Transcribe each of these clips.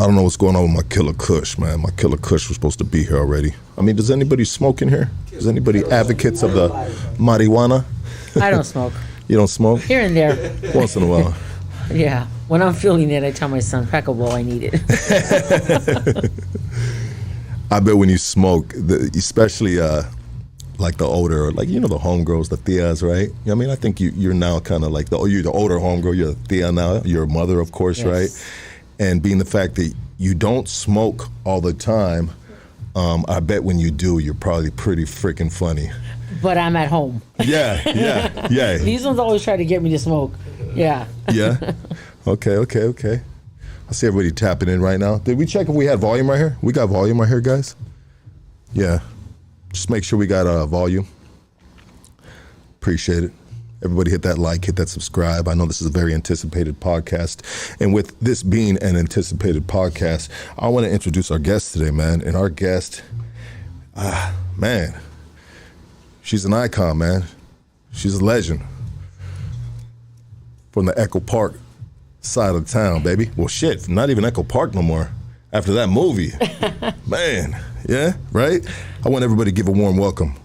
I don't know what's going on with my Killa Kush, man. My Killa Kush was supposed to be here already. I mean, does anybody smoke in here? Is anybody advocates of the marijuana? I don't smoke. You don't smoke? Here and there. Once in a while. Yeah. When I'm feeling it, I tell my son, pack a bowl, I need it. I bet when you smoke, especially like the older, like, you know, the homegirls, the tias, right? I mean, I think you're now kind of like, you're the older homegirl, you're the tia now, you're a mother, of course, yes. Right? And being the fact that you don't smoke all the time, I bet when you do, you're probably pretty freaking funny. But I'm at home. Yeah. These ones always try to get me to smoke. Yeah. Yeah? Okay. I see everybody tapping in right now. Did we check if we had volume right here? We got volume right here, guys? Yeah. Just make sure we got volume. Appreciate it. Everybody hit that like, hit that subscribe. I know this is a very anticipated podcast. And with this being an anticipated podcast, I want to introduce our guest today, man. And our guest, man, she's an icon, man. She's a legend. From the Echo Park side of town, baby. Well, shit, not even Echo Park no more. After that movie. Man, yeah, right? I want everybody to give a warm welcome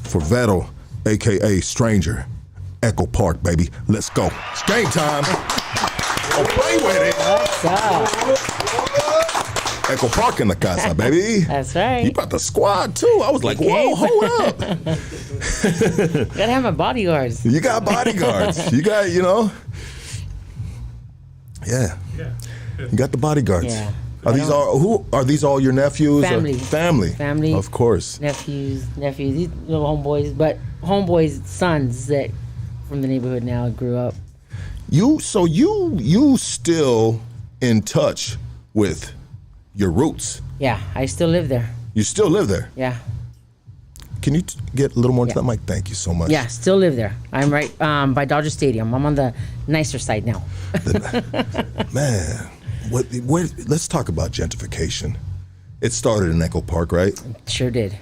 for VERO, a.k.a. Stranger. Echo Park, baby. Let's go. It's game time. Oh, play with it. What's up? Echo Park in the casa, baby. That's right. You brought the squad, too. I was like, whoa, hold up. Gotta have my bodyguards. You got bodyguards. You got, you know. Yeah. You got the bodyguards. Yeah. Are these all your nephews? Family. Of course. Nephews, these little homeboys, but homeboys' sons that from the neighborhood now grew up. You still in touch with your roots? Yeah, I still live there. You still live there? Yeah. Can you get a little more into that mic? Thank you so much. Yeah, still live there. I'm right by Dodger Stadium. I'm on the nicer side now. Man, let's talk about gentrification. It started in Echo Park, right? It sure did.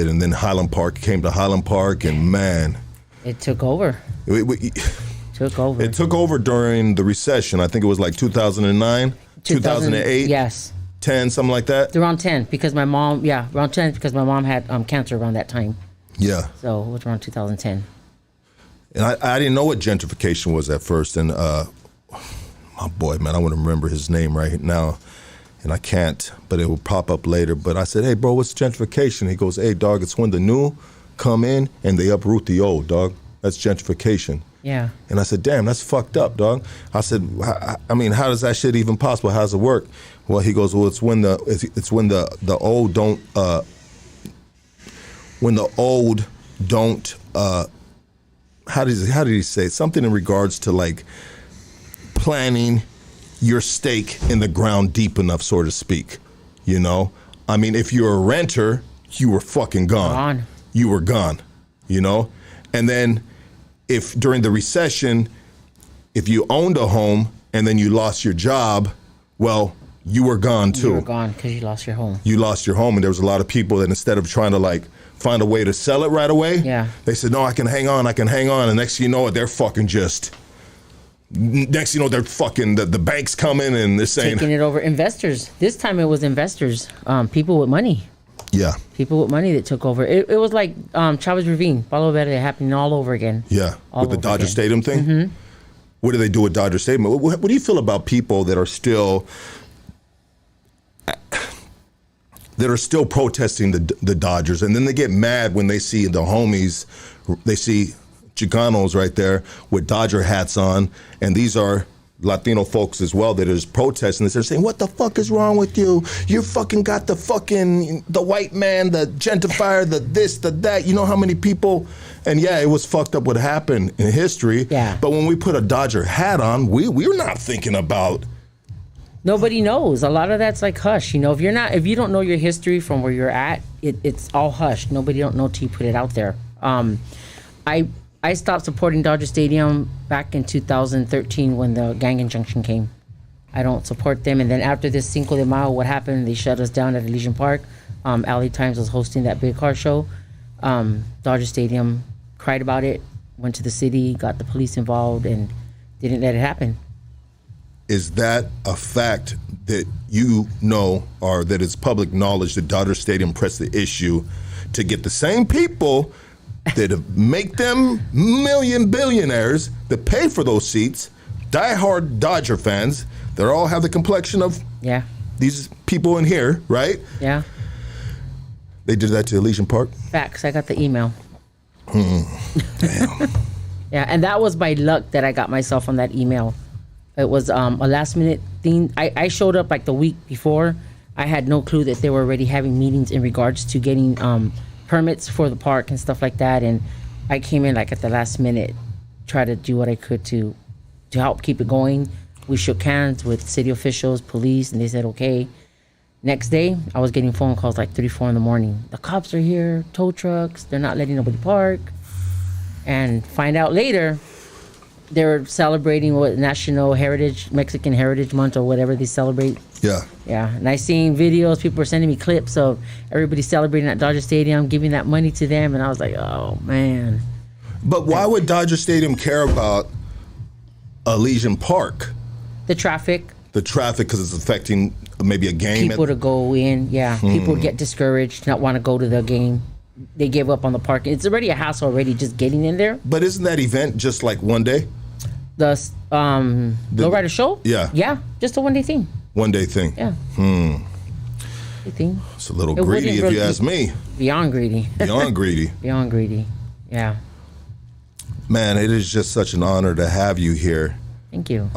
And then Highland Park came to Highland Park, and man, it took over. It took over during the recession. I think it was like 2009, 2008. Yes. 10, something like that? Around 10, because my mom, around 10, because my mom had cancer around that time. Yeah. So it was around 2010. And I didn't know what gentrification was at first. And my boy, man, I want to remember his name right now. And I can't, but it will pop up later. But I said, hey, bro, what's gentrification? He goes, hey, dog, it's when the new come in and they uproot the old, dog. That's gentrification. Yeah. And I said, damn, that's fucked up, dog. I said, I mean, how does that shit even possible? How does it work? Well, he goes, well, it's when the old don't how did he say it? Something in regards to like planting your stake in the ground deep enough, so to speak. You know, I mean, if you're a renter, you were fucking gone. You were gone. You know, and then if during the recession, if you owned a home and then you lost your job, well, you were gone too. You were gone because you lost your home. You lost your home, and there was a lot of people that instead of trying to like find a way to sell it right away, they said, no, I can hang on. And next thing you know, they're fucking just, next thing you know, they're fucking, the bank's coming and they're saying. Taking it over. Investors. This time it was investors, people with money. Yeah. People with money that took over. It was like Chavez Ravine, Palo Verde happening all over again. Yeah, with the Dodger Stadium thing? Mm-hmm. What do they do with Dodger Stadium? What do you feel about people that are still protesting the Dodgers, and then they get mad when they see the homies, they see Chicanos right there with Dodger hats on, and these are Latino folks as well that is protesting. They're saying, what the fuck is wrong with you? You fucking got the white man, the gentrifier, the this, the that. You know how many people, and yeah, it was fucked up what happened in history. Yeah. But when we put a Dodger hat on, we're not thinking about. Nobody knows. A lot of that's like hush. You know, if you don't know your history from where you're at, it's all hush. Nobody don't know till you put it out there. I stopped supporting Dodger Stadium back in 2013 when the gang injunction came. I don't support them. And then after this Cinco de Mayo, what happened? They shut us down at Elysian Park. LA Times was hosting that big car show. Dodger Stadium cried about it, went to the city, got the police involved, and didn't let it happen. is that a fact that you know, or that it's public knowledge that Dodger Stadium pressed the issue to get the same people that make them billionaires that pay for those seats, diehard Dodger fans that all have the complexion of these people in here, right? Yeah. They did that to Elysian Park? Facts. I got the email. Damn. Yeah, and that was by luck that I got myself on that email. It was a last minute thing. I showed up like the week before. I had no clue that they were already having meetings in regards to getting permits for the park and stuff like that. And I came in like at the last minute, try to do what I could to help keep it going. We shook hands with city officials, police, and they said, okay. Next day, I was getting phone calls like 3, 4 in the morning. The cops are here, tow trucks, they're not letting nobody park. And find out later, they were celebrating what Mexican Heritage Month or whatever they celebrate. Yeah. Yeah, and I seen videos, people were sending me clips of everybody celebrating at Dodger Stadium, giving that money to them, and I was like, oh, man. But why would Dodger Stadium care about Elysian Park? The traffic. The traffic, because it's affecting maybe a game. People to go in, People would get discouraged, not want to go to the game. They gave up on the parking. It's already a hassle already just getting in there. But isn't that event just like one day? The Lowrider Show? Yeah. Yeah, just a one-day thing. One-day thing. Yeah. Thing. It's a little greedy if you ask me. Beyond greedy. Beyond greedy. Beyond greedy. Yeah. Man, it is just such an honor to have you here. Thank you.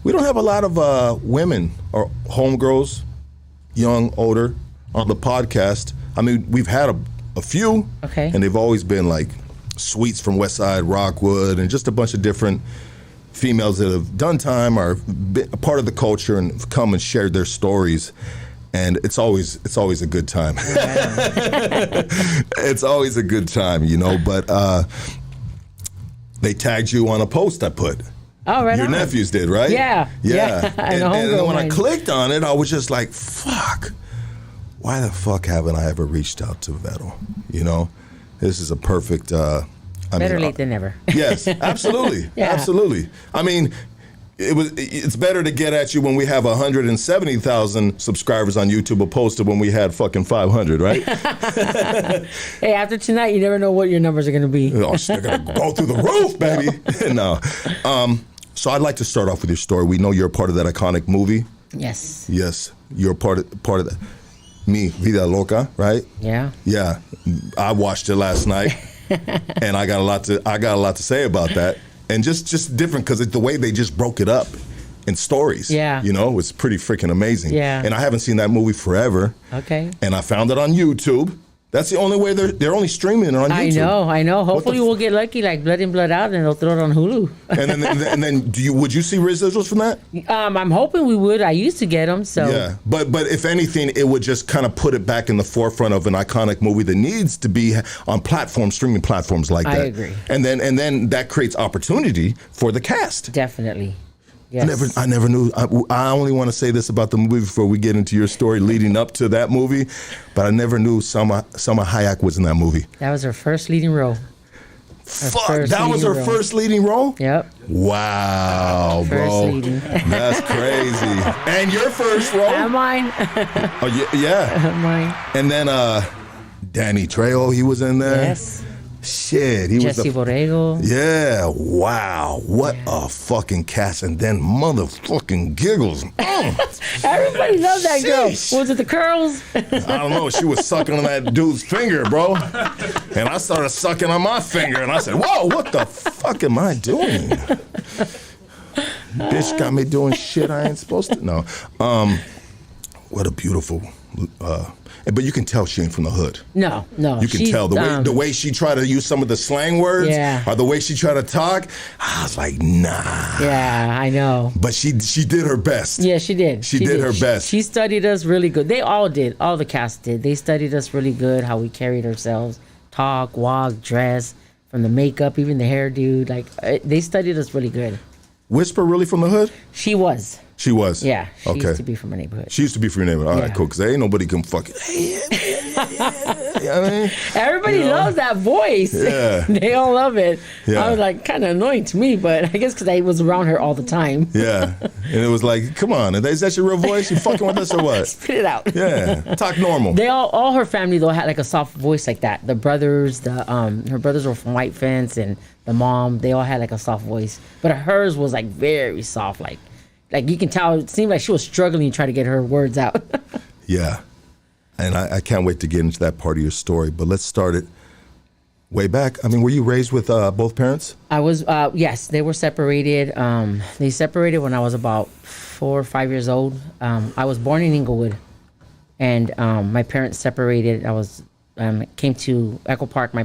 We don't have a lot of women or homegirls, young, older, on the podcast. I mean, we've had a few, and they've always been like Sweets from Westside Rockwood and just a bunch of different females that have done time or been a part of the culture and have come and shared their stories. And it's always a good time. It's always a good time, you know. But they tagged you on a post I put. Oh, right. Your nephews did, right? Yeah. And then when I clicked on it, I was just like, fuck. Why the fuck haven't I ever reached out to VERO? You know, this is a perfect. Better late than never. Yes, absolutely, absolutely. I mean, it's better to get at you when we have 170,000 subscribers on YouTube opposed to when we had fucking 500, right? Hey, after tonight, you never know what your numbers are going to be. Oh, they're going to go through the roof, baby. No. So I'd like to start off with your story. We know you're a part of that iconic movie. Yes. Yes, you're part of that. Mi Vida Loca, right? Yeah. Yeah. I watched it last night, and I got a lot to say about that. And just different because the way they just broke it up in stories. Yeah. You know, it's pretty freaking amazing. Yeah. And I haven't seen that movie forever. Okay. And I found it on YouTube. That's the only way they're only streaming it on YouTube. I know. Hopefully we'll get lucky like Blood In, Blood Out, and they'll throw it on Hulu. and then would you see residuals from that? I'm hoping we would. I used to get them, so. Yeah, but if anything, it would just kind of put it back in the forefront of an iconic movie that needs to be on streaming platforms like that. I agree. And then that creates opportunity for the cast. Definitely. Yes. I never knew. I only want to say this about the movie before we get into your story leading up to that movie, but I never knew Salma Hayek was in that movie. That was her first leading role. Fuck, that was her first leading role? Yep. Wow, bro. That's crazy. And your first role? And mine. Oh, yeah. Mine. And then Danny Trejo, he was in there? Yes. Shit, he was Jesse Borrego. Yeah, wow, what a fucking cast, and then motherfucking giggles. Everybody loved that girl. Was it the curls? I don't know. She was sucking on that dude's finger, bro, and I started sucking on my finger, and I said, "Whoa, what the fuck am I doing?" Bitch got me doing shit I ain't supposed to. No, what a beautiful. But you can tell she ain't from the hood. No. You can tell the way she tried to use some of the slang words, or the way she tried to talk. I was like, nah. Yeah, I know. But she did her best. Yeah, she did. She did her best. She studied us really good. They all did. All the cast did. They studied us really good. How we carried ourselves, talk, walk, dress, from the makeup, even the hairdo. Like they studied us really good. Whisper really from the hood? She was. She was? Yeah. She used to be from a neighborhood. She used to be from your neighborhood. All right, cool. Because ain't nobody can fucking... I mean, everybody loves that voice. Yeah. They all love it. Yeah. I was like, kind of annoying to me, but I guess because I was around her all the time. Yeah. And it was like, come on, is that your real voice? You fucking with us or what? Spit it out. Yeah. Talk normal. They all her family though had like a soft voice like that. The brothers, her brothers were from White Fence, and the mom, they all had like a soft voice. But hers was like very soft, like you can tell. It seemed like she was struggling to try to get her words out. Yeah. And I can't wait to get into that part of your story. But let's start it way back. I mean, were you raised with both parents? I was, yes, they were separated. They separated when I was about 4 or 5 years old. I was born in Inglewood, and my parents separated. I was came to Echo Park. My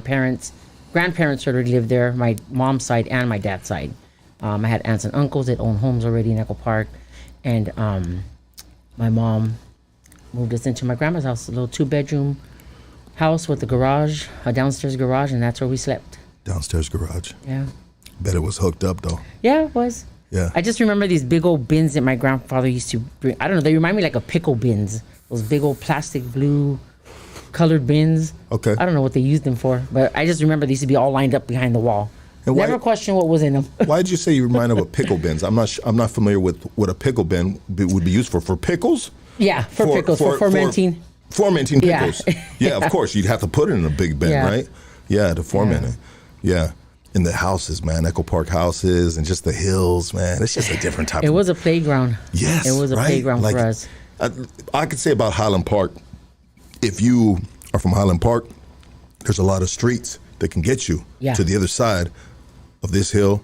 grandparents already lived there, my mom's side and my dad's side. I had aunts and uncles that owned homes already in Echo Park, and my mom moved us into my grandma's house, a little 2-bedroom house with a garage, a downstairs garage, and that's where we slept. Downstairs garage. Yeah. Bet it was hooked up though. Yeah, it was. Yeah. I just remember these big old bins that my grandfather used to bring. I don't know, they remind me like of pickle bins. Those big old plastic blue colored bins. Okay. I don't know what they used them for, but I just remember they used to be all lined up behind the wall. And Never questioned what was in them. Why did you say you remind of a pickle bins? I'm not familiar with what a pickle bin would be used for. For pickles? Yeah, for pickles, for fermenting. Fermenting pickles. Yeah. Yeah, of course. You'd have to put it in a big bin, Yeah. right? Yeah, to ferment it. Yeah. And the houses, man, Echo Park houses and just the hills, man. It's just a different type It was a playground. Yes, It was a right? playground Like, for us. I could say about Highland Park, if you are from Highland Park, there's a lot of streets that can get you Yeah. to the other side of this hill,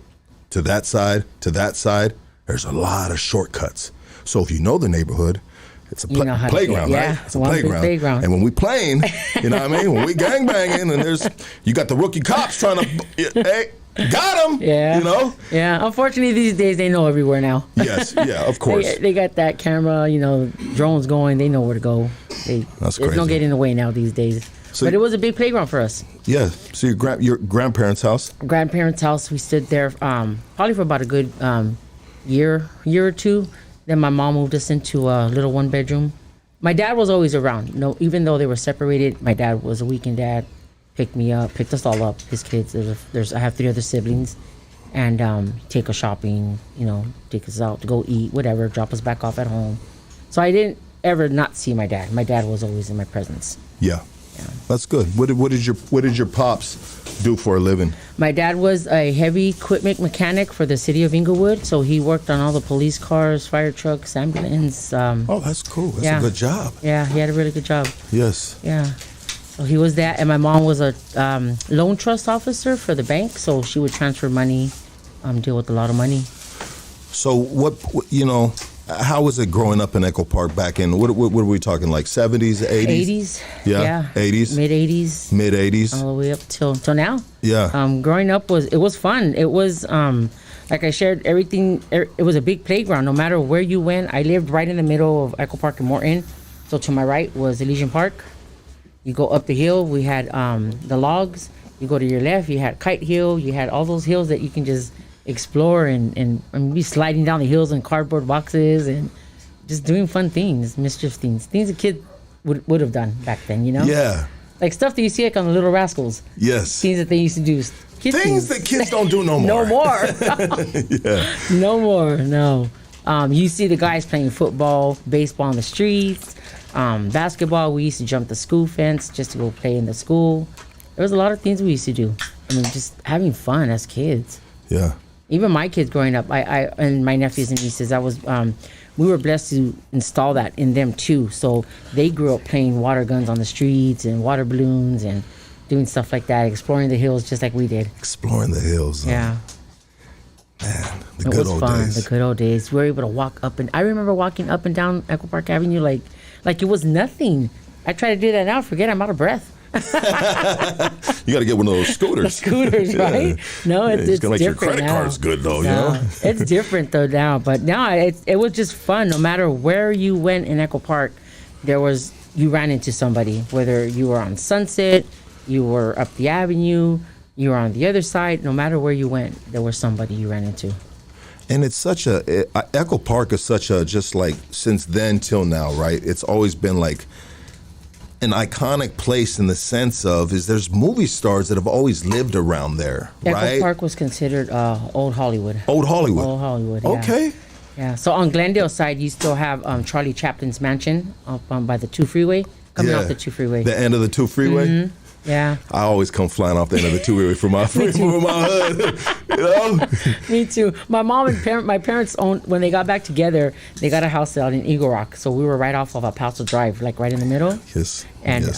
to that side, to that side. There's a lot of shortcuts. So if you know the neighborhood, it's a You know how to playground, get- right? yeah, It's a one big playground. And when we playing, you know what I mean? When we gang banging and you got the rookie cops trying to, hey, got him, Yeah. you know? Yeah, unfortunately these days they know everywhere now. Yes, yeah, of course. They got that camera, drones going, they know where to go. That's There's no crazy. getting away now these days. So- But it was a big playground for us. Yeah, so your grandparents' house? Grandparents' house, we stood there probably for about a good year or two. Then my mom moved us into a little 1-bedroom. My dad was always around. No, even though they were separated, my dad was a weekend dad. Picked me up, picked us all up, his kids. I have 3 other siblings, and take us shopping. Take us out to go eat, whatever. Drop us back off at home. So I didn't ever not see my dad. My dad was always in my presence. Yeah. That's good. What did your pops do for a living? My dad was a heavy equipment mechanic for the city of Inglewood, so he worked on all the police cars, fire trucks, ambulance. Oh, that's cool. That's yeah. a good job. Yeah, he had a really good job. Yes. Yeah. So he was that, and my mom was a loan trust officer for the bank, so she would transfer money, deal with a lot of money. So how was it growing up in Echo Park back in, what are we talking, like 70s, 80s? 80s. Yeah, 80s? Mid-80s. Mid-80s? All the way up till now. Yeah. Growing up was fun. It was, like I shared everything, it was a big playground. No matter where you went, I lived right in the middle of Echo Park and Morton. So to my right was Elysian Park. You go up the hill, we had the logs. You go to your left, you had Kite Hill. You had all those hills that you can just explore and be sliding down the hills in cardboard boxes and just doing fun things, mischief things a kid would have done back then, Yeah. like stuff that you see like on the Little Rascals. Yes. Things that they used to do. Things that kids don't do no more. No more. Yeah. No more. No. You see the guys playing football, baseball on the streets, basketball. We used to jump the school fence just to go play in the school. There was a lot of things we used to do. I mean, just having fun as kids. Yeah. Even my kids growing up, I and my nephews and nieces, we were blessed to install that in them too. So they grew up playing water guns on the streets and water balloons and doing stuff like that, exploring the hills just like we did. Exploring the hills. Yeah. Man, the It good was old fun. days. The good old days. We were able to walk up, and I remember walking up and down Echo Park Avenue like it was nothing. I try to do that now. Forget I'm out of breath. You got to get one of those scooters. Scooters, right? No, it's gonna make your different credit now. cards good though, No, it's different though now. But now it was just fun. No matter where you went in Echo Park, you ran into somebody. Whether you were on Sunset, you were up the avenue, you were on the other side. No matter where you went, there was somebody you ran into. And it's Echo Park is such a, just like since then till now, right? It's always been like an iconic place in the sense of there's movie stars that have always lived around there, right? Echo Park was considered old Hollywood. Old Hollywood. Old Hollywood. Yeah. Okay. Yeah. So on Glendale side, you still have Charlie Chaplin's mansion up by the 2 freeway, coming off the 2 freeway. The end of the 2 freeway. Mm-hmm. Yeah. I always come flying off the end of the 2 freeway from my hood. You know. Me too. My mom and my parents owned, when they got back together, they got a house out in Eagle Rock. So we were right off of El Paso Drive, like right in the middle. Yes. And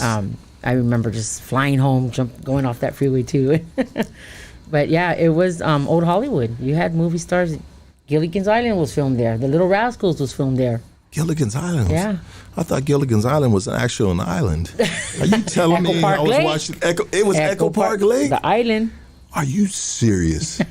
I remember just flying home, going off that freeway too. But yeah, it was old Hollywood. You had movie stars. Gilligan's Island was filmed there. The Little Rascals was filmed there. Gilligan's Island? Yeah. I thought Gilligan's Island was actually an island. Are you telling me Park I was Lake. watching It was Echo Park Lake? The island. Are you serious?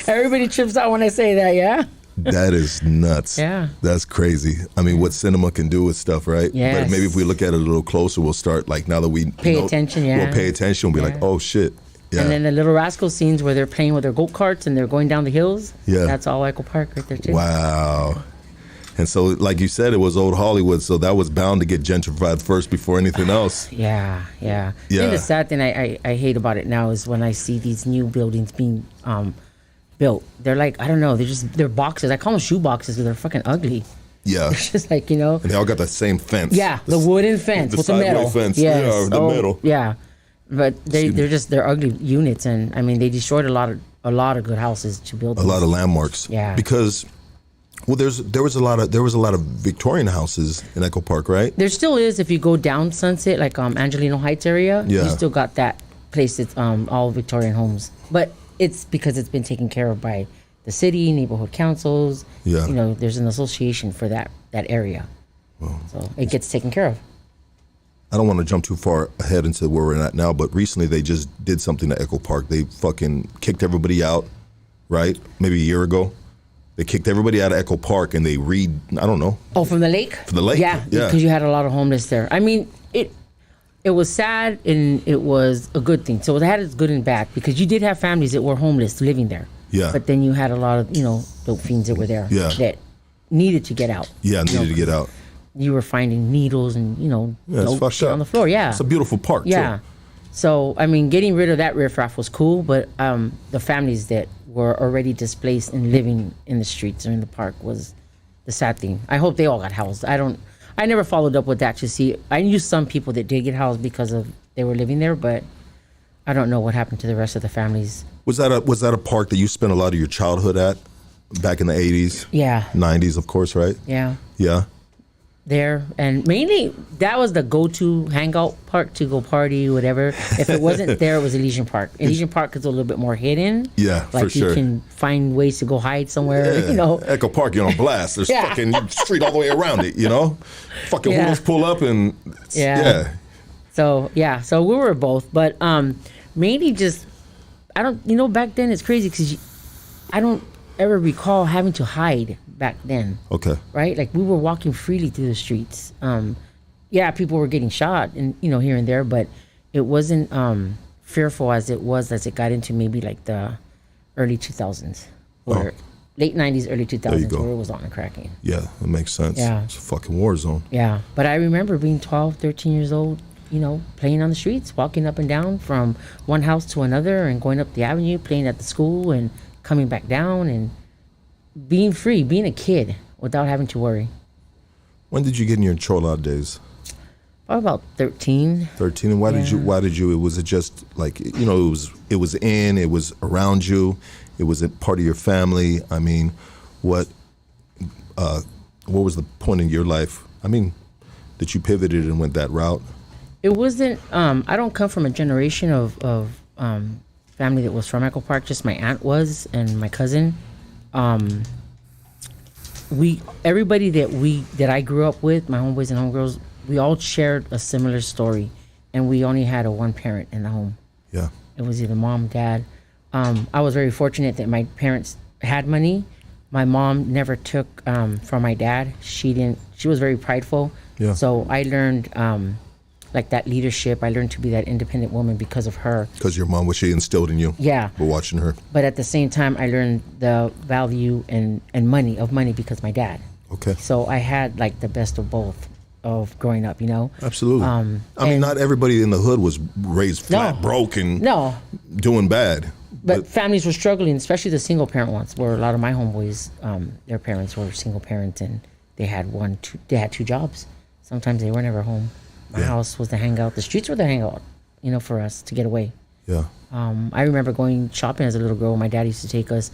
Everybody trips out when I say that, yeah? That is nuts. Yeah. That's crazy. I mean, what cinema can do with stuff, right? Yes. But maybe if we look at it a little closer, we'll start, like, now that we Pay attention, yeah. We'll pay attention. We'll be like, oh, shit. Yeah. And then the Little Rascal scenes where they're playing with their go-karts and they're going down the hills. Yeah. That's all Echo Park right there, too. Wow. And so, like you said, it was old Hollywood, so that was bound to get gentrified first before anything else. Yeah. Yeah. And the sad thing I hate about it now is when I see these new buildings being built. They're like, I don't know, they're boxes. I call them shoe boxes because they're fucking ugly. Yeah. They're just like, you know. And they all got the same fence. Yeah, the wooden fence with the metal. Fence. Yes. Yeah, the metal. Yeah. But they're ugly units, and I mean they destroyed a lot of good houses to build a lot of landmarks. Yeah. Because there was a lot of Victorian houses in Echo Park, right? There still is if you go down Sunset, like Angelino Heights area. Yeah. You still got that place that's all Victorian homes, but it's because it's been taken care of by the city, neighborhood councils. Yeah. You know, there's an association for that area, so it gets taken care of. I don't want to jump too far ahead into where we're at now, but recently they just did something to Echo Park. They fucking kicked everybody out, right? Maybe a year ago. They kicked everybody out of Echo Park and they I don't know. Oh, from the lake? From the lake? Yeah, because you had a lot of homeless there. I mean, it was sad and it was a good thing. So it had its good and bad because you did have families that were homeless living there. Yeah. But then you had a lot of, dope fiends that were there that needed to get out. Yeah, needed to get out. You were finding needles and, dope shit on the floor. Yeah. It's a beautiful park, too. So, I mean, getting rid of that riffraff was cool, but the families that were already displaced and living in the streets or in the park was the sad thing. I hope they all got housed. I never followed up with that to see. I knew some people that did get housed because of they were living there, but I don't know what happened to the rest of the families. Was that a park that you spent a lot of your childhood at back in the 80s? Yeah. 90s, of course, right? Yeah. Yeah. There, and mainly that was the go-to hangout park to go party, whatever. If it wasn't there, it was Elysian Park. Elysian Park is a little bit more hidden. Yeah, like for sure. You can find ways to go hide somewhere. Yeah. Echo Park, you're on blast. There's fucking street all the way around it. Fucking wheels pull up and So we were both, but mainly just I don't. Back then it's crazy because I don't ever recall having to hide back then. Okay. Right? Like we were walking freely through the streets. People were getting shot and here and there, but it wasn't fearful as it got into maybe like the early 2000s or late 90s, early 2000s where it was on and cracking. Yeah, that makes sense. Yeah. It's a fucking war zone. Yeah. But I remember being 12, 13 years old, playing on the streets, walking up and down from one house to another and going up the avenue, playing at the school and coming back down and being free, being a kid without having to worry. When did you get in your Chola days? Probably about 13. 13, and why did you? Was it just like it was around you, it was a part of your family? I mean, what was the point in your life? I mean, that you pivoted and went that route? It wasn't. I don't come from a generation of family that was from Echo Park. Just my aunt was and my cousin. Everybody that I grew up with, my homeboys and homegirls, we all shared a similar story, and we only had one parent in the home. Yeah. It was either mom, dad. I was very fortunate that my parents had money. My mom never took from my dad. She was very prideful. Yeah. So I learned like that leadership. I learned to be that independent woman because of her. Because your mom, what she instilled in you. Yeah. By watching her. But at the same time, I learned the value and money because my dad. Okay. So I had like the best of both. of growing up, you know. Absolutely. I mean, not everybody in the hood was raised flat, broke, and doing bad. But families were struggling, especially the single parent ones, where a lot of my homeboys, their parents were single parents, and they had two jobs. Sometimes they were never home. My house was the hangout. The streets were the hangout, you know, for us to get away. Yeah. I remember going shopping as a little girl. My dad used to take us.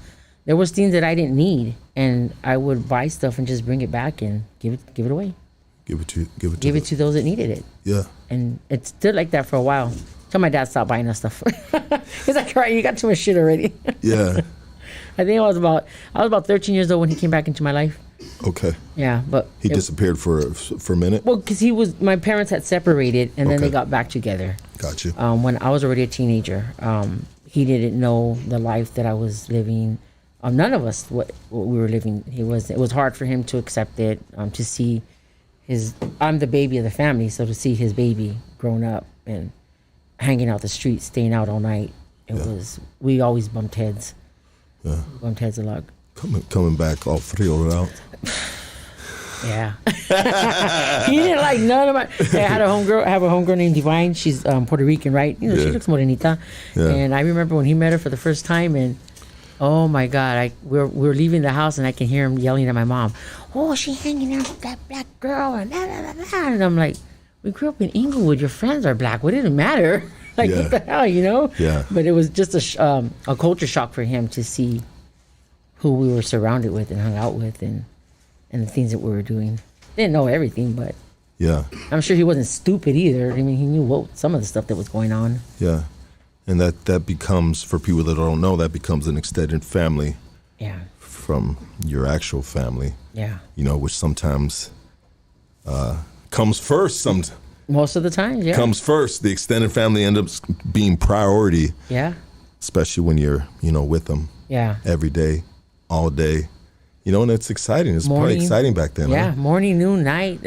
There was things that I didn't need, and I would buy stuff and just bring it back and give it away. Give it to those that needed it. Yeah. And it stood like that for a while. Till my dad stopped buying us stuff. He's like, all right, you got too much shit already. Yeah. I think I was about 13 years old when he came back into my life. Okay. Yeah, but he disappeared for a minute. Well, because my parents had separated, and then they got back together. Gotcha. When I was already a teenager, he didn't know the life that I was living. None of us what we were living. It was hard for him to accept it. To see I'm the baby of the family, so to see his baby grown up and hanging out the streets, staying out all night, we always bumped heads. Yeah. Bumped heads a lot. Coming back all thrilled out. Yeah. He didn't like none of my. I have a homegirl named Divine. She's Puerto Rican, right? You know, she looks morenita. Yeah. And I remember when he met her for the first time, and oh my God, we're leaving the house, and I can hear him yelling at my mom, "Oh, she hanging out with that black girl," and blah, blah, blah, blah. And I'm like, we grew up in Inglewood. Your friends are black. What did it matter? Like, what the hell, you know? Yeah. But it was just a culture shock for him to see who we were surrounded with and hung out with, and the things that we were doing. Didn't know everything, but I'm sure he wasn't stupid either. I mean, he knew some of the stuff that was going on. Yeah. And that becomes, for people that don't know, that becomes an extended family. Yeah. From your actual family. Yeah. You know, which sometimes comes first. Most of the time, yeah. Comes first. The extended family ends up being priority. Yeah. Especially when you're, with them. Yeah. Every day, all day. And it's exciting. It's probably exciting back then. Yeah, huh? Morning, noon, night,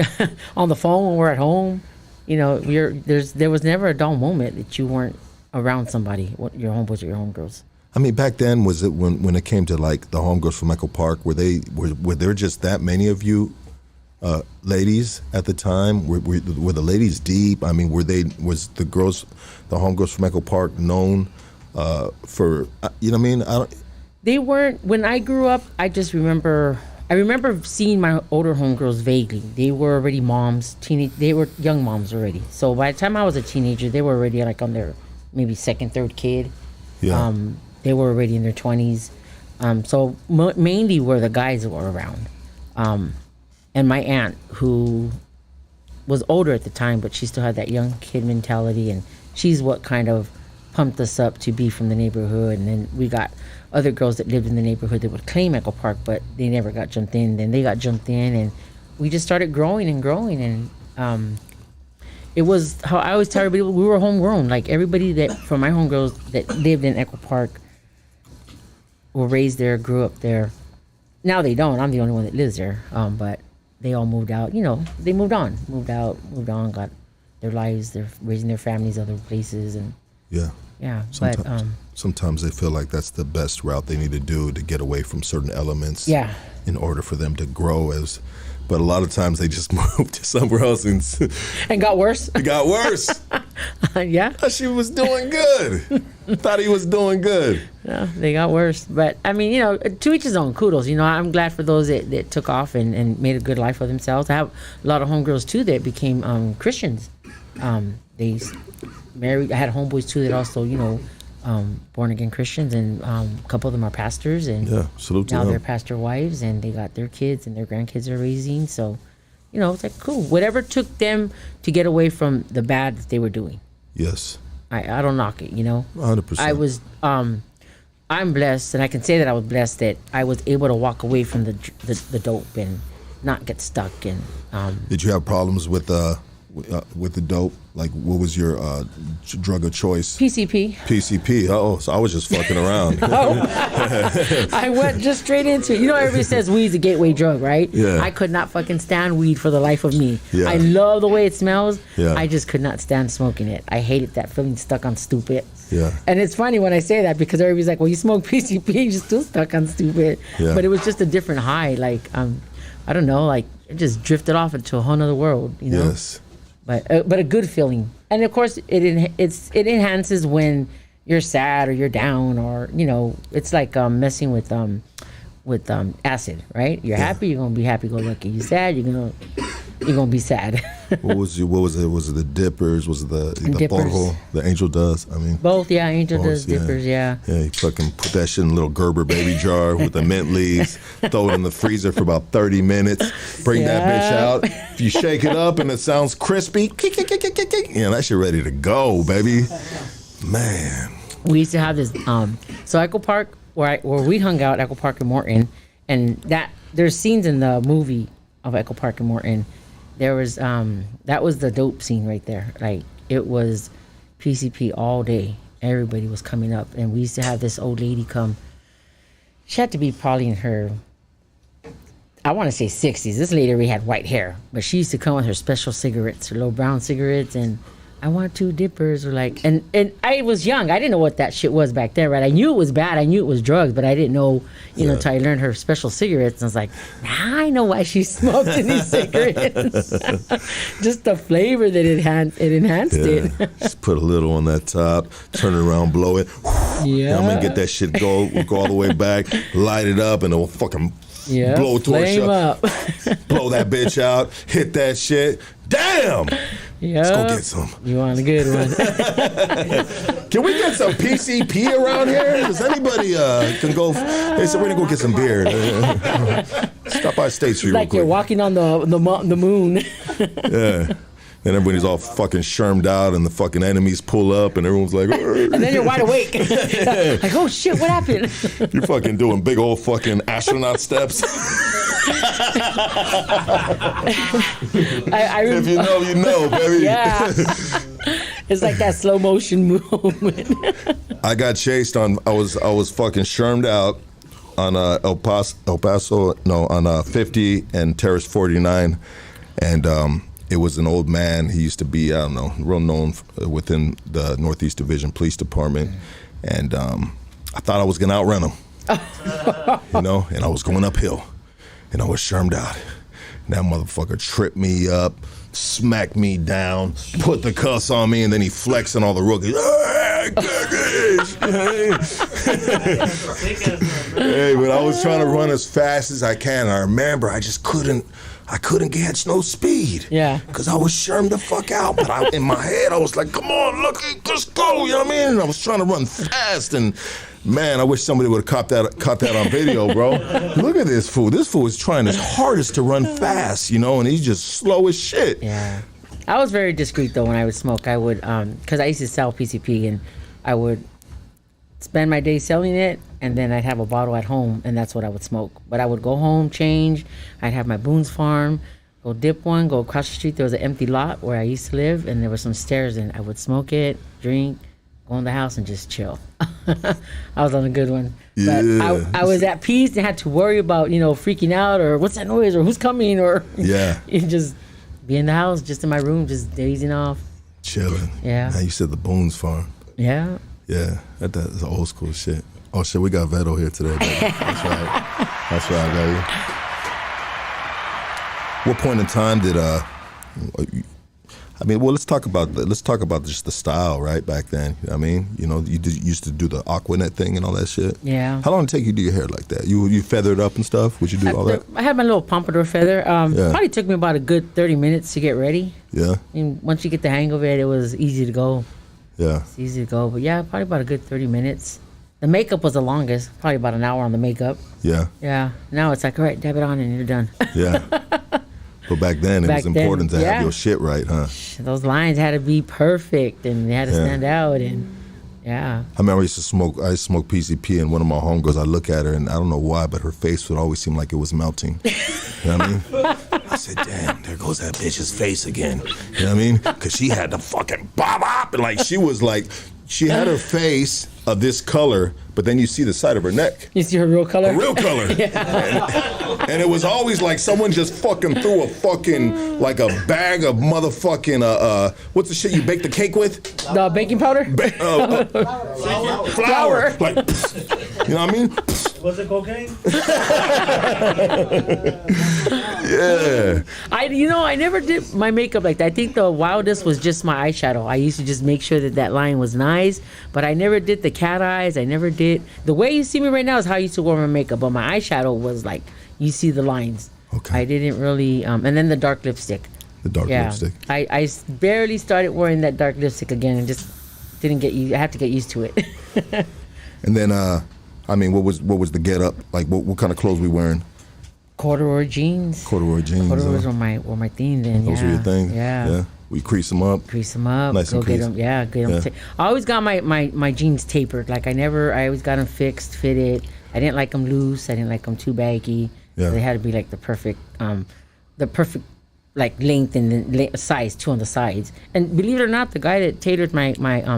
on the phone when we're at home. There was never a dull moment that you weren't around somebody, your homeboys or your homegirls. I mean, back then, was it when it came to like the homegirls from Echo Park? Were there just that many of you ladies at the time? Were the ladies deep? I mean, was the homegirls from Echo Park known for? You know what I mean? They weren't. When I grew up, I remember seeing my older homegirls vaguely. They were already moms, they were young moms already. So by the time I was a teenager, they were already like on their maybe second, third kid. Yeah. They were already in their 20s. So mainly were the guys that were around. And my aunt, who was older at the time, but she still had that young kid mentality, and she's what kind of pumped us up to be from the neighborhood. And then we got other girls that lived in the neighborhood that would claim Echo Park, but they never got jumped in. Then they got jumped in, and we just started growing and growing. And it was how I always tell everybody, we were homegrown. Like everybody from my homegirls that lived in Echo Park were raised there, grew up there. Now they don't. I'm the only one that lives there. But they all moved out. They moved on, got their lives. They're raising their families other places, and yeah. Sometimes they feel like that's the best route they need to do to get away from certain elements. Yeah. In order for them to grow but a lot of times they just moved to somewhere else and got worse. It got worse. Yeah. She was doing good. Thought he was doing good. No, they got worse. But I mean, to each his own. Kudos. I'm glad for those that took off and made a good life for themselves. I have a lot of homegirls too that became Christians. They married. I had homeboys too that also, born again Christians, and a couple of them are pastors, and salute to them. Now they're pastor wives, and they got their kids and their grandkids are raising. So, it's like cool. Whatever took them to get away from the bad that they were doing. Yes. I don't knock it. 100%. I was. I'm blessed, and I can say that I was blessed that I was able to walk away from the dope and not get stuck. And did you have problems with the dope? Like, what was your drug of choice? PCP. Oh, so I was just fucking around. I went just straight into it. Everybody says weed's a gateway drug, right? Yeah. I could not fucking stand weed for the life of me. Yeah. I love the way it smells. Yeah. I just could not stand smoking it. I hated that feeling stuck on stupid. Yeah. And it's funny when I say that because everybody's like, well, you smoke PCP, you're still stuck on stupid. Yeah. But it was just a different high. Like, I don't know, like, it just drifted off into a whole nother world, you know. Yes. But a good feeling, and of course it enhances when you're sad or you're down, or you know, it's like messing with acid, right? You're happy, you're gonna be happy-go-lucky. You're sad, you're gonna be sad. What was it? Was it the dippers? Was it the porro? The angel dust? I mean, both. Yeah, angel does dippers. Yeah. Yeah, you fucking put that shit in a little Gerber baby jar with the mint leaves. Throw it in the freezer for about 30 minutes. Bring that bitch out. If you shake it up and it sounds crispy, yeah, that shit ready to go, baby. Man. We used to have this. So Echo Park, where we hung out, Echo Park and Morton, and there's scenes in the movie of Echo Park and Morton. There was that was the dope scene right there. Like, it was PCP all day. Everybody was coming up, and we used to have this old lady come. She had to be probably in her, I want to say 60s. This lady already had white hair, but she used to come with her special cigarettes, her little brown cigarettes, and I want 2 dippers, or like, and I was young. I didn't know what that shit was back then, right? I knew it was bad. I knew it was drugs, but I didn't know, you know, until I learned her special cigarettes. And I was like, now I know why she smoked in these cigarettes. Just the flavor that it enhanced it. Just put a little on that top, turn it around, blow it. Yeah. I'm gonna get that shit go all the way back, light it up, and it'll fucking blow torch up. Blow that bitch out, hit that shit. Damn! Yeah. Let's go get some. You want a good one? Can we get some PCP around here? Does anybody can go? They said we're gonna go get some beer. Stop by State Street. Like you're walking on the moon. Yeah. And everybody's all fucking shermed out, and the fucking enemies pull up, and everyone's like, and then you're wide awake. Like, oh shit, what happened? You're fucking doing big old fucking astronaut steps. If you know, you know, baby. Yeah. It's like that slow motion movement. I got chased on. I was fucking shermed out on El Paso, on 50 and Terrace 49, and it was an old man. He used to be, I don't know, real known within the Northeast Division Police Department. And I thought I was going to outrun him, you know, and I was going uphill, and I was shermed out. And that motherfucker tripped me up, smacked me down, put the cuffs on me, and then he flexing all the rookies. Hey, but I was trying to run as fast as I can. I remember I just couldn't catch no speed. Yeah. Because I was shermed the fuck out. But in my head, I was like, come on, look, let's go. You know what I mean? And I was trying to run fast. And man, I wish somebody would have caught that on video, bro. Look at this fool. This fool is trying his hardest to run fast, you know, and he's just slow as shit. Yeah. I was very discreet, though, when I would smoke. I would, because I used to sell PCP, and I would spend my day selling it, and then I'd have a bottle at home, and that's what I would smoke. But I would go home, change. I'd have my Boone's Farm, go dip one, go across the street. There was an empty lot where I used to live, and there were some stairs, and I would smoke it, drink, go in the house, and just chill. I was on a good one. Yeah. But I was at peace and had to worry about, you know, freaking out, or what's that noise, or who's coming, or you just be in the house, just in my room, just dazing off. Chilling. Yeah. Now you said the Boone's Farm. Yeah. Yeah, that's old school shit. Oh shit, we got VERO here today, baby. That's right, baby. What point in time did let's talk about just the style, right? Back then, you know what I mean, you know, you used to do the Aquanet thing and all that shit. Yeah. How long did it take you to do your hair like that? You feathered up and stuff? Would you do all that? I had my little pompadour feather. Probably took me about a good 30 minutes to get ready. Yeah. And once you get the hang of it, it was easy to go. Yeah. It's easy to go. But yeah, probably about a good 30 minutes. The makeup was the longest, probably about an hour on the makeup. Yeah. Yeah. Now it's like, all right, dab it on and you're done. Yeah. But back then, it was important to have your shit right, huh? Those lines had to be perfect, and they had to stand out, and yeah. I remember I used to smoke PCP, and one of my homegirls, I look at her, and I don't know why, but her face would always seem like it was melting. You know what I mean? I said, damn, there goes that bitch's face again. You know what I mean? Because she had the fucking bob, and like she had her face of this color, but then you see the side of her neck. You see her real color? Her real color. And it was always like someone just fucking threw a fucking, like a bag of motherfucking, what's the shit you bake the cake with? The baking powder? Flour. Like, you know what I mean? Was it cocaine? Yeah. I never did my makeup like that. I think the wildest was just my eyeshadow. I used to just make sure that line was nice, but I never did the cat eyes. I never did. The way you see me right now is how I used to wear my makeup, but my eyeshadow was like, you see the lines. Okay. I didn't really, and then the dark lipstick. The dark lipstick. I barely started wearing that dark lipstick again and just didn't get used. I had to get used to it. And then, what was the get up? Like, what kind of clothes we wearing? Corduroy jeans. Corduroys were my thing then. Those were your thing? Yeah. We crease them up. Nice Go and get creased. them. Yeah, get them. I always got my jeans tapered. Like I always got them fitted. I didn't like them loose. I didn't like them too baggy. Yeah. So they had to be like the perfect like length and size too on the sides. And believe it or not, the guy that tailored my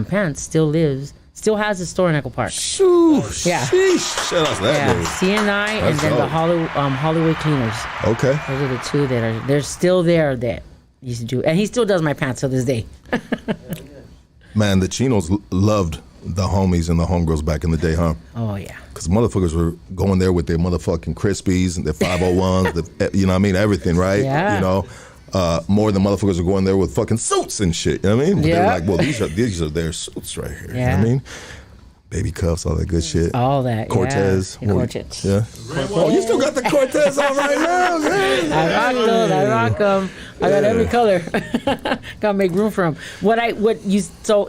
pants still has a store in Echo Park. Shoosh. Yeah. Sheesh. Shout out to that dude. CNI and then the Hollywood Cleaners. Okay. Those are the two they're still there that used to do. And he still does my pants to this day. Man, the Chinos loved the homies and the homegirls back in the day, huh? Oh, yeah. Because motherfuckers were going there with their motherfucking Crispies and their 501s, you know what I mean? Everything, right? Yeah. You know? More than motherfuckers are going there with fucking suits and shit. You know what I mean? But Yeah. they're like, well, these are their suits right here. Yeah. You know what I mean? Baby cuffs, all that good shit. All that. Cortez. Yeah. Cortez. Yeah. Oh, you still got the Cortez on right now? Man. I rock them. I got every color. Gotta make room for them. So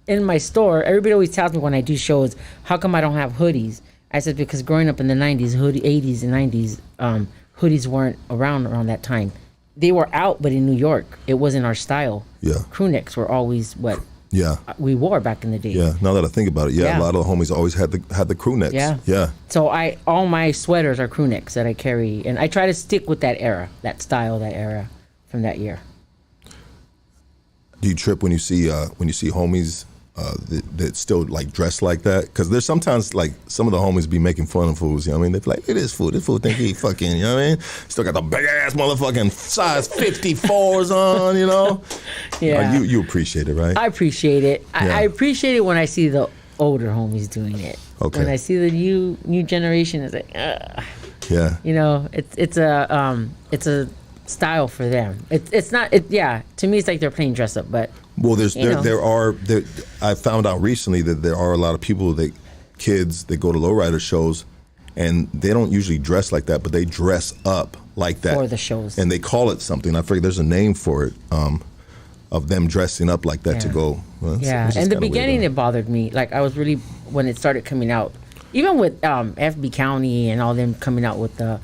in my store, everybody always tells me when I do shows, how come I don't have hoodies? I said, because growing up in the 90s, 80s and 90s, hoodies weren't around that time. They were out, but in New York, it wasn't our style. Yeah. Crew necks were always what Yeah. we wore back in the day. Yeah. Now that I think about it, Yeah. a lot of the homies always had the crew necks. Yeah. Yeah. So all my sweaters are crew necks that I carry, and I try to stick with that era, that style, that era from that year. Do you trip when you see homies that still like dress like that? Because there's sometimes like some of the homies be making fun of fools. You know what I mean? They're like, "It is fool. This fool think he fucking." You know what I mean? Still got the big ass motherfucking size 54s on. You know? Yeah. You appreciate it, right? I appreciate it. Yeah. I appreciate it when I see the older homies doing it. Okay. When I see the new generation, it's like, Yeah. you know, it's a style for them. It's not. To me, it's like they're playing dress up, but. Well, know. I found out recently that there are a lot of kids that go to lowrider shows, and they don't usually dress like that, but they dress up like that For the shows. and they call it something. I forget. There's a name for it. Of them dressing up like that to Yeah. go. Well, In the beginning, it bothered me. Like I was really when it started coming out, even with FB County and all them coming out with the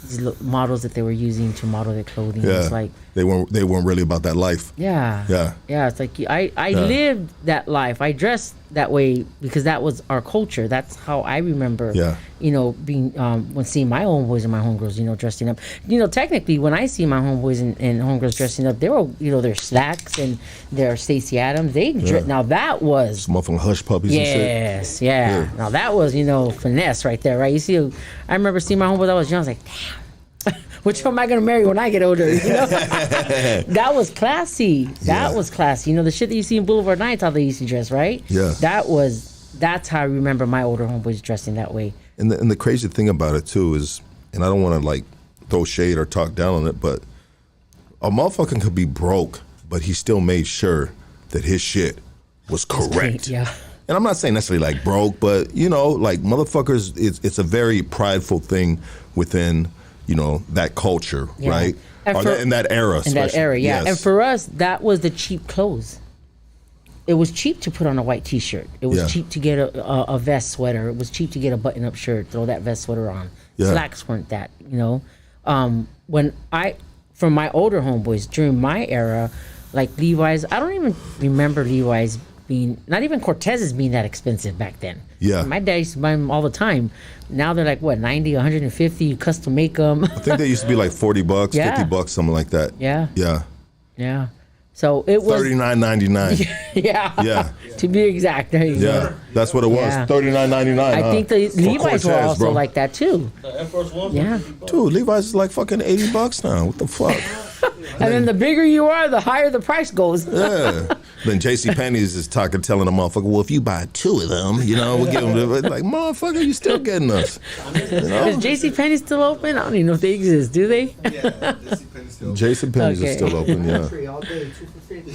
these models that they were using to model their clothing. Yeah. It's like they weren't really about that life. Yeah. It's like I lived that life. I dressed that way because that was our culture. That's how I remember. Yeah. You know, being when seeing my homeboys and my homegirls, you know, dressing up. You know, technically, when I see my homeboys and homegirls dressing up, they were, you know, their slacks and their Stacey Adams. Now that was Some motherfucking hush puppies and shit. yes, yeah. Now that was, you know, finesse right there, right? You see, I remember seeing my homeboys. I was young. I was like, damn. Which one am I gonna marry when I get older? You know? That was classy. That was classy. You know, the shit that you see in Boulevard Nights, how they used to dress, right? Yeah. That's how I remember my older homeboys dressing that way. And the crazy thing about it too is, and I don't want to like throw shade or talk down on it, but a motherfucker could be broke, but he still made sure that his shit was correct. Yeah. And I'm not saying necessarily like broke, but you know, like motherfuckers, it's a very prideful thing within, you know, that culture, Yeah. right? And in that era, In that era, yeah. Yes. And for us, that was the cheap clothes. It was cheap to put on a white T-shirt. It was cheap to get a vest sweater. It was cheap to get a button-up shirt, throw that vest sweater on. Yeah. Slacks weren't that, you know. From my older homeboys, during my era, like Levi's, I don't even remember Levi's being, not even Cortez's being that expensive back then. Yeah. My dad used to buy them all the time. Now they're like, what, 90, 150, you custom make them. I think they used to be like $40, Yeah. $50, something like that. Yeah. Yeah. Yeah. So it was $39.99. Yeah. Yeah. To be exact, there you go. Yeah, that's what it was. Yeah. $39.99. I think the For Levi's were Cortez, also bro. like that too. The Air Force One. Yeah. Dude, Levi's is like fucking $80 now. What the fuck? And then the bigger you are, the higher the price goes. Yeah. Then J.C. Penney's is telling a motherfucker, well, if you buy 2 of them, we'll give them. Like, motherfucker, you still getting us. Is J.C. Penney still open? I don't even know if they exist. Do they? Yeah, J.C. Penney's still open. J.C. Penney's is still open. Yeah. All day, 2 for 50.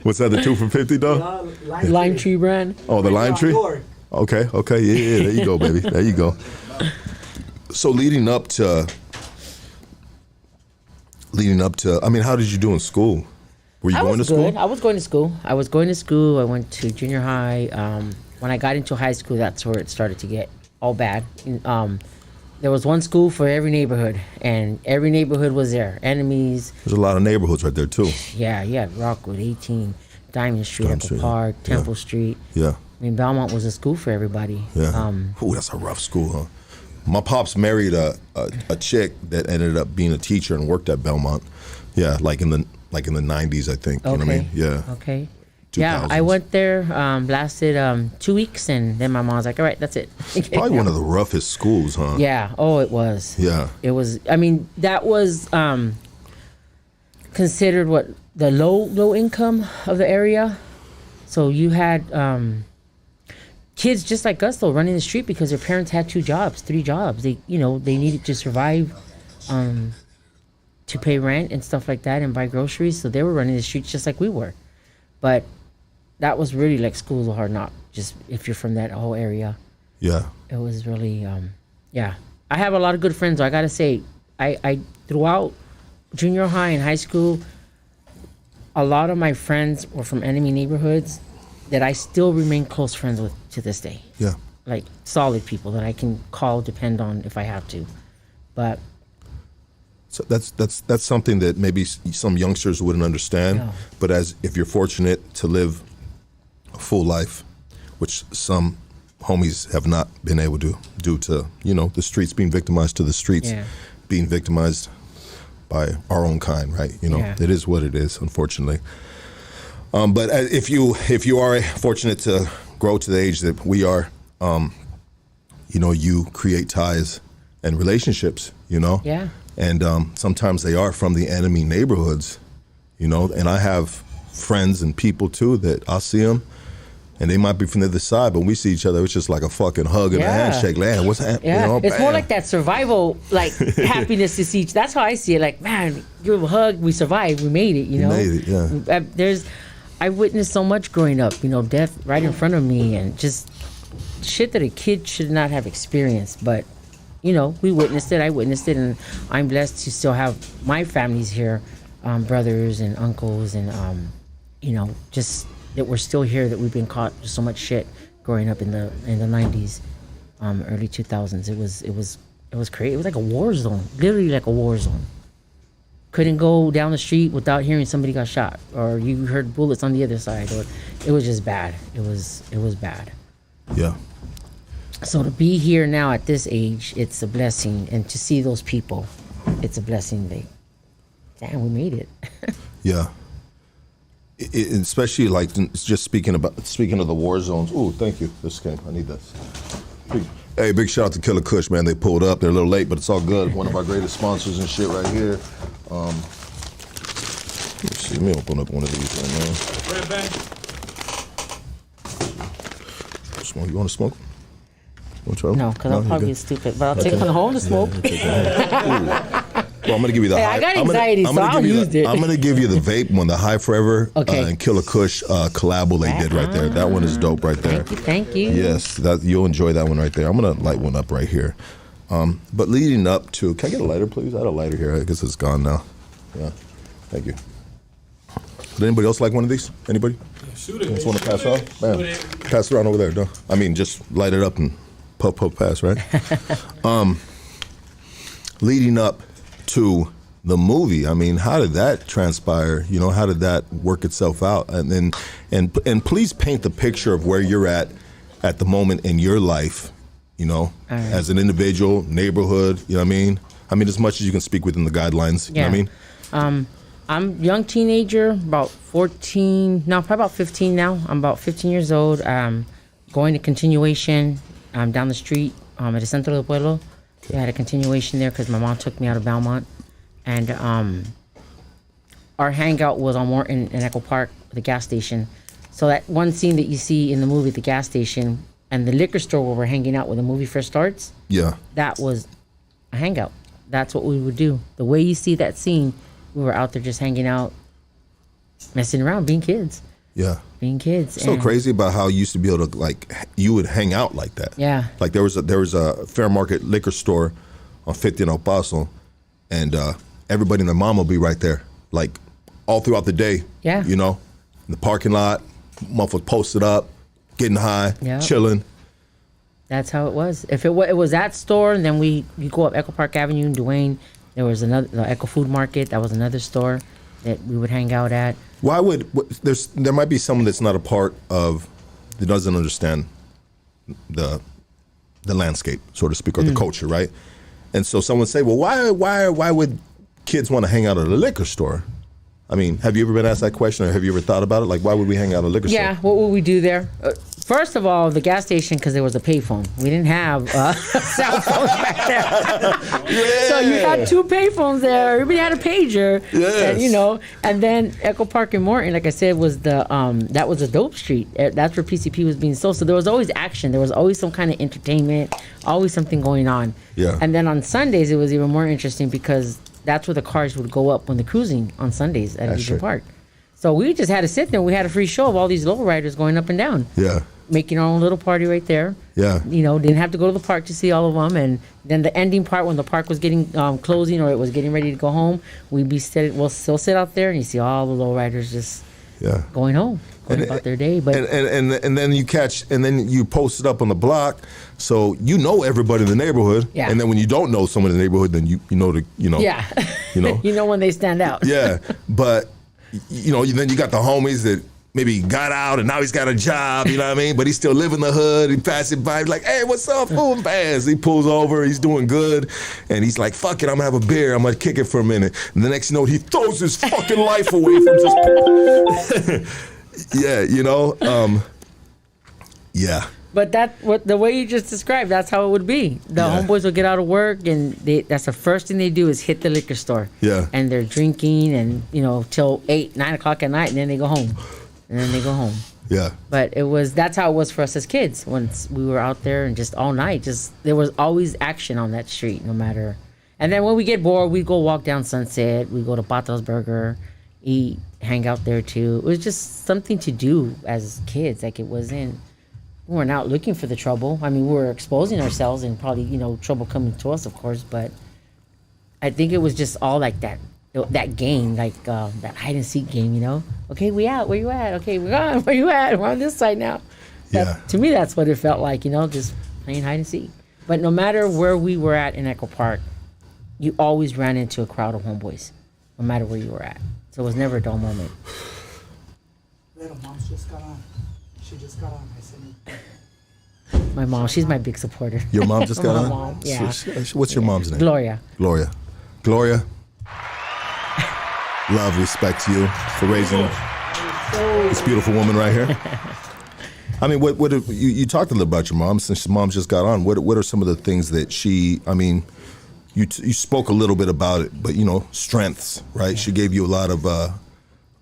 What's that? The 2 for $50 though? Lime Tree brand. Oh, the lime tree. Okay. Yeah. There you go, baby. There you go. So leading up to, I mean, how did you do in school? Were you going to school? I was going to school. I went to junior high. When I got into high school, that's where it started to get all bad. There was one school for every neighborhood, and every neighborhood was there. Enemies. There's a lot of neighborhoods right there, too. Yeah, Rockwood, 18, Diamond Street, Echo Park, Temple Street. Yeah. I mean, Belmont was a school for everybody. Yeah. Ooh, that's a rough school, huh? My pops married a chick that ended up being a teacher and worked at Belmont. Yeah, like in the 90s, I think. You know what I mean? Yeah. Okay. 2000s. Yeah, I went there, lasted 2 weeks, and then my mom was like, all right, that's it. Probably one of the roughest schools, huh? Yeah. Oh, it was. Yeah. It was. I mean, that was considered what the low income of the area. So you had kids just like us though running the street because their parents had 2 jobs, 3 jobs. They needed to survive, to pay rent and stuff like that and buy groceries. So they were running the streets just like we were. But that was really like school of hard knock. Just if you're from that whole area. Yeah. It was really, yeah. I have a lot of good friends. I gotta say, I throughout junior high and high school, a lot of my friends were from enemy neighborhoods that I still remain close friends with to this day. Yeah. Like solid people that I can call, depend on if I have to. But so that's something that maybe some youngsters wouldn't understand. No. But if you're fortunate to live a full life, which some homies have not been able to due to the streets being victimized, to the streets being victimized by our own kind, right? It is what it is, unfortunately. But if you are fortunate to grow to the age that we are, you create ties and relationships, yeah. And sometimes they are from the enemy neighborhoods, and I have friends and people too that I'll see them and they might be from the other side, but when we see each other, it's just like a fucking hug and a handshake. Man, what's happening? Yeah, it's more like that survival, like happiness to see. That's how I see it. Like, man, give a hug, we survived, we made it. We made it, yeah. I witnessed so much growing up. Death right in front of me, and just shit that a kid should not have experienced. But we witnessed it. I witnessed it, and I'm blessed to still have my families here, brothers and uncles, and just that we're still here. That we've been caught with so much shit growing up in the 90s, early 2000s. It was crazy. It was like a war zone, literally like a war zone. Couldn't go down the street without hearing somebody got shot, or you heard bullets on the other side, or it was just bad. It was bad. Yeah. So to be here now at this age, it's a blessing, and to see those people, it's a blessing. Damn, we made it. Yeah. Especially like just speaking of the war zones. Ooh, thank you. This came. I need this. Hey, big shout out to Killa Kush, man. They pulled up. They're a little late, but it's all good. One of our greatest sponsors and shit right here. Let's see. Let me open up one of these right now. Smoke. You want to smoke? No, because I'm probably stupid, but I'll take one home to smoke. Well, I'm gonna give you the. I got anxiety, so I'll use it. I'm gonna give you the vape one, the High Forever and Killa Kush collabo they did right there. That one is dope right there. Thank you. Yes, you'll enjoy that one right there. I'm gonna light one up right here. But leading up to, can I get a lighter, please? I had a lighter here. I guess it's gone now. Yeah, thank you. Would anybody else like one of these? Anybody? Shoot it. Just want to pass on? Bam. Pass it around over there. No, I mean just light it up and puff, pass, right? Leading up to the movie, I mean, how did that transpire? How did that work itself out? And please paint the picture of where you're at the moment in your life, as an individual, neighborhood, you know what I mean? I mean, as much as you can speak within the guidelines, you know what I mean? I'm a young teenager, about 14, no, probably about 15 now. I'm about 15 years old, going to continuation down the street at the Centro del Pueblo. I had a continuation there because my mom took me out of Belmont. And our hangout was on Morton in Echo Park, the gas station. So that one scene that you see in the movie, the gas station, and the liquor store where we're hanging out when the movie first starts, Yeah. that was a hangout. That's what we would do. The way you see that scene, we were out there just hanging out, messing around, being kids. Yeah. Being kids. So crazy about how you used to be able to, like, you would hang out like that. Yeah. Like there was a Fair Market liquor store on 50 in El Paso, and everybody and their mom will be right there, like all throughout the day. Yeah. You know, in the parking lot, motherfuckers posted up, getting high, Yeah. chilling. That's how it was. If it was that store, and then you go up Echo Park Avenue in Duane, there was the Echo Food Market. That was another store that we would hang out at. Why would there might be someone that's not a part of, that doesn't understand the landscape, so to speak, or the culture, right? And so someone say, well, why would kids want to hang out at a liquor store? I mean, have you ever been asked that question, or have you ever thought about it? Like, why would we hang out at a liquor store? Yeah, what would we do there? First of all, the gas station, because there was a payphone. We didn't have cell phones back there. So you had 2 payphones there. Everybody had a pager. Yes. And, and then Echo Park and Morton, like I said, was that was a dope street. That's where PCP was being sold. So there was always action. There was always some kind of entertainment, always something going on. Yeah. And then on Sundays, it was even more interesting because that's where the cars would go up when they're cruising on Sundays at Legion Park. So we just had to sit there. We had a free show of all these lowriders going up and down. Yeah. Making our own little party right there. Yeah. Didn't have to go to the park to see all of them. And then the ending part, when the park was getting closing or it was getting ready to go home, we'll still sit out there and you see all the lowriders just going home, going about their day. But and then you post it up on the block, so you know everybody in the neighborhood. Yeah. And then when you don't know someone in the neighborhood, then you know. Yeah. You know when they stand out. Yeah. But then you got the homies that maybe got out and now he's got a job, you know what I mean? But he still live in the hood. He passing by, like, hey, what's up, fool? Pass. He pulls over, he's doing good. And he's like, fuck it, I'm gonna have a beer. I'm gonna kick it for a minute. And the next you know, he throws his fucking life away from just, yeah. But the way you just described, that's how it would be. The homeboys would get out of work, and that's the first thing they do is hit the liquor store. Yeah. And they're drinking, and till 8, 9 o'clock at night, and then they go home. Yeah. But that's how it was for us as kids. Once we were out there and just all night, there was always action on that street, no matter. And then when we get bored, we'd go walk down Sunset. We'd go to Patro's Burger, eat, hang out there too. It was just something to do as kids. Like we weren't out looking for the trouble. I mean, we were exposing ourselves and probably, trouble coming to us, of course. But I think it was just all like that game, like that hide and seek game, Okay, we out. Where you at? Okay, we're gone. Where you at? We're on this side now. To me, that's what it felt like, just playing hide and seek. But no matter where we were at in Echo Park, you always ran into a crowd of homeboys, no matter where you were at. So it was never a dull moment. Little mom's just got on. She just got on. I said, my mom, she's my big supporter. Your mom just got my on? Mom, yeah. What's your mom's name? Gloria. Gloria. Love, respect to you for raising this beautiful woman right here. I mean, what you talked a little about your mom, since your mom just got on. What are some of the things that she, I mean, you spoke a little bit about it, but strengths, right? Yeah. She gave you a lot of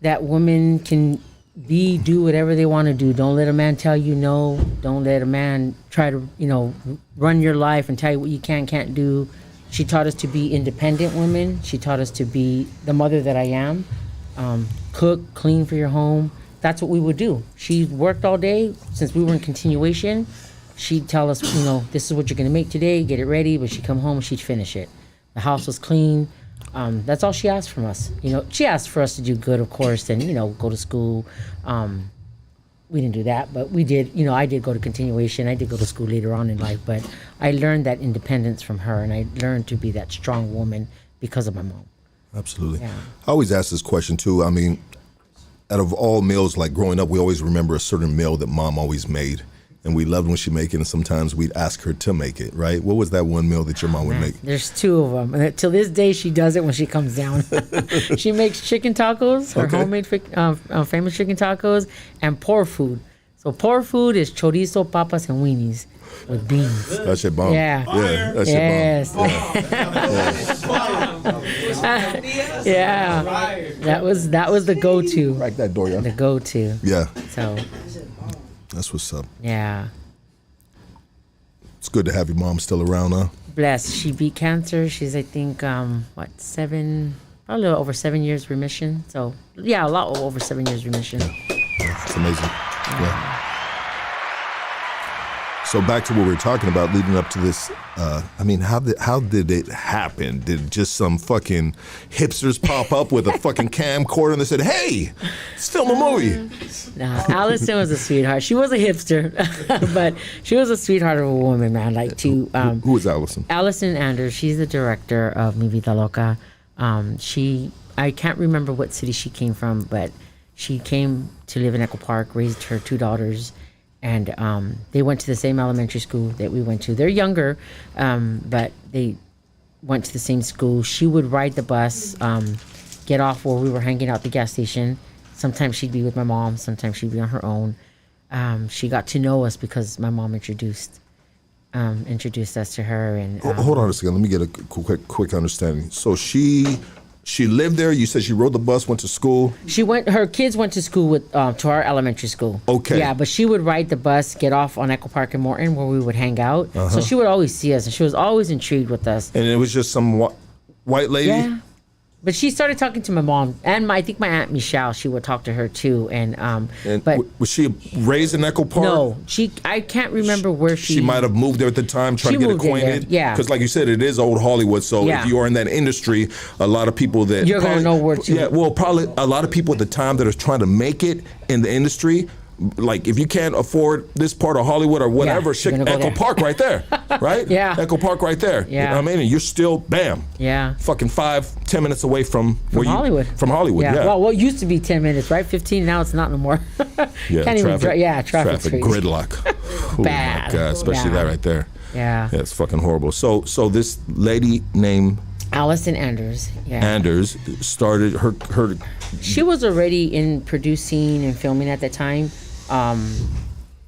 that women can do whatever they want to do. Don't let a man tell you no. Don't let a man try to, run your life and tell you what you can't do. She taught us to be independent women. She taught us to be the mother that I am. Cook, clean for your home. That's what we would do. She worked all day. Since we were in continuation, she'd tell us, this is what you're going to make today. Get it ready. But she'd come home and she'd finish it. The house was clean. That's all she asked from us. She asked for us to do good, of course, and, go to school. We didn't do that, but we did. I did go to continuation. I did go to school later on in life, but I learned that independence from her, and I learned to be that strong woman because of my mom. Absolutely. Yeah. I always ask this question, too. I mean, out of all meals, like growing up, we always remember a certain meal that mom always made. And we loved when she make it, and sometimes we'd ask her to make it, right? What was that one meal that your mom would make? There's 2 of them. And till this day, she does it when she comes down. She makes chicken tacos, her homemade famous chicken tacos, and pour food. So pour food is chorizo, papas, and weenies with beans. That shit bomb. Yeah. Yeah, that shit bomb. Yeah. Yeah, that was the go-to. Crack that door, yeah. The go-to. Yeah, So that's what's up. yeah, It's good to have your mom still around, huh? blessed. She beat cancer. She's I think probably a little over 7 years remission. So yeah, a lot over 7 years remission. It's amazing. Yeah. So back to what we were talking about leading up to this. I mean, how did it happen? Did just some fucking hipsters pop up with a fucking camcorder and they said, "Hey, let's film a movie"? Nah, Allison was a sweetheart. She was a hipster, but she was a sweetheart of a woman, man. Like to Who is Allison? Allison Anders. She's the director of Mi Vida Loca. I can't remember what city she came from, but she came to live in Echo Park, raised her 2 daughters, and they went to the same elementary school that we went to. They're younger, but they went to the same school. She would ride the bus, get off where we were hanging out at the gas station. Sometimes she'd be with my mom, sometimes she'd be on her own. She got to know us because my mom introduced us to her. And Hold on a second. Let me get a quick understanding. So she lived there. You said she rode the bus, went to school. Her kids went to school to our elementary school. Okay. Yeah, but she would ride the bus, get off on Echo Park and Morton where we would hang out. So she would always see us, and she was always intrigued with us. And it was just some white lady? Yeah. But she started talking to my mom, and I think my Aunt Michelle, she would talk to her too. But was she raised in Echo Park? no, I can't remember where She might have moved there at the time, trying to She get moved in there, acquainted. yeah. Because like you said, it is old Hollywood. So Yeah. if you are in that industry, a lot of people that You're gonna know where to- Yeah, well, probably a lot of people at the time that are trying to make it in the industry. Like if you can't afford this part of Hollywood or whatever, you're shit, gonna go Echo there. Park right there, right? Yeah. Echo Park right there. Yeah. You know what I mean? And you're still, bam, Yeah. fucking 5-10 minutes away from Hollywood. From Hollywood, yeah. Well, what used to be 10 minutes, right? 15, now it's not no more. Yeah, Can't even traffic's traffic crazy. gridlock. Oh Bad. my God, especially Yeah. that right there. Yeah. Yeah, it's fucking horrible. So this lady named Allison Anders. Yeah. Anders started her. She was already in producing and filming at that time.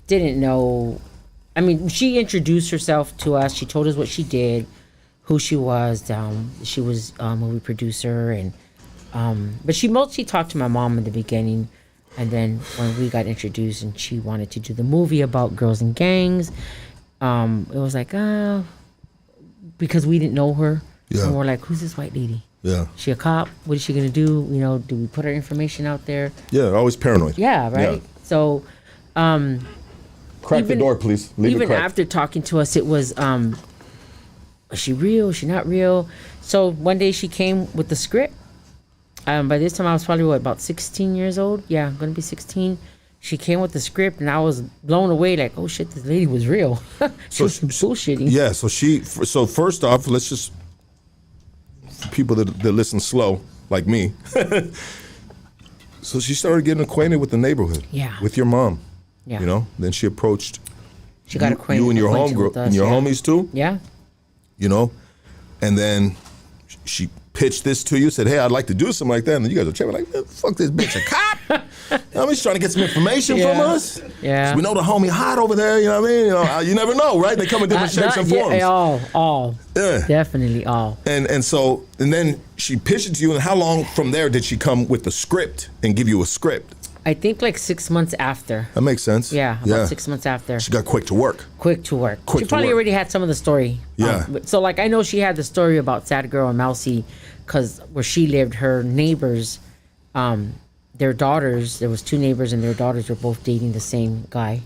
Didn't know. I mean, she introduced herself to us. She told us what she did, who she was. She was a movie producer, and but she mostly talked to my mom in the beginning, and then when we got introduced and she wanted to do the movie about girls and gangs, it was like, because we didn't know her, Yeah. and we're like, who's this white lady? Yeah. She a cop? What is she gonna do? You know, do we put her information out there? Yeah, always paranoid. Yeah, right. Yeah. So, Crack the door, please. Leave it even cracked. after talking to us, it was, is she real? Is she not real? So one day she came with the script. By this time I was probably about 16 years old. Yeah, I'm gonna be 16. She came with the script, and I was blown away. Like, oh shit, this lady was real. She was bullshitting. Yeah. So first off, let's just people that listen slow like me. So she started getting acquainted with the neighborhood. Yeah. With your mom. Yeah. You know. Then she approached. She got acquainted. You and your acquainted with us, and your yeah. homies too. Yeah. You know, and then she pitched this to you, said, "Hey, I'd like to do something like that." And then you guys are checking like, "Fuck this bitch, a cop." You know, I mean, she's trying to get some information from us. Yeah. We know the homie hot over there. You know what I mean? You know, you never know, right? They come in different shapes and forms. Yeah, all. Yeah. Definitely all. And then she pitched it to you. And how long from there did she come with the script and give you a script? I think like 6 months after. That makes sense. Yeah, about 6 months after. She got quick to work. Quick to work. Quick She to probably work. already had some of the story. Yeah. So like I know she had the story about Sad Girl and Mousy, because where she lived, her neighbors, their daughters, there was 2 neighbors and their daughters were both dating the same guy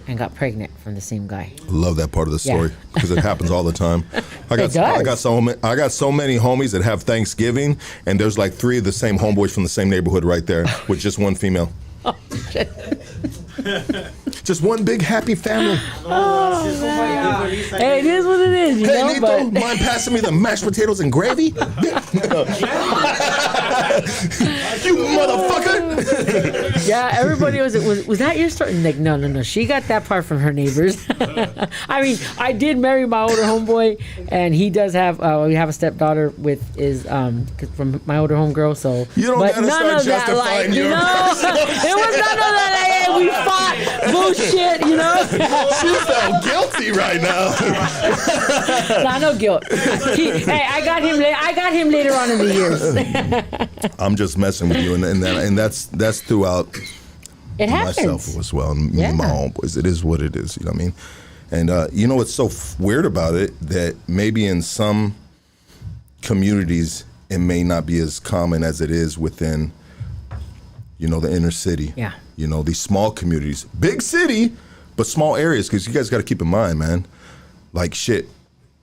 and got pregnant from the same guy. I love that part of the story Yeah. because it happens all the time. I got so many homies that have Thanksgiving, and there's like 3 of the same homeboys from the same neighborhood right there with just one female. Oh, shit. Just one big happy family. Hey, it is what it is, you Hey, know, Nito, but mind passing me the mashed potatoes and gravy? You motherfucker! Yeah, everybody was that your story? Like, no. She got that part from her neighbors. I mean, I did marry my older homeboy, and he does have. We have a stepdaughter with from my older homegirl. So You don't but gotta none start of that, like, justifying your it was none of that. Like, hey, we fought bullshit, you know. She felt guilty right now. Nah, no guilt. Hey, I got him later on in the years. I'm just messing with you, and that's throughout It happens. myself as well, and me and my homeboys. It is what it is. You know what I mean? And you know what's so weird about it, that maybe in some communities it may not be as common as it is within, you know, the inner city. Yeah. You know, these small communities, big city, but small areas. Because you guys got to keep in mind, man, like shit.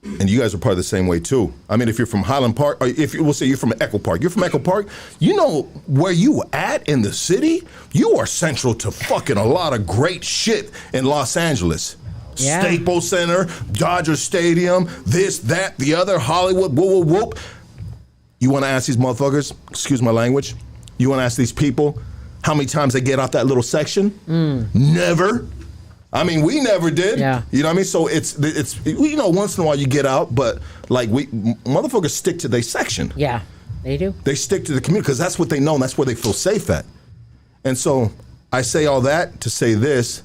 And you guys are part of the same way too. I mean, if you're from Highland Park, or if we'll say you're from Echo Park, you're from Echo Park, you know where you at in the city, you are central to fucking a lot of great shit in Los Angeles. Yeah. Staples Center, Dodger Stadium, this, that, the other, Hollywood, whoop, whoop, whoop. You want to ask these motherfuckers, excuse my language, you want to ask these people how many times they get out that little section? Never. I mean, we never did. Yeah. You know what I mean? So it's you know, once in a while you get out, but like motherfuckers stick to their section. Yeah, they do. They stick to the community because that's what they know and that's where they feel safe at. And so I say all that to say this,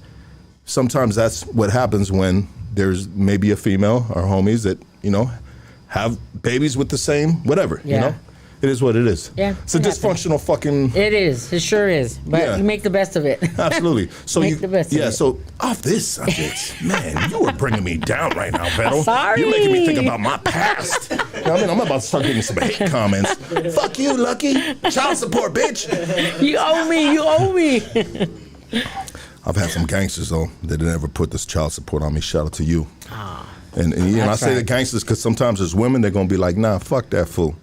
sometimes that's what happens when there's maybe a female or homies that, you know, have babies with the same whatever, you know? It is what it is. Yeah, It's a dysfunctional fucking... It is. It sure is. But you make the best of it. Absolutely. So Make the best of it. So off this subject, man, you are bringing me down right now, Vero. Sorry. You're making me think about my past. You know what I mean? I'm about to start getting some hate comments. Fuck you, Lucky. Child support, bitch. You owe me. You owe me. I've had some gangsters, though, that never put this child support on me. Shout out to you. And you know, I say the gangsters because sometimes there's women, they're going to be like, nah, fuck that fool.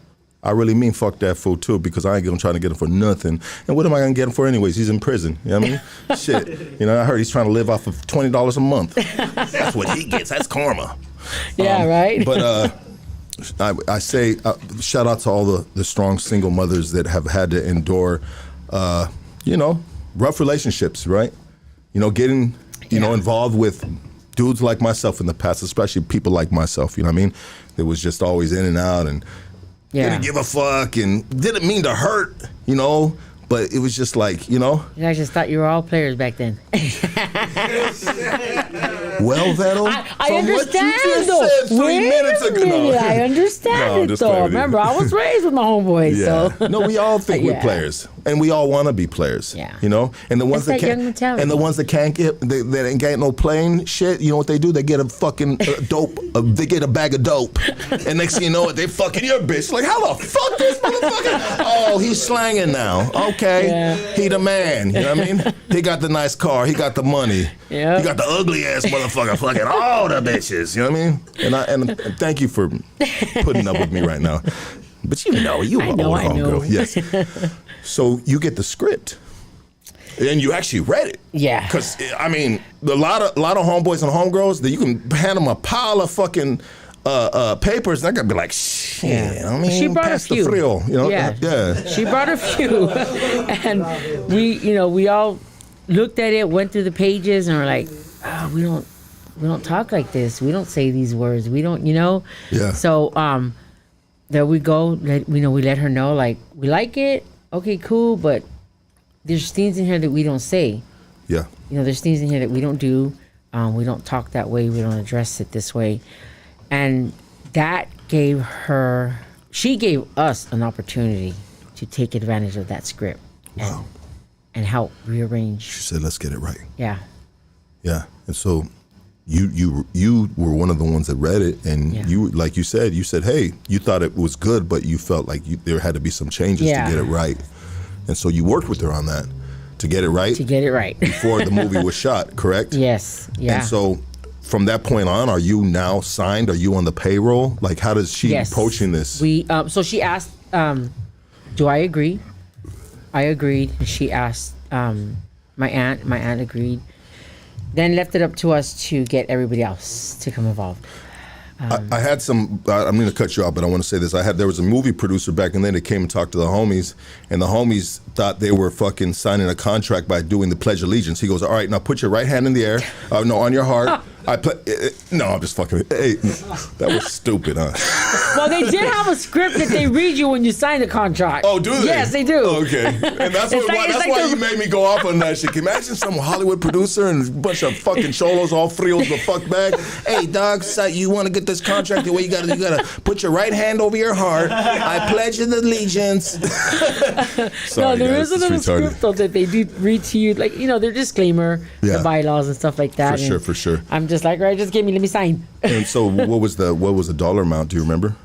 I really mean fuck that fool too, because I ain't gonna try to get him for nothing. And what am I gonna get him for anyways? He's in prison. You know what I mean? Shit. You know, I heard he's trying to live off of $20 a month. That's what he gets. That's karma. Yeah, right. But I say shout out to all the strong single mothers that have had to endure, you know, rough relationships, right? You know, getting, you know, involved with dudes like myself in the past, especially people like myself, you know what I mean? That was just always in and out and didn't give a fuck and didn't mean to hurt, you know, but it was just like, you know. You guys just thought you were all players back then. Well, Vero, I understand, what you just though. said 3 minutes ago. Minute, I understand it, though. Remember, I was raised with my homeboys, so. No, we all think we're players, and we all want to be players. Yeah. You know, and the ones That's that that young can't, mentality. and the ones that can't get, they ain't got no playing shit. You know what they do? They get a fucking dope. They get a bag of dope, and next thing you know, they fucking your bitch. Like, how the fuck this motherfucker? Oh, he's slanging now. Okay, he the man. You know what I mean? He got the nice car. He got the money. Yep. He got the ugly ass motherfucker fucking all the bitches. You know what I mean? And thank you for putting up with me right now. But you know, you were old homegirl. Yes. So you get the script, and you actually read it. Yeah. Because I mean, a lot of homeboys and homegirls that you can hand them a pile of fucking papers, and they're gonna be like, shit. Yeah. I mean, She brought a few. the frio, you know? Yeah. She brought a few, and we all looked at it, went through the pages, and we're like, oh, we don't talk like this. We don't say these words. We don't, you know. Yeah. So there we go. We let her know, like, we like it. Okay, cool, but there's things in here that we don't say. Yeah. You know, there's things in here that we don't do. We don't talk that way. We don't address it this way. And that she gave us an opportunity to take advantage of that script. Wow. And help rearrange. She said, let's get it right. Yeah. Yeah. And so you were one of the ones that read it, and you, like you said, hey, you thought it was good, but you felt like there had to be some changes to get it right. And so you worked with her on that to get it right. Before the movie was shot, correct? Yes. Yeah. And so from that point on, are you now signed? Are you on the payroll? Like, how does she approaching this? So she asked, do I agree? I agreed. And she asked my aunt agreed. Then left it up to us to get everybody else to come involved. I had some. I'm going to cut you off, but I want to say this. There was a movie producer back in then that came and talked to the homies, and the homies thought they were fucking signing a contract by doing the Pledge of Allegiance. He goes, "All right, now put your right hand in the air. No, on your heart." No, I'm just fucking. Hey, that was stupid, huh? Well, they did have a script that they read you when you sign the contract. Oh, do they? Yes, they do. Okay, and that's why you made me go off on that shit. Can you imagine some Hollywood producer and a bunch of fucking cholos all frios the fuck back? Hey, dog, so you want to get this contract the way you gotta put your right hand over your heart. I pledge allegiance. Sorry, no, there guys, is a little script though that they do read to you, like their disclaimer, the bylaws and stuff like that. For sure. I'm just like, right, just let me sign. And so, what was the dollar amount? Do you remember?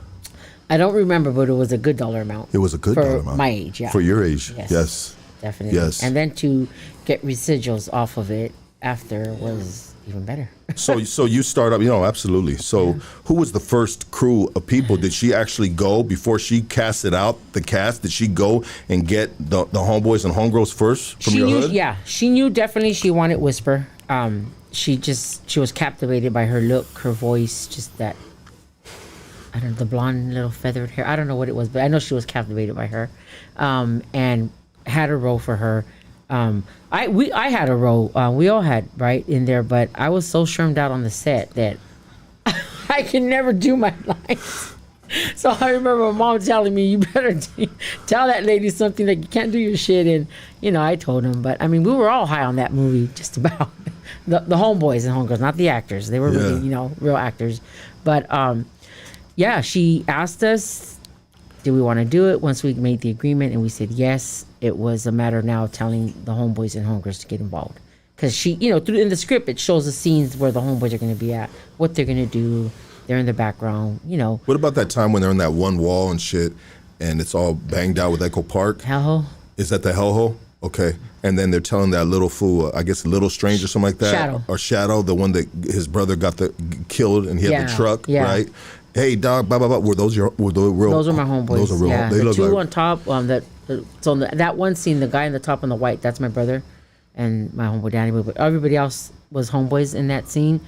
I don't remember, but it was a good dollar amount. It was a good dollar amount for my age, yeah. For your age, yes. Definitely. Yes. And then to get residuals off of it after was even better. So you start up, absolutely. So who was the first crew of people? Did she actually go before she casted out the cast? Did she go and get the homeboys and homegirls first from your hood? Yeah, she knew definitely she wanted Whisper. She was captivated by her look, her voice, just that, I don't know, the blonde little feathered hair. I don't know what it was, but I know she was captivated by her, and had a role for her. I had a role. We all had right in there, but I was so shermed out on the set that I can never do my lines. So I remember my mom telling me, "You better tell that lady something, like you can't do your shit." And I told him, but I mean, we were all high on that movie, just about the homeboys and homegirls, not the actors. They were really, real actors. But she asked us, did we want to do it? Once we made the agreement and we said yes, it was a matter now of telling the homeboys and homegirls to get involved. Because she, in the script, it shows the scenes where the homeboys are going to be at, what they're going to do. They're in the background, What about that time when they're in that one wall and shit, and it's all banged out with Echo Park? Hellhole? Is that the hellhole? Okay. And then they're telling that little fool, I guess Little Strange or something like that. Shadow. Or Shadow, the one that his brother got killed and he had the truck, right? Hey, dog, blah, blah, blah. Were those real? Those are my homeboys. Those are real. Yeah, they the look two like, on top, that one scene, the guy on the top in the white, that's my brother and my homeboy Danny. But everybody else was homeboys in that scene.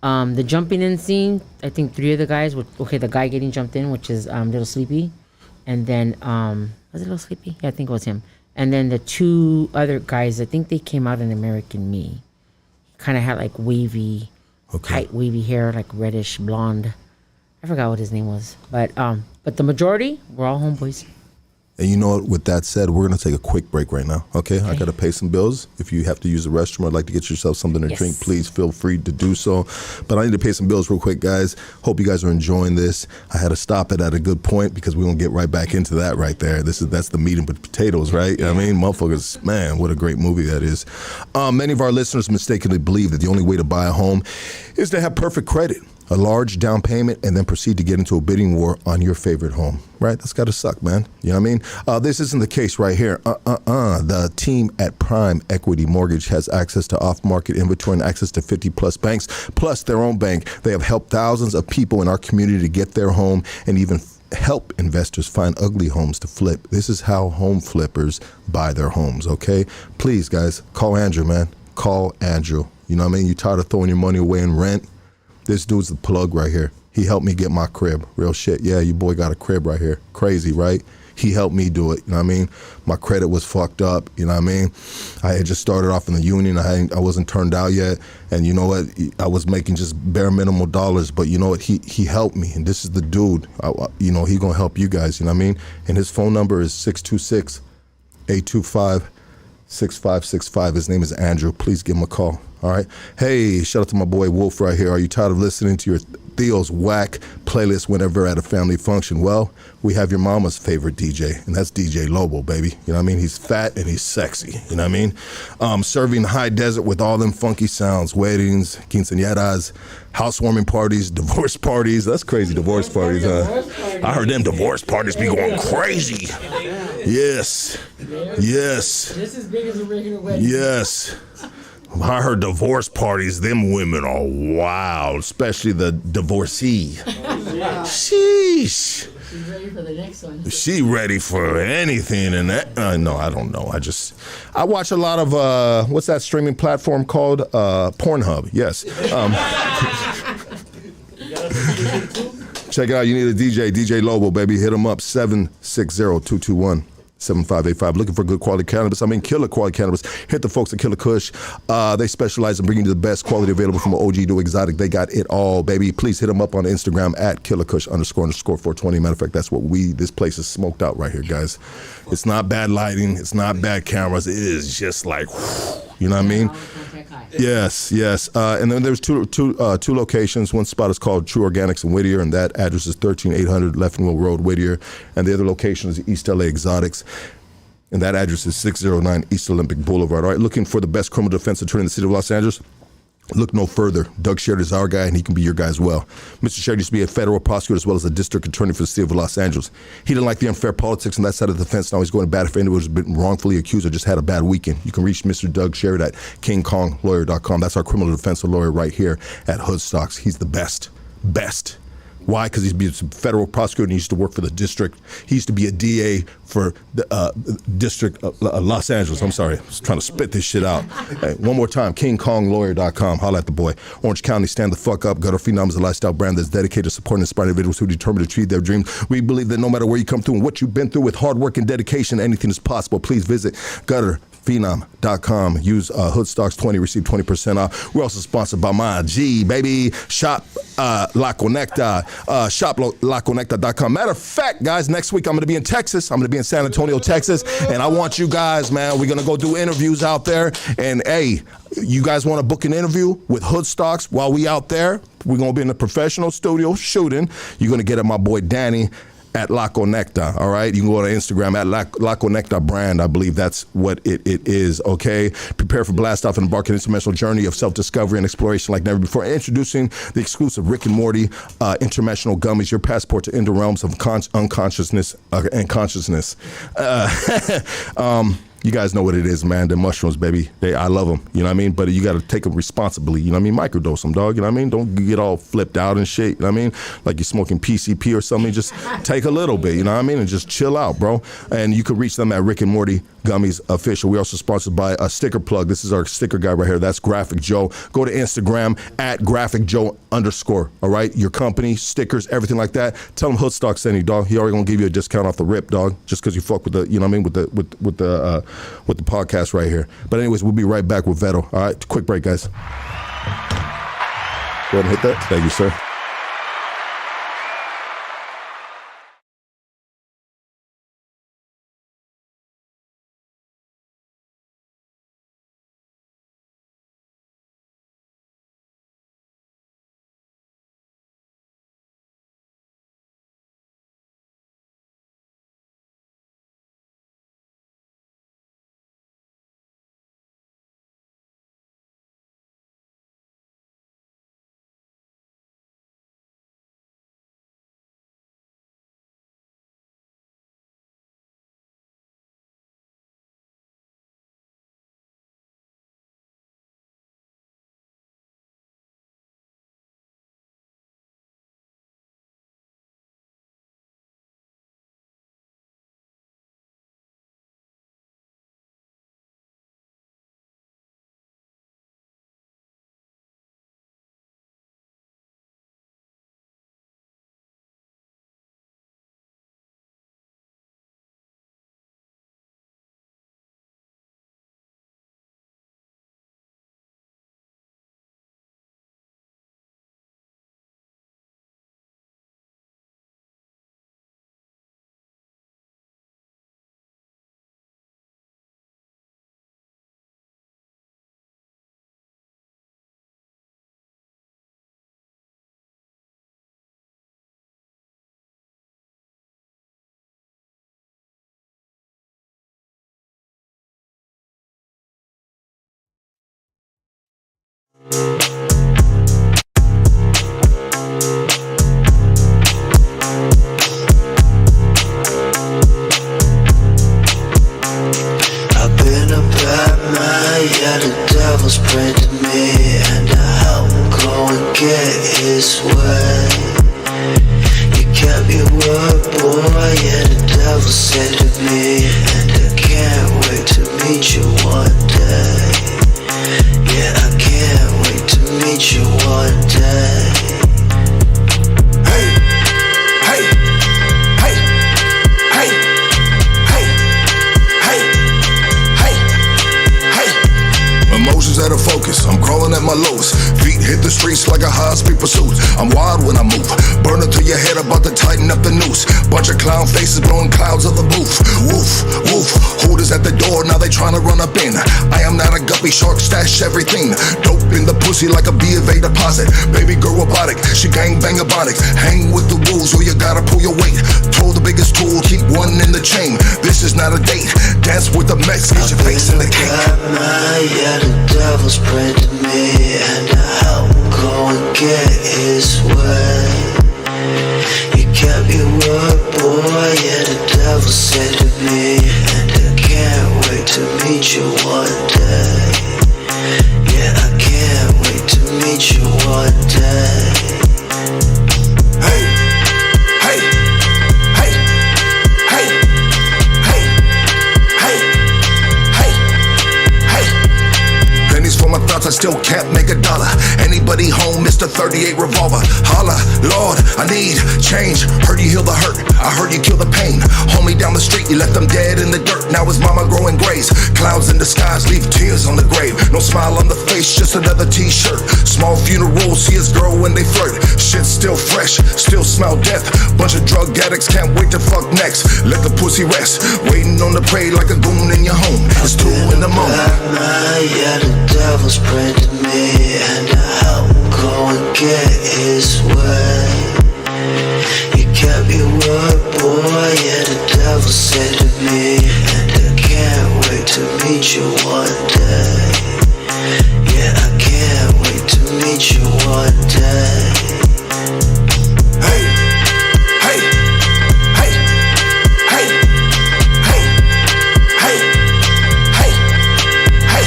The jumping in scene, I think 3 of the guys the guy getting jumped in, which is Little Sleepy. And then, was it Little Sleepy? Yeah, I think it was him. And then the 2 other guys, I think they came out in American Me. Kind of had like wavy, tight wavy hair, like reddish blonde. I forgot what his name was. But the majority were all homeboys. And with that said, we're going to take a quick break right now, okay? I got to pay some bills. If you have to use the restroom or like to get yourself something to drink, please feel free to do so. But I need to pay some bills real quick, guys. Hope you guys are enjoying this. I had to stop it at a good point because we're going to get right back into that right there. That's the meat and potatoes, right? I mean, motherfuckers, man, what a great movie that is. Many of our listeners mistakenly believe that the only way to buy a home is to have perfect credit, a large down payment, and then proceed to get into a bidding war on your favorite home, right? That's got to suck, man. You know what I mean? This isn't the case right here. The team at Prime Equity Mortgage has access to off-market inventory and access to 50-plus banks, plus their own bank. They have helped thousands of people in our community to get their home and even help investors find ugly homes to flip. This is how home flippers buy their homes, okay? Please, guys, call Andrew, man. Call Andrew. You know what I mean? You tired of throwing your money away in rent? This dude's the plug right here. He helped me get my crib. Real shit. Yeah, your boy got a crib right here. Crazy, right? He helped me do it. You know what I mean? My credit was fucked up. You know what I mean? I had just started off in the union. I wasn't turned out yet. And you know what? I was making just bare minimal dollars. But you know what? He helped me. And this is the dude. He going to help you guys. You know what I mean? And his phone number is 626-825-6565. His name is Andrew. Please give him a call. All right. Hey, shout out to my boy Wolf right here. Are you tired of listening to your Theo's whack playlist whenever at a family function? Well, we have your mama's favorite DJ, and that's DJ Lobo, baby. You know what I mean? He's fat and he's sexy. You know what I mean? Serving high desert with all them funky sounds, weddings, quinceañeras, housewarming parties, divorce parties. That's crazy, divorce parties, huh? I heard them divorce parties be going crazy. Yes. Yes. Just as big as a regular wedding. Yes. I heard divorce parties, them women are wild, especially the divorcee. Sheesh. She's ready for the next one. She ready for anything and that. No, I don't know. I watch a lot of, what's that streaming platform called? Pornhub, yes. Check it out. You need a DJ Lobo, baby. Hit him up, 760-221-7585. Looking for good quality cannabis. I mean, killer quality cannabis. Hit the folks at Killa Kush. They specialize in bringing you the best quality available from OG to exotic. They got it all, baby. Please hit them up on Instagram at KillaKush__420. Matter of fact, that's what this place is smoked out right here, guys. It's not bad lighting. It's not bad cameras. It is just like, you know what I mean? Yes. And then there's two locations. One spot is called True Organics in Whittier, and that address is 13800 Leffingwell Road, Whittier. And the other location is East LA Exotics, and that address is 609 East Olympic Boulevard. All right, looking for the best criminal defense attorney in the city of Los Angeles? Look no further. Doug Sherrod is our guy, and he can be your guy as well. Mr. Sherrod used to be a federal prosecutor as well as a district attorney for the city of Los Angeles. He didn't like the unfair politics on that side of the fence. Now he's going to bat if anyone has been wrongfully accused or just had a bad weekend. You can reach Mr. Doug Sherrod at KingKongLawyer.com. That's our criminal defense lawyer right here at Hoodstocks. He's the best. Why? Because he's been a federal prosecutor and he used to work for the district. He used to be a DA for the district of Los Angeles. I'm sorry. I was trying to spit this shit out. Hey, one more time, KingKongLawyer.com. Holla at the boy. Orange County, stand the fuck up. Gutter PHENOM is a lifestyle brand that's dedicated to supporting and inspiring individuals who determine to achieve their dreams. We believe that no matter where you come through and what you've been through, with hard work and dedication, anything is possible. Please visit GutterPhenom.com. Use Hoodstocks20, receive 20% off. We're also sponsored by my G, baby. Shop La Conecta. Shop LaConecta.com. Matter of fact, guys, next week I'm going to be in Texas. I'm going to be in San Antonio, Texas. And I want you guys, man, we're going to go do interviews out there. And, hey, you guys want to book an interview with Hoodstocks while we out there? We're going to be in the professional studio shooting. You're going to get at my boy Danny at La Conecta, all right? You can go to Instagram at La Conecta brand. I believe that's what it is, okay? Prepare for blast off and embark on an interdimensional journey of self-discovery and exploration like never before. Introducing the exclusive Rick and Morty interdimensional gummies, your passport to inner realms of unconsciousness and consciousness. You guys know what it is, man. The mushrooms, baby. I love them, you know what I mean? But you got to take them responsibly, you know what I mean? Microdose them, dog, you know what I mean? Don't get all flipped out and shit, you know what I mean? Like you're smoking PCP or something. Just take a little bit, you know what I mean? And just chill out, bro. And you can reach them at Rick and Morty Gummies Official. We're also sponsored by a sticker plug. This is our sticker guy right here. That's Graphic Joe. Go to Instagram at Graphic Joe _, all right? Your company, stickers, everything like that. Tell him Hoodstock sent you, dog. He already gonna give you a discount off the rip, dog, just because you fuck with the, you know what I mean, with the podcast right here. But anyways, we'll be right back with VERO. All right, quick break, guys. Go ahead and hit that. Thank you, sir. like a high-speed pursuit. I'm wild when I move, burning through your head, about to tighten up the noose. Bunch of clown faces blowing clouds of the booth. Woof, woof, hooters at the door, now they trying to run up in. I am not a guppy shark, stash everything. Dope in the pussy like a B of A deposit. Baby girl robotic, she gang bang abonic. Hang with the rules or you gotta pull your weight. Told the biggest tool, keep one in the chain. This is not a date, dance with the Mex, get your face in the cake. Yeah, the devil's prayed to me, and I won't go and get his way. You kept your word, boy, yeah, the devil said to me, and I can't wait to meet you one day. Yeah, I can't wait to meet you one day. Hey, hey, hey, hey, hey, hey, hey, hey. Pennies for my thoughts, I still can't make a dollar. Anybody home, Mr. 38 revolver. Holla, Lord, I need change. Heard you heal the hurt, I heard you kill the pain. Homie down the street, you left them dead in the dirt. Now his mama growing grays. Clouds in the skies leave tears on the grave. No smile on the face, just another t-shirt. Small funeral, see his girl when they flirt. Shit's still fresh, still smell death. Bunch of drug addicts, can't wait to fuck next. Let the pussy rest, waiting on the prey like a goon in your home. It's 2 in the morning. Yeah, the devil's prayed to me, and I won't go and get his way. You kept your word, boy, yeah, the devil said to me, and I can't wait to meet you one day. Yeah, I can't wait to meet you one day. Hey, hey, hey, hey, hey, hey, hey, hey.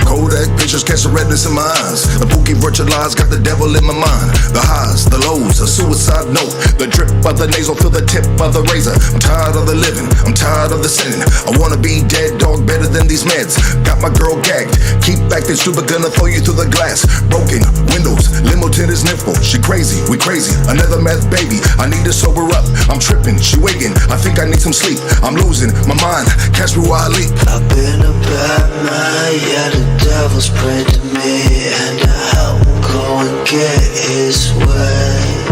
Kodak pictures catch the redness in my eyes. The bookie virtualized, got the devil in my mind. The highs, the lows, a suicide note. The drip of the nasal, feel the tip of the razor. I'm tired of the living, I'm tired of the sinning. I wanna be dead, dog, better than these meds. Got my girl gagged, keep acting stupid, gonna throw you through the glass. Broken windows, limo tint is nipple. She crazy, we crazy, another meth baby. I need to sober up, I'm tripping, she waking. I think I need some sleep, I'm losing my mind. Catch me while I leap. I've been a bad man, yeah, the devil's prayed to me, and I won't go and get his way.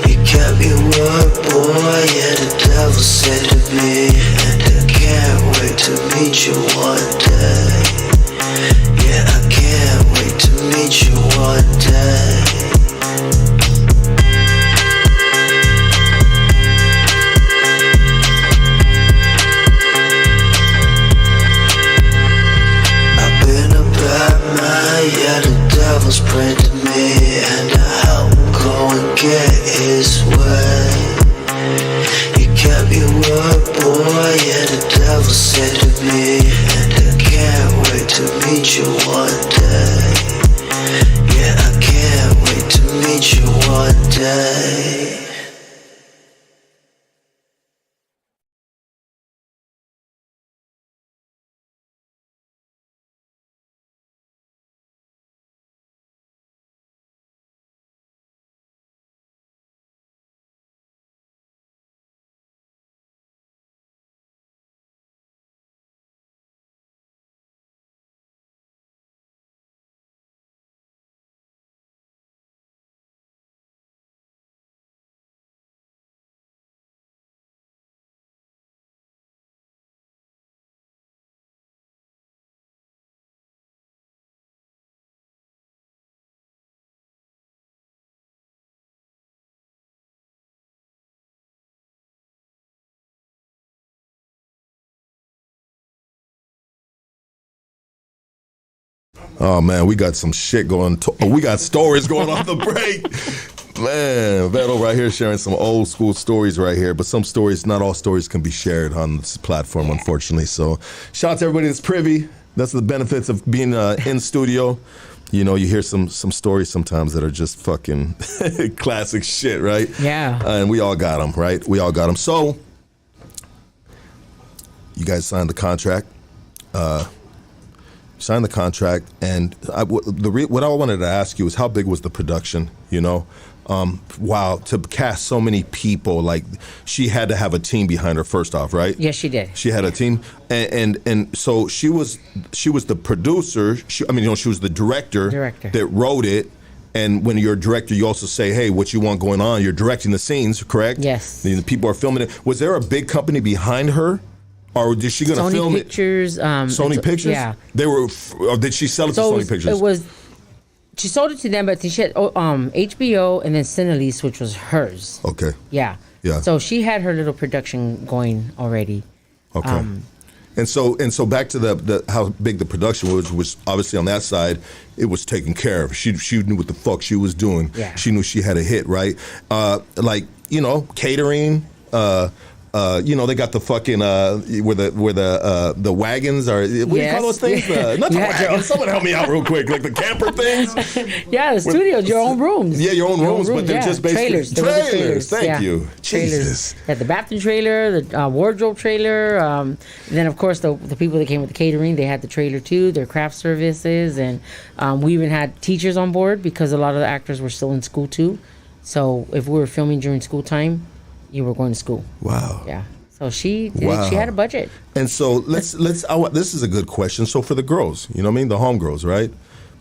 You kept your word, boy, yeah, the devil said to me, and I can't wait to meet you one day. Yeah, I can't wait to meet you one day. Yeah, the devil's prayed to me, and I won't go and get his way. You kept your word, boy, yeah, the devil said to me, and I can't wait to meet you one day. Yeah, I can't wait to meet you one day. Oh man, we got some shit going. We got stories going off the break. Man, Vero right here sharing some old school stories right here, but some stories, not all stories can be shared on this platform, unfortunately. So shout out to everybody that's privy. That's the benefits of being in studio. You know, you hear some stories sometimes that are just fucking classic shit, right? Yeah. And we all got them, right? We all got them. So you guys signed the contract. Signed the contract, and what I wanted to ask you is how big was the production, you know? Wow, to cast so many people, like she had to have a team behind her first off, right? Yes, she did. She had a team, and so she was the producer. She was the director that wrote it, And when you're a director, you also say, hey, what you want going on. You're directing the scenes, correct? Yes. The people are filming it. Was there a big company behind her? Or is she going to film Pictures, it? Sony Pictures? Yeah. They were, or did she sell it to Sony Pictures? She sold it to them, but she had HBO and then Cinelease, which was hers. Okay. Yeah. Yeah. So she had her little production going already. Okay. And so back to the how big the production was obviously on that side, it was taken care of. She knew what the fuck she was doing. Yeah. She knew she had a hit, right? Catering. They got the fucking where the wagons are. What do you call those things? Not the wagons. Someone help me out real quick. Like the camper things. Yeah, the studios, your own rooms. Yeah, your own rooms, but they're just basically trailers. Thank you. Jesus. They had the bathroom trailer, the wardrobe trailer. Then of course the people that came with the catering, they had the trailer too. Their craft services, and we even had teachers on board because a lot of the actors were still in school too. So if we were filming during school time, you were going to school. Wow. Yeah. So she had a budget. And so let's this is a good question. So for the girls, you know what I mean? The homegirls, right?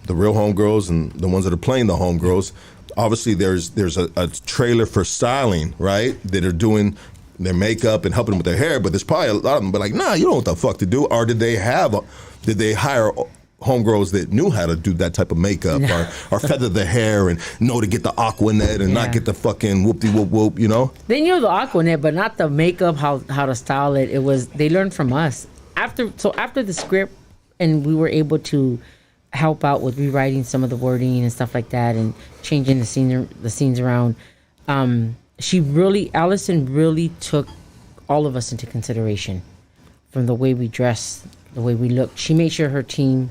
The real homegirls and the ones that are playing the homegirls. Obviously there's a trailer for styling, right? That are doing their makeup and helping them with their hair, but there's probably a lot of them but like, nah, you don't know what the fuck to do. Or did they hire homegirls that knew how to do that type of makeup or feather the hair and know to get the Aquanet and not get the fucking whoop-de-whoop-whoop, you know? They knew the Aquanet, but not the makeup, how to style it. They learned from us. After the script, and we were able to help out with rewriting some of the wording and stuff like that and changing the scenes around. Allison really took all of us into consideration, from the way we dressed, the way we looked. She made sure her team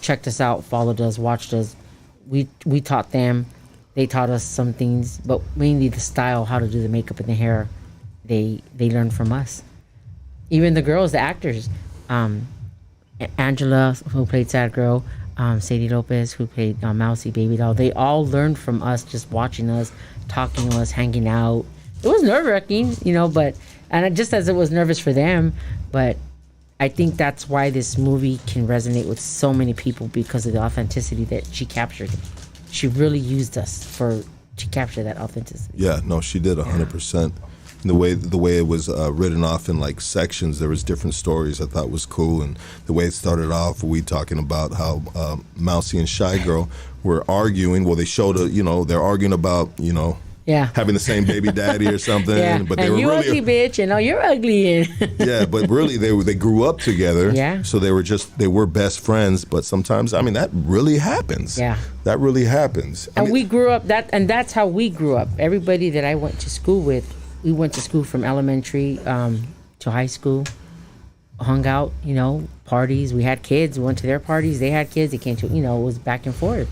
checked us out, followed us, watched us. We taught them. They taught us some things, but mainly the style, how to do the makeup and the hair. They learned from us. Even the girls, the actors, Angela, who played Sad Girl, Sadie Lopez, who played Mousy Baby Doll. They all learned from us, just watching us, talking to us, hanging out. It was nerve-wracking, and just as it was nervous for them, but I think that's why this movie can resonate with so many people, because of the authenticity that she captured. She really used us to capture that authenticity. Yeah, no, she did 100%. The way it was written off in like sections, there was different stories I thought was cool, and the way it started off, we talking about how Mousy and Shy Girl were arguing. Well, they showed they're arguing about having the same baby daddy or something. Yeah. But they and were you really ugly bitch, and you're ugly. yeah, but really they grew up together. Yeah. So they were best friends. But sometimes that really happens. Yeah. That really happens. And we grew up that's how we grew up. Everybody that I went to school with, we went to school from elementary to high school, hung out, parties. We had kids. We went to their parties. They had kids. They came to, it was back and forth.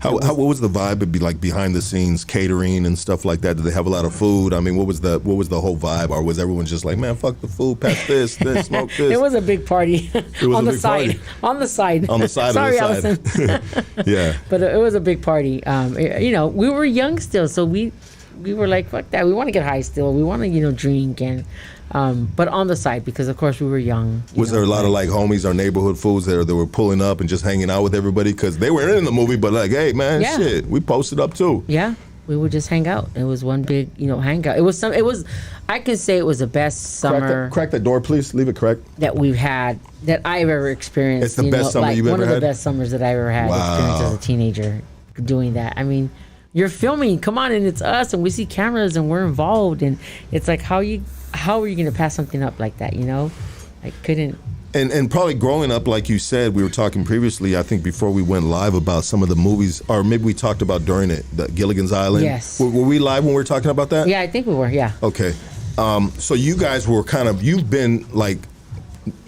What was the vibe? It'd be like behind the scenes catering and stuff like that. Did they have a lot of food? What was the whole vibe? Or was everyone just like, man, fuck the food, pass this, smoke this? It was a big party. On the side. On the side. Sorry, Allison. Yeah. But it was a big party. We were young still, so we were like, fuck that. We want to get high still. We want to, drink and. But on the side, because of course we were young. Was there a lot of like homies or neighborhood fools that were pulling up and just hanging out with everybody? Because they were in the movie, but like, hey man, shit, we posted up too. Yeah, we would just hang out. It was one big, hangout. I can say it was the best summer. Crack that door, please. Leave it cracked. That we've had, that I've ever experienced. It's the best summer you've ever had? One of the best summers that I ever had. Experienced as a teenager doing that. You're filming, come on, and it's us, and we see cameras, and we're involved, and it's like, how are you going to pass something up like that, I couldn't. And probably growing up, like you said, we were talking previously, I think before we went live, about some of the movies, or maybe we talked about during it, the Gilligan's Island. Yes. Were we live when we were talking about that? Yeah, I think we were, yeah. Okay. So you guys were you've been like,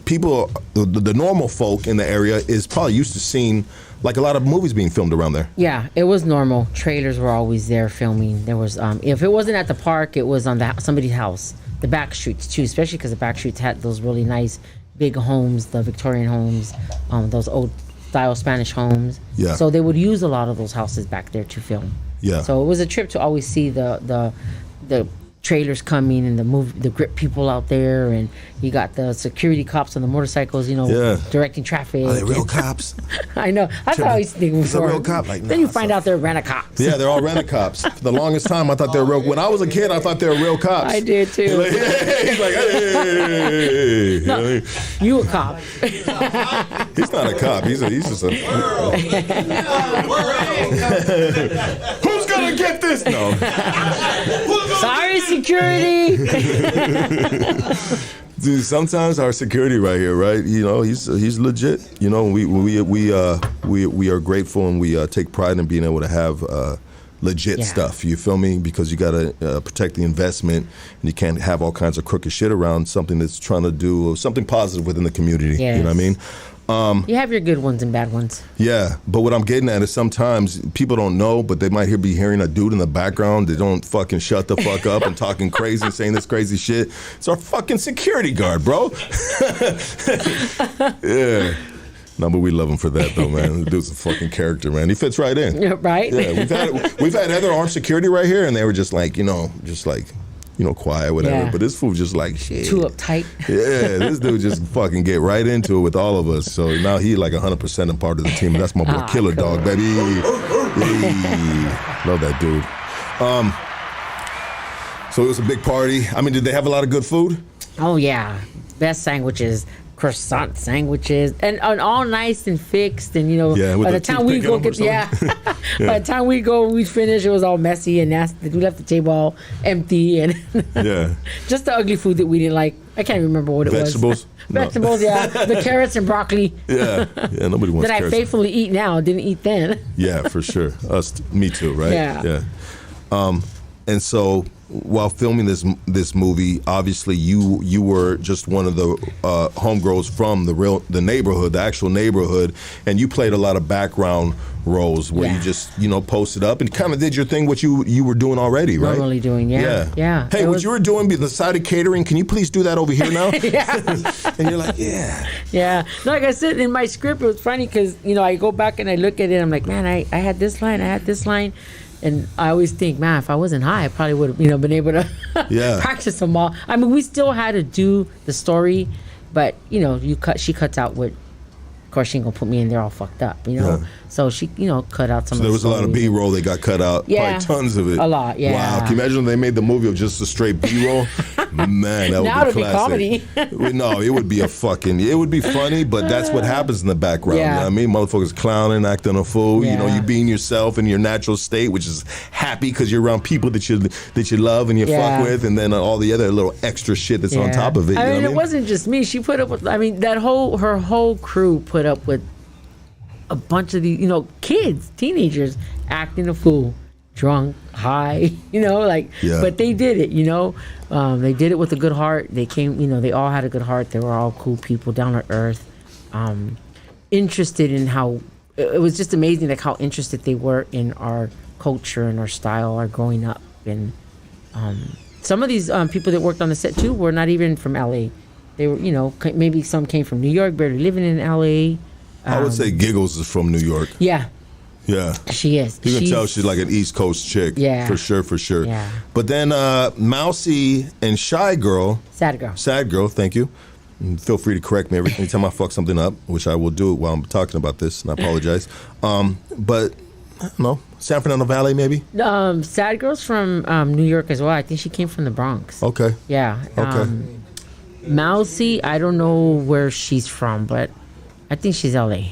people, the normal folk in the area is probably used to seeing like a lot of movies being filmed around there. Yeah, it was normal. Trailers were always there filming. There was, if it wasn't at the park, it was on somebody's house. The back streets too, especially because the back streets had those really nice big homes, the Victorian homes, those old style Spanish homes. Yeah. So they would use a lot of those houses back there to film. Yeah. So it was a trip to always see the trailers coming and the grip people out there, and you got the security cops on the motorcycles, directing traffic. Are they real cops? I know. That's what I always think Is a before. real cop? Like, Then you find out they're rent-a-cops. Yeah, they're all rent-a-cops. For the longest time, I thought they were real. When I was a kid, I thought they were real cops. I did too. He's like, hey. No, you a cop. He's not a cop. He's just a. Who's gonna get this? No. Sorry, security. Dude, sometimes our security right here, right? He's legit. We are grateful, and we take pride in being able to have legit stuff. You feel me? Because you gotta protect the investment, and you can't have all kinds of crooked shit around something that's trying to do something positive within the community. Yes. You know what I mean? You have your good ones and bad ones. Yeah, but what I'm getting at is sometimes people don't know, but they might be hearing a dude in the background. They don't fucking shut the fuck up and talking crazy and saying this crazy shit. It's our fucking security guard, bro. Yeah. No, but we love him for that, though, man. The dude's a fucking character, man. He fits right in. Yeah, right? Yeah, we've had other armed security right here, and they were just like, quiet, whatever. Yeah. But this fool just like, shit. Too uptight. Yeah, this dude just fucking get right into it with all of us. So now he like 100% a part of the team. That's my boy, Killer cool. Dog, baby. Love that dude. So it was a big party. I mean, did they have a lot of good food? Oh yeah, best sandwiches, croissant sandwiches, and all nice and fixed. And by the time we go get by the time we finish, it was all messy and nasty. We left the table all empty and just the ugly food that we didn't like. I can't remember what it was. Vegetables, yeah, the carrots and broccoli. Yeah, nobody wants that carrots. I faithfully eat now, didn't eat then. Yeah, for sure. Me too, right? Yeah. And so while filming this movie, obviously you were just one of the homegirls from the neighborhood, the actual neighborhood, and you played a lot of background roles where you just posted up and kind of did your thing, what you were doing already, right? Normally doing, yeah. Hey, what you were doing beside of catering, can you please do that over here now? Yeah. And you're like, yeah. Yeah. No, like I said in my script, it was funny because I go back and I look at it. I'm like, man, I had this line. And I always think, man, if I wasn't high, I probably would have, been able to practice them all. I mean, we still had to do the story, but she cuts out what. Of course, she ain't gonna put me in there all fucked up, Yeah. So she, cut out some. So of there was a lot of B-roll that got cut out. Yeah. Probably tons of it. A lot, yeah. Wow. Can you imagine if they made the movie of just a straight B-roll? Man, that Now would be it'd classic. be comedy. No, it would be it would be funny, but that's what happens in the background. Yeah. You know what I mean? Motherfuckers clowning, acting a fool. Yeah. You being yourself in your natural state, which is happy because you're around people that you love and you fuck with, and then all the other little extra shit that's on top of it. I mean, it wasn't just me. She put up with. I mean, her whole crew put up with a bunch of these, kids, teenagers acting a fool, drunk, high, but they did it, they did it with a good heart. They came, they all had a good heart. They were all cool people, down to earth, interested in how, it was just amazing, like how interested they were in our culture and our style, our growing up. And some of these people that worked on the set too were not even from LA. They were, maybe some came from New York, barely living in LA. I would say Giggles is from New York. Yeah. Yeah. She is. You can tell she's like an East Coast chick. Yeah. For sure. Yeah. But then Mousy and Sad Girl, thank you. And feel free to correct me every time I fuck something up, which I will do while I'm talking about this, and I apologize. But I don't know, San Fernando Valley maybe? Sad Girl's from New York as well. I think she came from the Bronx. Okay. Yeah. Okay. Mousy, I don't know where she's from, but I think she's LA.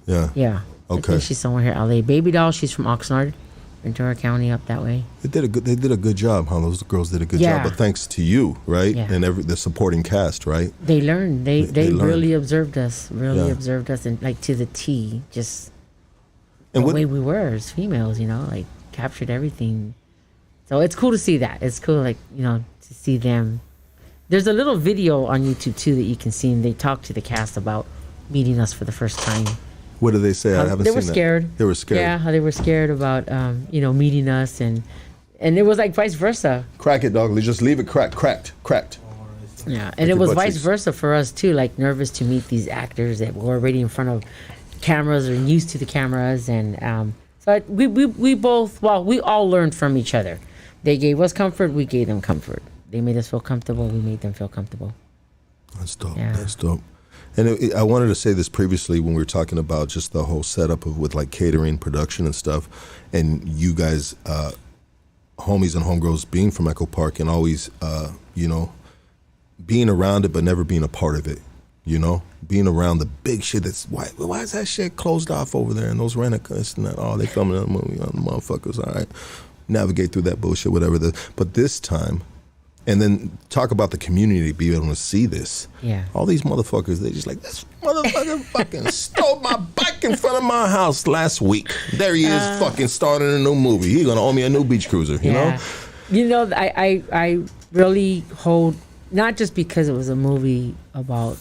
Yeah. Yeah. Okay. I think she's somewhere here, LA. Baby Doll, she's from Oxnard, Ventura County, up that way. They did a good job, huh? Those girls did a good job. But thanks to you, right? Yeah. And the supporting cast, right? They learned. They learned. really observed us. Observed us, and like to the T, just the way we were as females. Like captured everything. So it's cool to see that. It's cool, like to see them. There's a little video on YouTube too that you can see, and they talk to the cast about meeting us for the first time. What did they say? I haven't seen that. They were scared. They were scared. Yeah, how they were scared about meeting us, and it was like vice versa. Crack it, dog. Just leave it cracked. Yeah, and it was vice versa for us too. Like nervous to meet these actors that were already in front of cameras or used to the cameras, and so we all learned from each other. They gave us comfort. We gave them comfort. They made us feel comfortable. We made them feel comfortable. That's dope. Yeah. That's dope. And I wanted to say this previously when we were talking about just the whole setup of with like catering, production and stuff, and you guys, homies and homegirls being from Echo Park and always, you know, being around it but never being a part of it, you know, being around the big shit that's, why is that shit closed off over there and those rent-a-cuts and that, oh, they filming that movie on the motherfuckers, all right, navigate through that bullshit, whatever. But this time, and then talk about the community being able to see this. Yeah. All these motherfuckers, they just like, this motherfucker fucking stole my bike in front of my house last week. There he is fucking starting a new movie. He's going to owe me a new beach cruiser, you know? You know, I really hold, not just because it was a movie about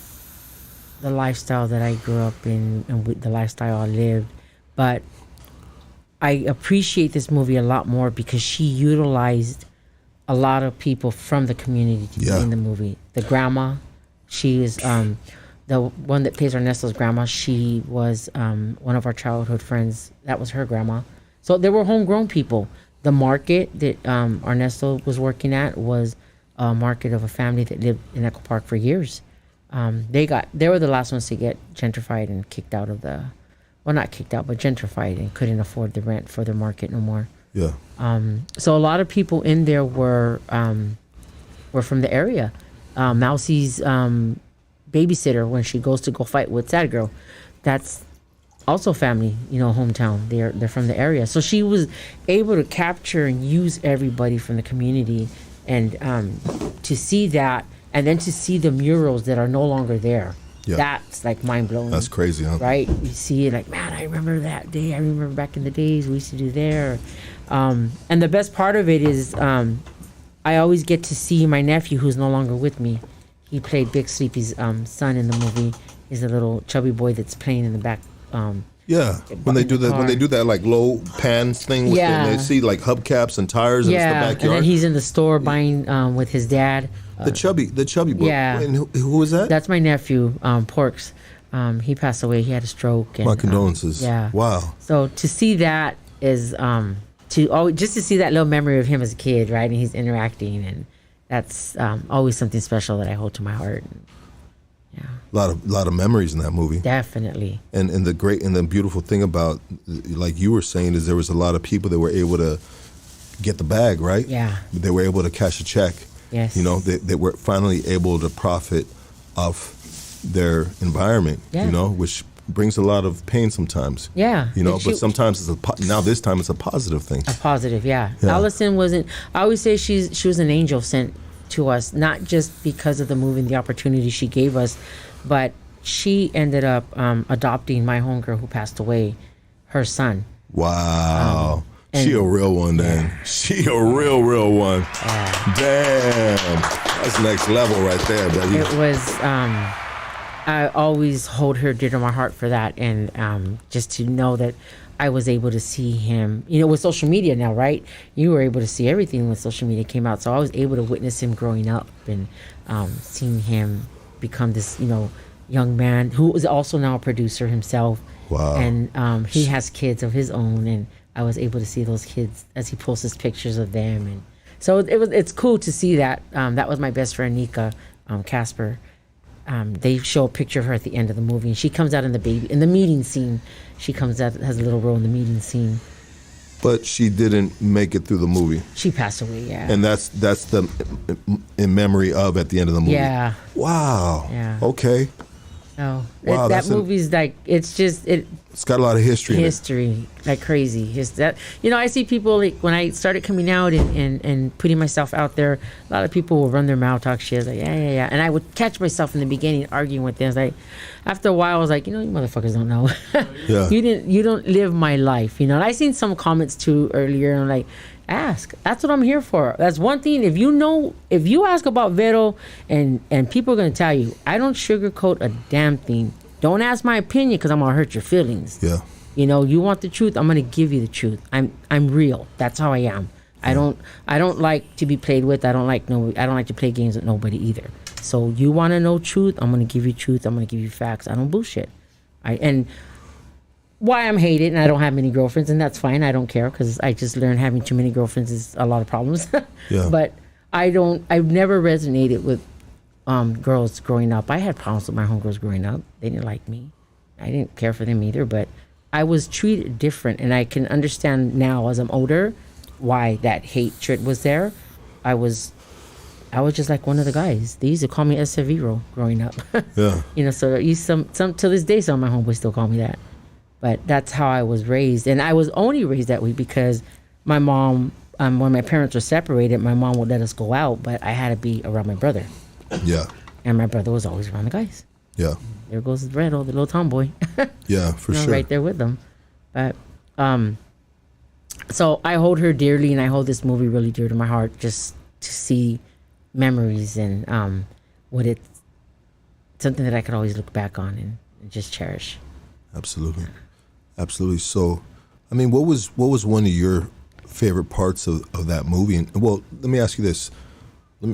the lifestyle that I grew up in and with the lifestyle I lived, but I appreciate this movie a lot more because she utilized a lot of people from the community to be in the movie. The grandma, she is the one that plays Ernesto's grandma. She was one of our childhood friends. That was her grandma. So there were homegrown people. The market that Ernesto was working at was a market of a family that lived in Echo Park for years. They were the last ones to get gentrified and kicked out of the, well, not kicked out, but gentrified and couldn't afford the rent for their market no more. Yeah. So a lot of people in there were from the area. Mousie's babysitter when she goes to go fight with Sad Girl, that's also family, you know, hometown. They're from the area. So she was able to capture and use everybody from the community, and to see that, and then to see the murals that are no longer there. Yeah. That's like mind blowing. That's crazy, huh? Right? You see it like, man, I remember that day. I remember back in the days we used to do there. And the best part of it is I always get to see my nephew who's no longer with me. He played Big Sleepy's son in the movie. He's a little chubby boy that's playing in the back. Yeah, when they do that like low pan thing with them, they see like hubcaps and tires in the backyard. And then he's in the store buying with his dad. The chubby boy. Yeah. And who was that? That's my nephew, Porks. He passed away. He had a stroke. And, my condolences. Yeah. Wow. So to see that is just to see that little memory of him as a kid, right? And he's interacting, and that's always something special that I hold to my heart. Yeah. A lot of memories in that movie. Definitely. And the beautiful thing about, like you were saying, is there was a lot of people that were able to get the bag, right? Yeah. They were able to cash a check. Yes. You know, they were finally able to profit off their environment. Yeah. You know, which brings a lot of pain sometimes. Yeah. You know, but sometimes this time it's a positive thing. A positive, yeah. Allison wasn't. I always say she was an angel sent to us, not just because of the movie and the opportunity she gave us, but she ended up adopting my homegirl who passed away, her son. Wow. She a real one then. Yeah. She a real one. Damn. That's next level right there, baby. It was, I always hold her dear to my heart for that. And just to know that I was able to see him, you know, with social media now, right? You were able to see everything when social media came out. So I was able to witness him growing up and seeing him become this, you know, young man who is also now a producer himself. Wow. And he has kids of his own, and I was able to see those kids as he posts his pictures of them. And so it's cool to see that. That was my best friend, Nika, Casper. They show a picture of her at the end of the movie, and she comes out in the meeting scene. She comes out, has a little role in the meeting scene. But she didn't make it through the movie. She passed away, yeah. And that's the in memory of at the end of the movie. Yeah. Wow. Yeah. Okay. No. Wow, that movie's like, it's got a lot of history. History, like crazy. I see people like when I started coming out and putting myself out there, a lot of people will run their mouth, talk shit, like yeah, and I would catch myself in the beginning arguing with them. It's like after a while, I was like, you motherfuckers don't know. Yeah. You don't live my life, And I seen some comments too earlier, and I'm like, ask. That's what I'm here for. That's one thing. If you ask about VERO, and people are gonna tell you, I don't sugarcoat a damn thing. Don't ask my opinion because I'm gonna hurt your feelings. Yeah. You want the truth, I'm gonna give you the truth. I'm real. That's how I am. Yeah. I don't like to be played with. I don't like to play games with nobody either. So you want to know truth, I'm gonna give you truth. I'm gonna give you facts. I don't bullshit. And why I'm hated and I don't have many girlfriends, and that's fine. I don't care because I just learned having too many girlfriends is a lot of problems. Yeah. But I've never resonated with girls growing up. I had problems with my homegirls growing up. They didn't like me. I didn't care for them either, but I was treated different, and I can understand now as I'm older why that hatred was there. I was just like one of the guys. They used to call me VERO growing up. Yeah. You know, so some to this day, some of my homeboys still call me that. But that's how I was raised, and I was only raised that way because my mom, when my parents were separated, my mom would let us go out, but I had to be around my brother, Yeah. and my brother was always around the guys. Yeah. There goes Redo, the little tomboy. Yeah, for You know, sure. right there with them. But so I hold her dearly, and I hold this movie really dear to my heart, just to see memories and what it's something that I could always look back on and just cherish. Absolutely. Absolutely. So, I mean, what was one of your favorite parts of that movie? And well, let me ask you this.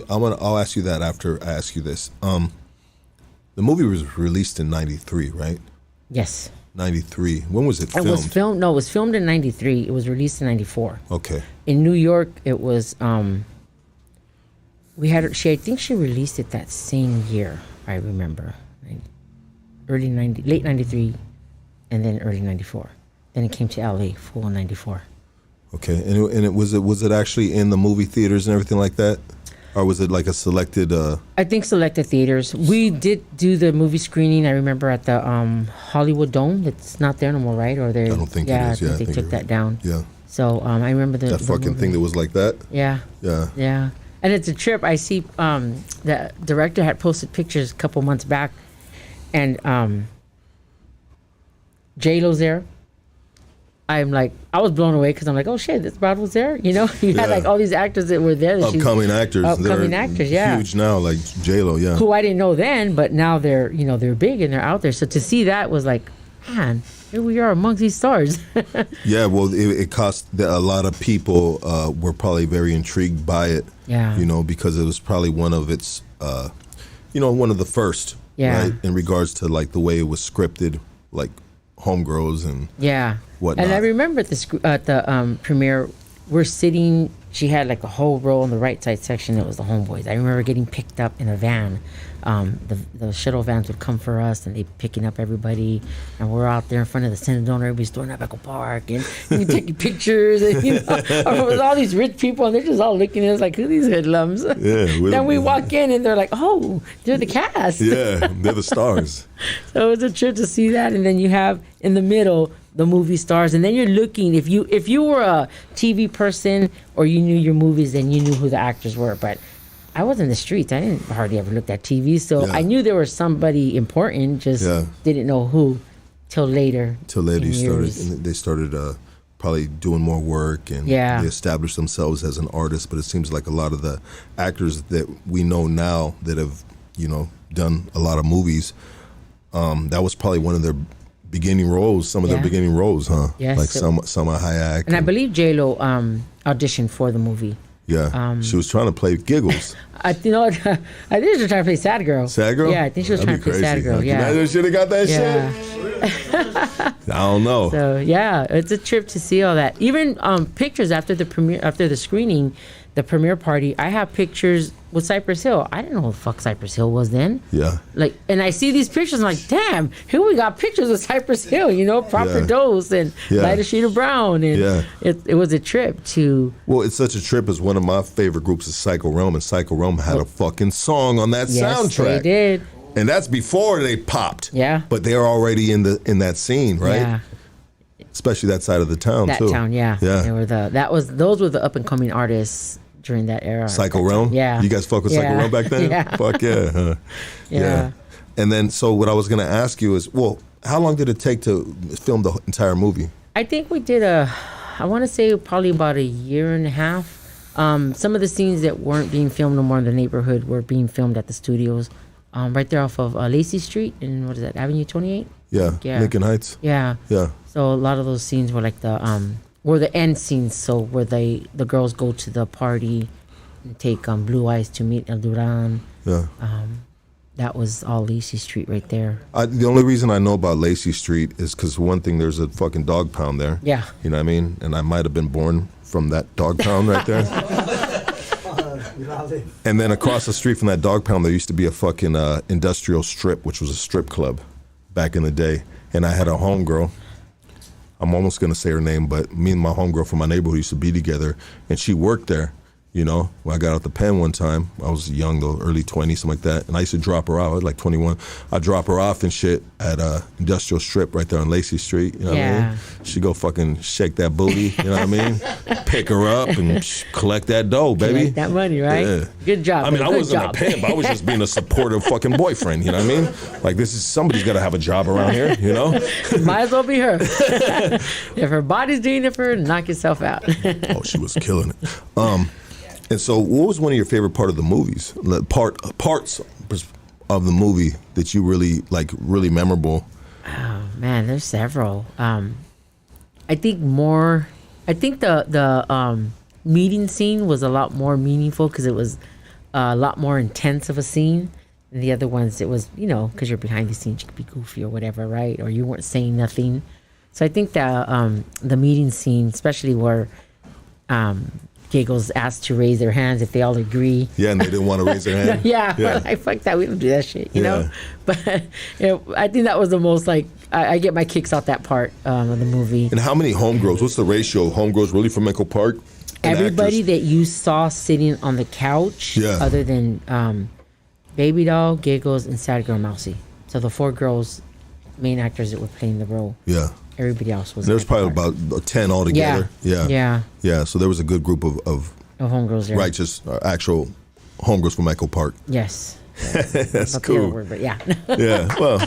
I'll ask you that after I ask you this. The movie was released in '93, right? Yes. 93. When was it filmed? It was filmed. No, it was filmed in '93. It was released in '94. Okay. In New York, it was. We had. I think she released it that same year. I remember, late '93, and then early '94. Then it came to LA, full in '94. Okay. And it was it actually in the movie theaters and everything like that, or was it like a selected? I think selected theaters. We did do the movie screening. I remember at the Hollywood Dome. It's not there no more, right? Or they? I don't think it is. I think they took that down. Yeah. So I remember That fucking thing that was like that. Yeah. Yeah. Yeah. And it's a trip. I see the director had posted pictures a couple months back, and J-Lo's there. I'm like, I was blown away because I'm like, oh shit, this Brad was there. You know, you had like all these actors that were there. Upcoming actors. Upcoming They're actors, yeah. Huge now, like J-Lo, yeah. Who I didn't know then, but now they're big and they're out there. So to see that was like, man, here we are amongst these stars. Yeah, well, it cost a lot of people were probably very intrigued by it. Yeah. You know, because it was probably one of its, one of the first. Yeah. Right, in regards to like the way it was scripted, like Homegirls and Yeah. whatnot. And I remember at the premiere, we're sitting. She had like a whole row on the right side section. It was the homeboys. I remember getting picked up in a van. The shuttle vans would come for us, and they picking up everybody. And we're out there in front of the Senadona. Everybody's throwing up Echo Park and taking pictures. And with all these rich people, and they're just all looking at us like, who are these hoodlums? Yeah. Then we walk in, and they're like, oh, they're the cast. Yeah, they're the stars. So it was a trip to see that. And then you have in the middle the movie stars, and then you're looking. If you were a TV person or you knew your movies, then you knew who the actors were. But I was in the streets. I didn't hardly ever look at TV, so Yeah. I knew there was somebody important. Just didn't know who till later. They started probably doing more work, and they established themselves as an artist. But it seems like a lot of the actors that we know now that have done a lot of movies, that was probably one of their beginning roles, some of their beginning roles, huh? Yes, like so, Salma Hayek. And I believe J-Lo auditioned for the movie. Yeah, she was trying to play Giggles. I think she was trying to play Sad Girl. Sad Girl? Yeah, I think she was That'd trying to play Sad Girl. Yeah. Imagine should have got that Yeah. shit. I don't know. So yeah, it's a trip to see all that. Even pictures after the premiere, after the screening, the premiere party. I have pictures with Cypress Hill. I didn't know who the fuck Cypress Hill was then. Yeah. Like, and I see these pictures. I'm like, damn, here we got pictures of Cypress Hill. Proper Dose and Lighter Shade of Brown, and it was a trip to. Well, it's such a trip. As one of my favorite groups is Psycho Realm, and Psycho Realm had a fucking song on that soundtrack. They did. And that's before they popped. Yeah. But they're already in that scene, right? Yeah. Especially that side of the town too. That town, yeah. Yeah. They were those were the up and coming artists during that era. Psycho Realm? Yeah. You guys fuck with Psycho Realm back then? Yeah. Fuck yeah. Huh? Yeah. And then, so what I was going to ask you is, well, how long did it take to film the entire movie? I think we did I want to say probably about a year and a half. Some of the scenes that weren't being filmed no more in the neighborhood were being filmed at the studios. Right there off of Lacey Street and what is that, Avenue 28? Yeah. Lincoln Heights? Yeah. Yeah. So a lot of those scenes were like were the end scenes, so where the girls go to the party and take Blue Eyes to meet El Duran. Yeah. that was all Lacey Street right there. The only reason I know about Lacey Street is because one thing, there's a fucking dog pound there. Yeah. You know what I mean? And I might have been born from that dog pound right there. And then across the street from that dog pound, there used to be a fucking industrial strip, which was a strip club back in the day. And I had a homegirl. I'm almost going to say her name, but me and my homegirl from my neighborhood used to be together, and she worked there. You know, when I got out the pen one time, I was young though, early 20s, something like that, and I used to drop her off. I was like 21. I'd drop her off and shit at a industrial strip right there on Lacey Street. You know what I mean? She'd go fucking shake that booty. You know what I mean? Pick her up and collect that dough, baby. Collect that money, right? Yeah. Good job. I mean, I wasn't job. a pimp. I was just being a supportive fucking boyfriend. You know what I mean? Like, somebody's got to have a job around here. You know? Might as well be her. If her body's doing it for her, knock yourself out. Oh, she was killing it. And so, what was one of your favorite parts of the movie that you really really memorable? Oh man, there's several. I think the meeting scene was a lot more meaningful because it was a lot more intense of a scene. And the other ones, it was, because you're behind the scenes, you could be goofy or whatever, right? Or you weren't saying nothing. So I think that the meeting scene, especially where Giggles asked to raise their hands if they all agree. Yeah, and they didn't want to raise their hand. Yeah. Like, fuck that, we don't do that shit, you know? But I think that was the most, I get my kicks out that part of the movie. And how many homegirls? What's the ratio of homegirls really from Echo Park? Everybody that you saw sitting on the couch, other than Baby Doll, Giggles, and Sad Girl Mousy. So the 4 girls, main actors that were playing the role. Yeah. Everybody else was. There's probably about 10 altogether. Yeah. So there was a good group of homegirls there. Righteous, actual homegirls from Echo Park. Yes. That's cool. Word, but yeah. Yeah. Well,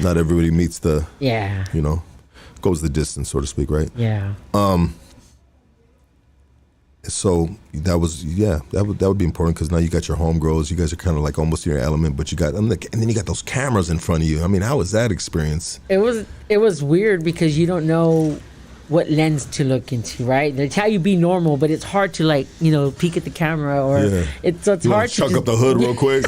not everybody meets the. Yeah. Goes the distance, so to speak, right? Yeah. So that was that would be important because now you got your homegirls. You guys are kind of like almost in your element, but and then you got those cameras in front of you. I mean, how was that experience? It was weird because you don't know what lens to look into, right? They tell you be normal, but it's hard to peek at the camera or it's hard to chuck up the hood real quick.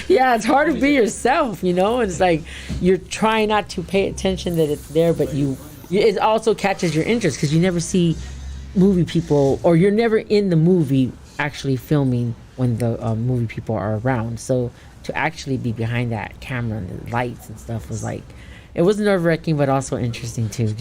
Yeah, it's hard to be yourself, It's like you're trying not to pay attention that it's there, but it also catches your interest because you never see movie people, or you're never in the movie actually filming when the movie people are around. So to actually be behind that camera and the lights and stuff was it was nerve-wracking, but also interesting too,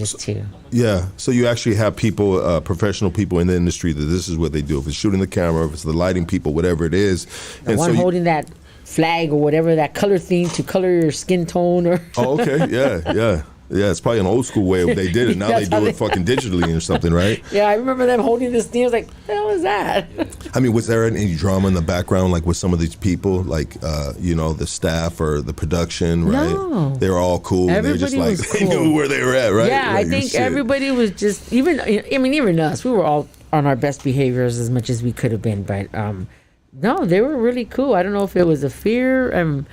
Yeah, so you actually have people, professional people in the industry that this is what they do. If it's shooting the camera, if it's the lighting people, whatever it is. And one holding that flag or whatever, that color theme to color your skin tone or... Oh, okay, yeah. Yeah, it's probably an old school way they did it. Now they do it fucking digitally or something, right? Yeah, I remember them holding this thing. I was like, what the hell is that? I mean, was there any drama in the background, with some of these people, the staff or the production, right? No. They were all cool. Everybody and they just was cool. They knew where they were at, right? Yeah, I think everybody was just, even us, we were all on our best behaviors as much as we could have been. But no, they were really cool. I don't know if it was a fear.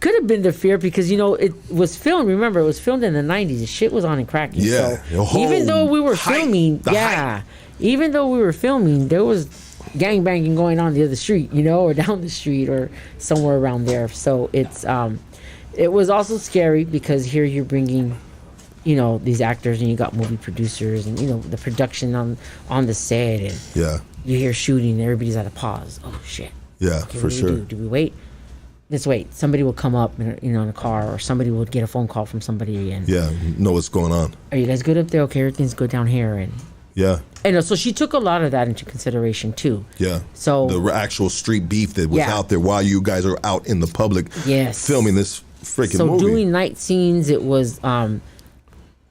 Could have been the fear because it was filmed. Remember, it was filmed in the 90s. The shit was on and cracking. Yeah. So even though we were filming, even though we were filming, there was gangbanging going on the other street, or down the street or somewhere around there. So it was also scary because here you're bringing, these actors and you got movie producers and the production on the set and you hear shooting and everybody's at a pause. Oh shit. Yeah, okay, for sure. Do we wait? Let's wait. Somebody will come up, in a car, or somebody will get a phone call from somebody, and know what's going on. Are you guys good up there? Okay, everything's good down here, and so she took a lot of that into consideration too. Yeah. So the actual street beef that was out there while you guys are out in the public, filming this freaking movie. So doing night scenes, it was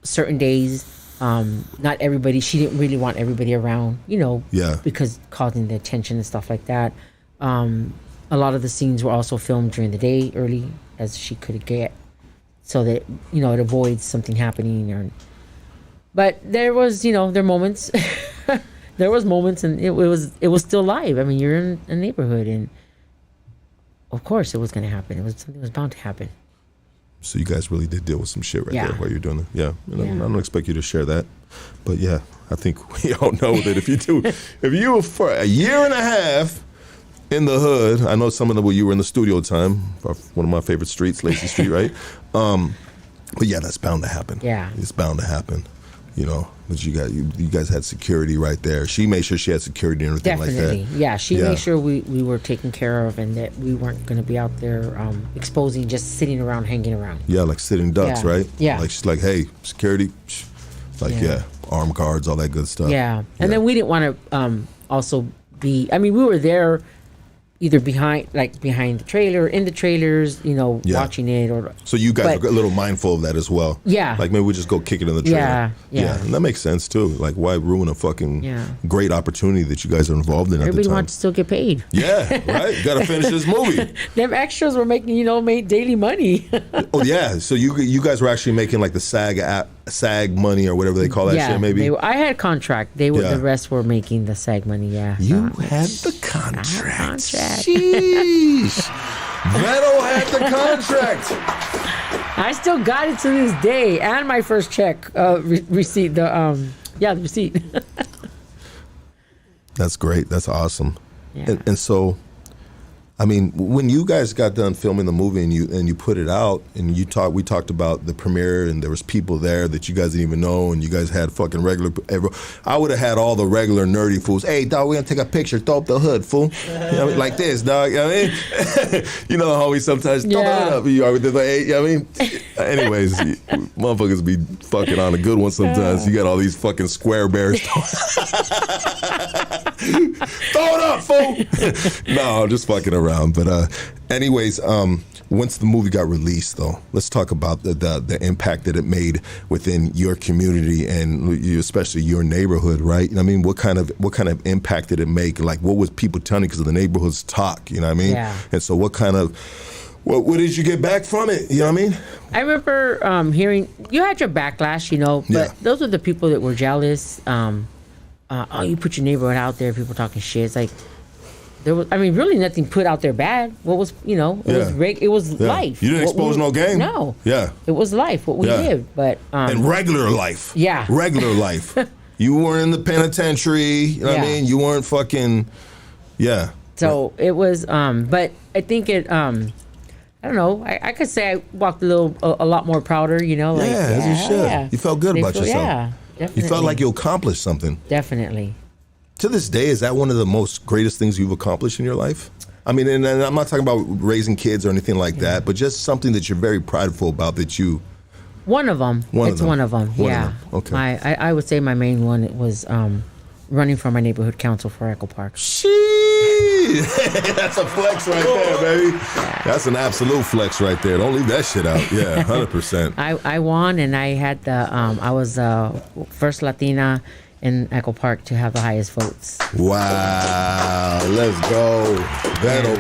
certain days. Not everybody. She didn't really want everybody around, because causing the attention and stuff like that. A lot of the scenes were also filmed during the day, early as she could get, so that it avoids something happening. But there was, there were moments. There was moments, and it was still live. I mean, you're in a neighborhood, and of course, it was going to happen. Something was bound to happen. So you guys really did deal with some shit there while you're doing it. Yeah. I don't expect you to share that, but I think we all know that if you for a year and a half. in the hood, I know some of them. You were in the studio time, one of my favorite streets, Lacey Street, right? But yeah, that's bound to happen. Yeah, it's bound to happen. You know, but you guys had security right there. She made sure she had security and everything definitely. like that. Yeah, she made sure we were taken care of and that we weren't going to be out there exposing, just sitting around, hanging around. Yeah, like sitting ducks, right? Yeah. Like she's like, hey, security, like armed guards, all that good stuff. Yeah, and then we didn't want to also be. I mean, we were there either behind the trailer, in the trailers, you know, watching it, or. So you guys are a little mindful of that as well. Yeah. Like maybe we just go kick it in the trailer. Yeah. And that makes sense too. Like why ruin a fucking great opportunity that you guys are involved in at the Everybody time? wants to still get paid. Yeah, right. You got to finish this movie. Them extras were making, made daily money. Oh yeah. So you guys were actually making like the SAG money or whatever they call that shit. Maybe. I had contract. They were the rest were making the SAG money. Yeah. You had the contract. I had contract. Jeez. VERO had the contract. I still got it to this day, and my first check receipt. The receipt. That's great. That's awesome. Yeah. And so, I mean, when you guys got done filming the movie and you put it out and we talked about the premiere and there was people there that you guys didn't even know and you guys had fucking regular. I would have had all the regular nerdy fools. Hey, dog, we're gonna take a picture. Throw up the hood, fool. You know what I mean? Like this, dog. You know what I mean? You know how we sometimes throw the hood up. You know what I mean? Anyways, motherfuckers be fucking on a good one sometimes. You got all these fucking square bears. Throw it up, fool. No, I'm just fucking around. But anyways, once the movie got released, though, let's talk about the impact that it made within your community and especially your neighborhood, right? I mean, what kind of impact did it make? Like, what was people telling you? Because the neighborhoods talk, you know what I mean? Yeah. And so, what did you get back from it? You know what I mean? I remember hearing you had your backlash, but those were the people that were jealous. You put your neighborhood out there, people talking shit. It's like there was, really nothing put out there bad. What was, it was life. You didn't expose no game. No. Yeah. It was life, what we lived, but and regular life. Yeah. Regular life. You weren't in the penitentiary. You know what I mean? You weren't fucking. Yeah. So it was, but I think it. I don't know. I could say I walked a lot more prouder. Like, as you should. Yeah. You felt good about yourself. Yeah. Definitely. You felt like you accomplished something. Definitely. To this day, is that one of the most greatest things you've accomplished in your life? I mean, and I'm not talking about raising kids or anything like that, but just something that you're very prideful about that you... One of them. One of them. Yeah. Okay. I would say my main one was running for my neighborhood council for Echo Park. Shit! That's a flex right there, baby. Yeah. That's an absolute flex right there. Don't leave that shit out. Yeah, 100%. I won, and I had I was first Latina in Echo Park to have the highest votes. Wow. Let's go. VERO.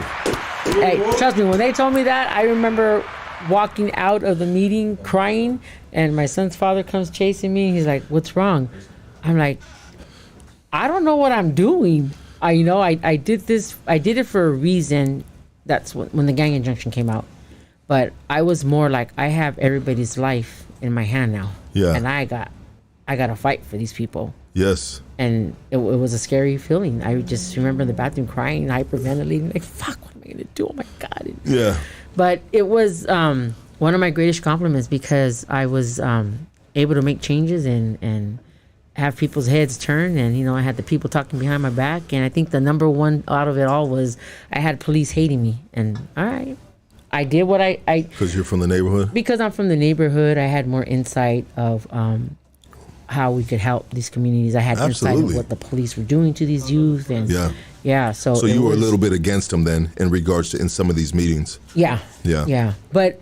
Hey, trust me, when they told me that, I remember walking out of the meeting crying, and my son's father comes chasing me. He's like, "What's wrong?" I'm like, I don't know what I'm doing. I did this. I did it for a reason. That's when the gang injunction came out. But I was more like, I have everybody's life in my hand now. Yeah. And I got to fight for these people. Yes. And it was a scary feeling. I just remember in the bathroom crying, hyperventilating, like, fuck, what am I going to do? Oh my God. Yeah. But it was one of my greatest compliments because I was able to make changes and have people's heads turn, and I had the people talking behind my back, and I think the number one out of it all was I had police hating me, and all right, I did what I because you're from the neighborhood. Because I'm from the neighborhood, I had more insight of how we could help these communities. I had insight of what the police were doing to these youth, and so you were a little bit against them then in regards to in some of these meetings. Yeah, but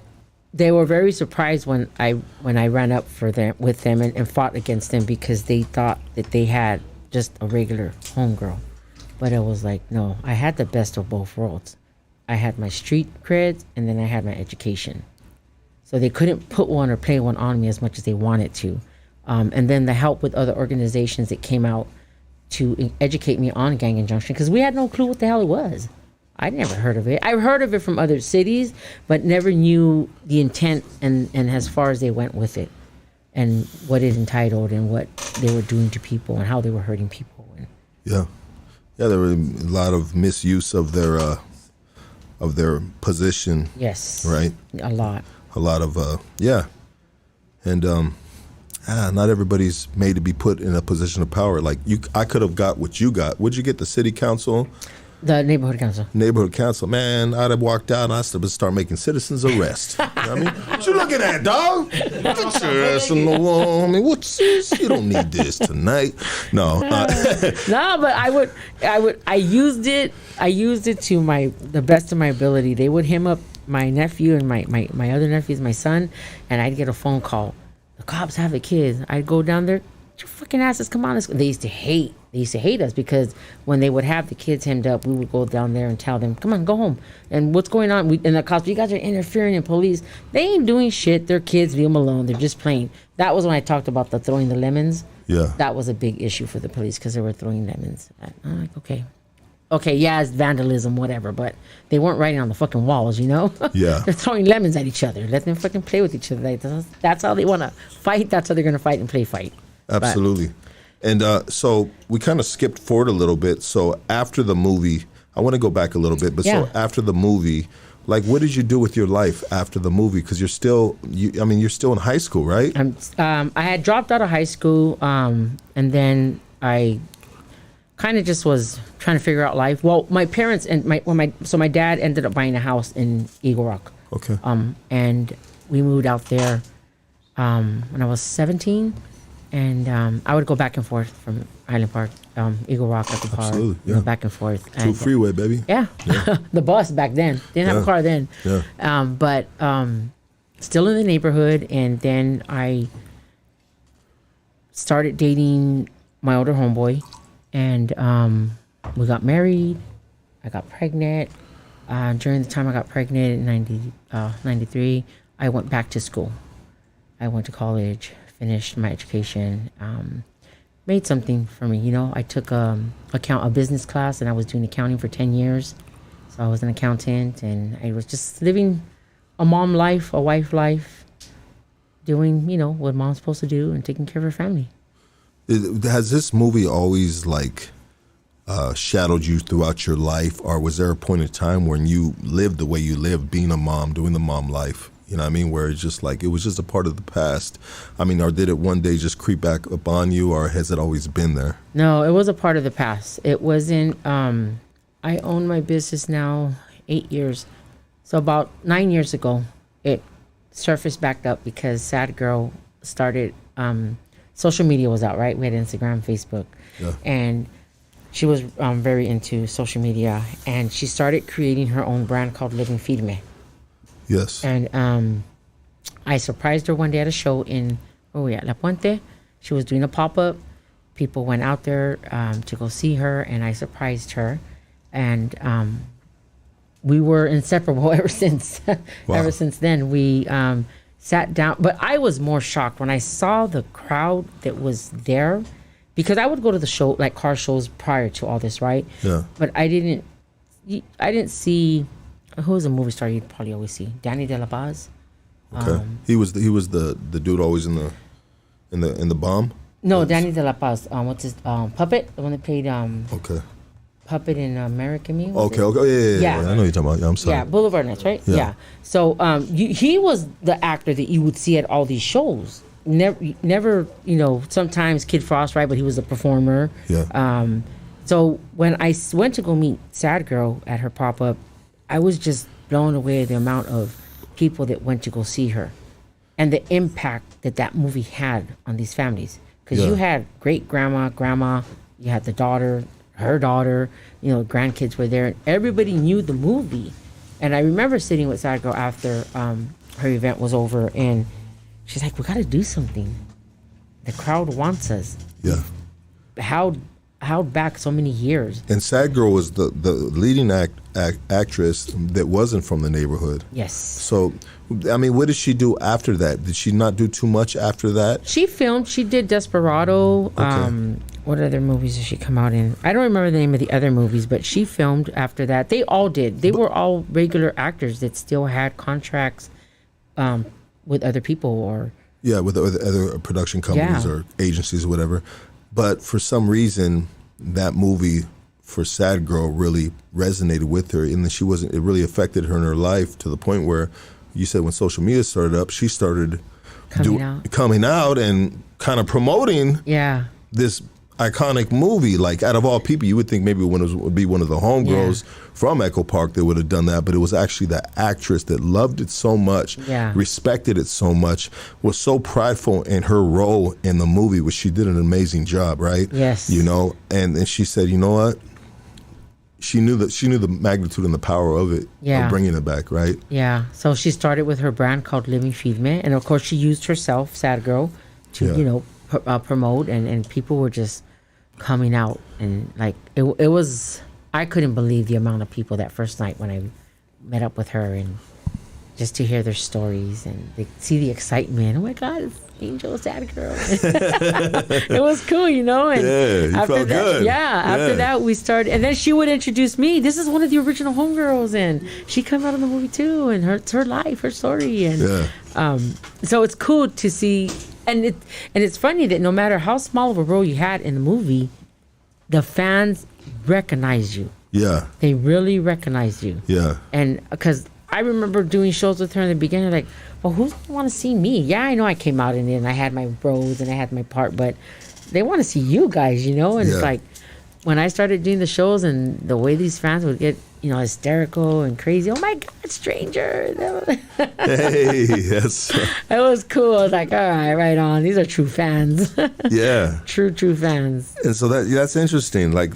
they were very surprised when I ran up with them and fought against them because they thought that they had just a regular homegirl. But it was like, no, I had the best of both worlds. I had my street cred and then I had my education. So they couldn't put one or play one on me as much as they wanted to. And then the help with other organizations that came out to educate me on gang injunction because we had no clue what the hell it was. I'd never heard of it. I've heard of it from other cities, but never knew the intent and as far as they went with it and what it entitled and what they were doing to people and how they were hurting people. Yeah. Yeah, there were a lot of misuse of their position. Yes. Right. A lot. A lot of and not everybody's made to be put in a position of power. Like I could have got what you got. Would you get the city council? The neighborhood council. Neighborhood council, man, I'd have walked out and I'd start making citizens arrest. You know what I mean? What you looking at, dog? Get your ass on the wall. I mean, what's this? You don't need this tonight. No. No, but I used it to the best of my ability. They would hem up my nephew and my other nephews, my son, and I'd get a phone call. The cops have the kids. I'd go down there, your fucking asses, come on. They used to hate us because when they would have the kids hemmed up, we would go down there and tell them, come on, go home. And what's going on? And the cops, you guys are interfering in police. They ain't doing shit. They're kids, leave them alone. They're just playing. That was when I talked about the throwing the lemons. Yeah. That was a big issue for the police because they were throwing lemons. I'm like, okay, yeah, it's vandalism, whatever, but they weren't writing on the fucking walls, you know? Yeah. They're throwing lemons at each other. Let them fucking play with each other. That's how they want to fight. That's how they're going to fight and play fight. Absolutely. And so we kind of skipped forward a little bit. So after the movie, I want to go back a little bit, but Yeah. so after the movie, like what did you do with your life after the movie? Because you're still in high school, right? I had dropped out of high school, and then I kind of just was trying to figure out life. Well, my parents and my dad ended up buying a house in Eagle Rock. Okay. And we moved out there when I was 17, and I would go back and forth from Highland Park, Eagle Rock at the car, Absolutely, yeah. back and forth. True freeway, baby. Yeah, the bus back then. Didn't have a car then. Yeah. But still in the neighborhood, and then I started dating my older homeboy, and we got married. I got pregnant. During the time I got pregnant in 93, I went back to school. I went to college, finished my education, made something for me. You know, I took a business class, and I was doing accounting for 10 years. So I was an accountant, and I was just living a mom life, a wife life, doing, what mom's supposed to do and taking care of her family. Has this movie always shadowed you throughout your life, or was there a point in time when you lived the way you lived, being a mom, doing the mom life? You know what I mean? Where it's just it was just a part of the past. I mean, or did it one day just creep back upon you, or has it always been there? No, it was a part of the past. It wasn't, I own my business now 8 years. So about 9 years ago, it surfaced back up because Sad Girl started, social media was out, right? We had Instagram, Facebook. Yeah. And she was very into social media. And she started creating her own brand called Leffingwell. Yes. And I surprised her one day at a show in La Puente. She was doing a pop-up. People went out there to go see her, and I surprised her. And we were inseparable ever since. Wow. Ever since then, we sat down. But I was more shocked when I saw the crowd that was there, because I would go to the show, like car shows prior to all this, right? Yeah. But I didn't see. Who was a movie star you'd probably always see? Danny De La Paz. Okay. He was the dude always in the bomb. No, Danny De La Paz. What's his Puppet? The one that played Okay. Puppet in American Me. Okay. Yeah. I know you're talking about. I'm sorry. Yeah, Boulevard Nights, right? Yeah. So he was the actor that you would see at all these shows. Never, sometimes Kid Frost, right? But he was a performer. Yeah. So when I went to go meet Sad Girl at her pop-up, I was just blown away at the amount of people that went to go see her and the impact that movie had on these families. Because you had great-grandma, grandma, you had the daughter, her daughter, grandkids were there, and everybody knew the movie. And I remember sitting with Sad Girl after her event was over, and she's like, we got to do something. The crowd wants us. Yeah. Held back so many years. And Sad Girl was the leading actress that wasn't from the neighborhood. Yes. So, I mean, what did she do after that? Did she not do too much after that? She filmed. She did Desperado. Okay. What other movies did she come out in? I don't remember the name of the other movies, but she filmed after that. They all did. They were all regular actors that still had contracts with other people or... Yeah, with other production companies or agencies or whatever. But for some reason, that movie for Sad Girl really resonated with her, and then it really affected her in her life to the point where you said when social media started up, she started coming out and kind of promoting this iconic movie. Like, out of all people, you would think maybe when it would be one of the homegirls from Echo Park that would have done that, but it was actually the actress that loved it so much, respected it so much, was so prideful in her role in the movie, which she did an amazing job, right? Yes. You know, and she said, you know what? She knew the magnitude and the power of it, of bringing it back, right? Yeah. So she started with her brand called Living Feedme, and of course she used herself, Sad Girl, to promote, and people were just coming out, and like it was. I couldn't believe the amount of people that first night when I met up with her, and just to hear their stories and see the excitement. Oh my God, it's Angel, Sad Girl. It was cool, you know. And you felt good. After that we started, and then she would introduce me. This is one of the original homegirls, and she came out in the movie too, and it's her life, her story, and so it's cool to see. And it's funny that no matter how small of a role you had in the movie, the fans recognize you. Yeah, they really recognize you. Yeah, and because I remember doing shows with her in the beginning, like, well, who's gonna want to see me? Yeah, I know I came out in it and I had my roles and I had my part, but they want to see you guys, you know? And it's like, when I started doing the shows and the way these fans would get, you know, hysterical and crazy. Oh my God, stranger. Hey, yes. It was cool. I was like, all right on. These are true fans. Yeah. True fans. And so that's interesting. Like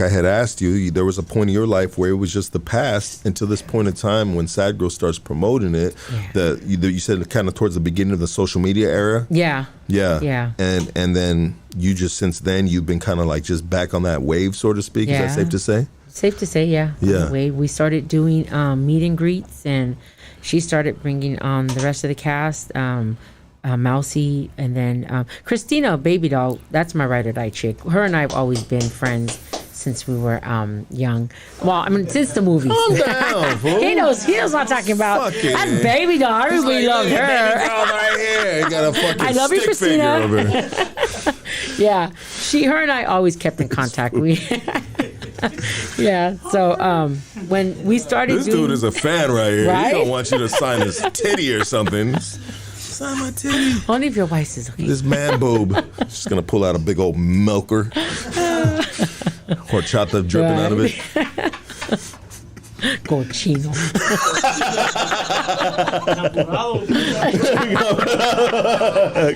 I had asked you, there was a point in your life where it was just the past until this point in time when Sad Girl starts promoting it. Yeah. You said kind of towards the beginning of the social media era. Yeah. Yeah. Yeah. And then you just, since then, you've been kind of like just back on that wave, so to speak. Yeah. Is that safe to say? Safe to say, yeah. Yeah. We started doing meet and greets, and she started bringing on the rest of the cast, Mousy, and then Christina, Baby Doll. That's my ride or die chick. Her and I have always been friends since we were young. Well, I mean, since the movies. Calm down, fool. He knows what I'm talking about. That's Baby Doll. Everybody loves her. Baby Doll right here. You got a fucking I love you, stick Christina. figure over. Yeah, her and I always kept in contact. Yeah, so when we started this dude is a fan right here. Right? He don't want you to sign his titty or something. Sign my titty. Only if your wife is okay. This man boob. Just gonna pull out a big old milker. Horchata dripping out of it. Cochino.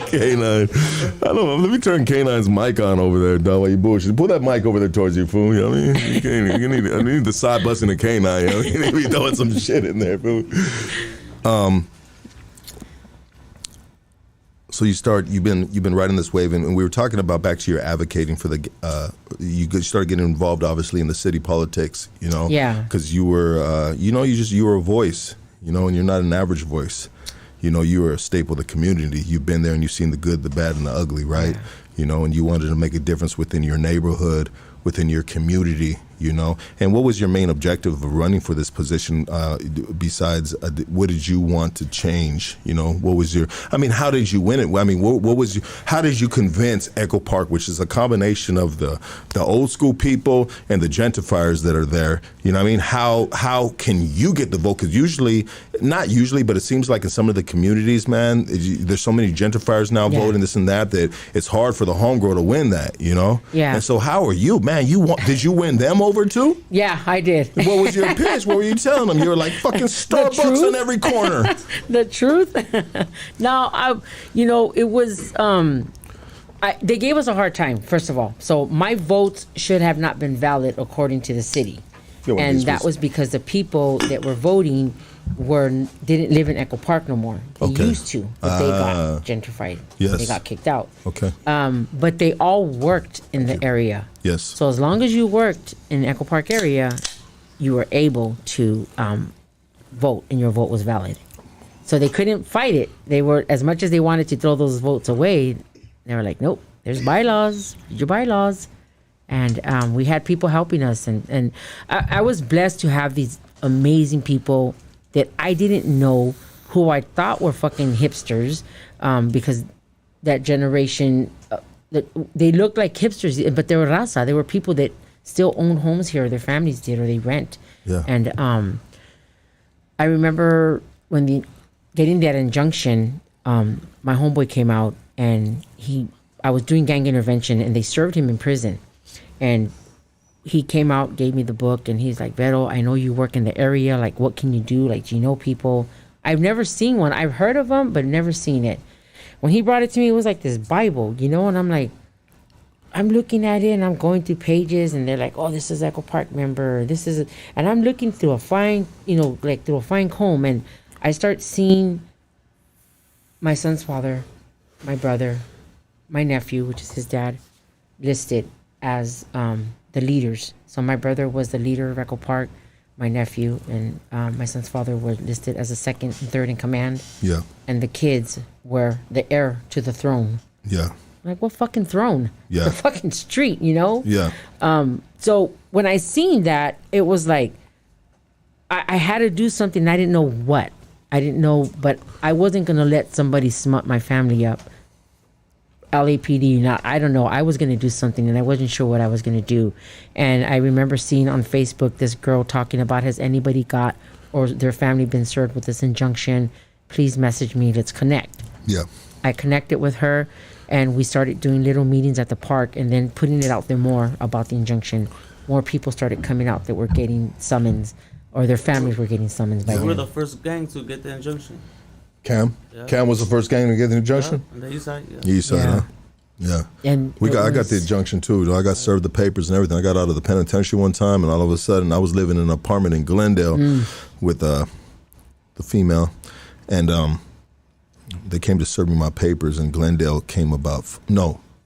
K9. I don't know. Let me turn K9's mic on over there, dog. While you bullshit. Pull that mic over there towards you, fool. You know what I mean? I need the side busting the K9. You know? You need to be throwing some shit in there, fool. So you've been riding this wave, and we were talking about back to your advocating for the. You started getting involved, obviously, in the city politics. You know, yeah, because you were, you were a voice. You know, and you're not an average voice. You know, you were a staple of the community. You've been there and you've seen the good, the bad, and the ugly, right? Yeah. You know, and you wanted to make a difference within your neighborhood, within your community, you know. And what was your main objective of running for this position besides what did you want to change? You know, what was how did you win it? I mean, how did you convince Echo Park, which is a combination of the old school people and the gentrifiers that are there? You know what I mean? How can you get the vote? Because not usually, but it seems like in some of the communities, man, there's so many gentrifiers now voting this and that it's hard for the homegirl to win that, you know? Yeah. And so how are you, man? Did you win them over too? Yeah, I did. What was your pitch? What were you telling them? You were like, fucking Starbucks on every corner. The truth? No, it was, they gave us a hard time, first of all. So my votes should have not been valid according to the city. And that was because the people that were voting didn't live in Echo Park no more. They used to, but they got gentrified. Yes. They got kicked out. Okay. But they all worked in the area. Yes. So as long as you worked in the Echo Park area, you were able to vote, and your vote was valid. So they couldn't fight it. They were, as much as they wanted to throw those votes away, they were like, nope, there's bylaws, your bylaws. And we had people helping us. And I was blessed to have these amazing people that I didn't know, who I thought were fucking hipsters, because that generation, they looked like hipsters, but they were raza. They were people that still own homes here. Their families did, or they rent. Yeah. And I remember when getting that injunction, my homeboy came out and I was doing gang intervention and they served him in prison. And he came out, gave me the book, and he's like, Vero, I know you work in the area. Like, what can you do? Like, do you know people? I've never seen one. I've heard of them, but never seen it. When he brought it to me, it was like this Bible, you know? And I'm like, I'm looking at it and I'm going through pages and they're like, oh, this is Echo Park member. And I'm looking through a fine, through a fine comb. And I start seeing my son's father, my brother, my nephew, which is his dad, listed as the leaders. So my brother was the leader of Echo Park. My nephew and my son's father were listed as the second and third in command. Yeah. And the kids were the heir to the throne. Yeah. Like, what fucking throne? Yeah. The fucking street, you know? Yeah. So when I seen that, it was like, I had to do something. I didn't know what. I didn't know, but I wasn't going to let somebody smut my family up. LAPD, I don't know. I was going to do something and I wasn't sure what I was going to do. And I remember seeing on Facebook this girl talking about, has anybody got or their family been served with this injunction? Please message me. Let's connect. Yeah. I connected with her and we started doing little meetings at the park and then putting it out there more about the injunction. More people started coming out that were getting summons or their families were getting summons by We were then. the first gang to get the injunction. Cam? Yeah. Cam was the first gang to get the injunction? On the east side, yeah. East side, Yeah. huh? Yeah. And I got was- the injunction too. I got served the papers and everything. I got out of the penitentiary one time, and all of a sudden, I was living in an apartment in Glendale with the female, and they came to serve me my papers. And Glendale came about.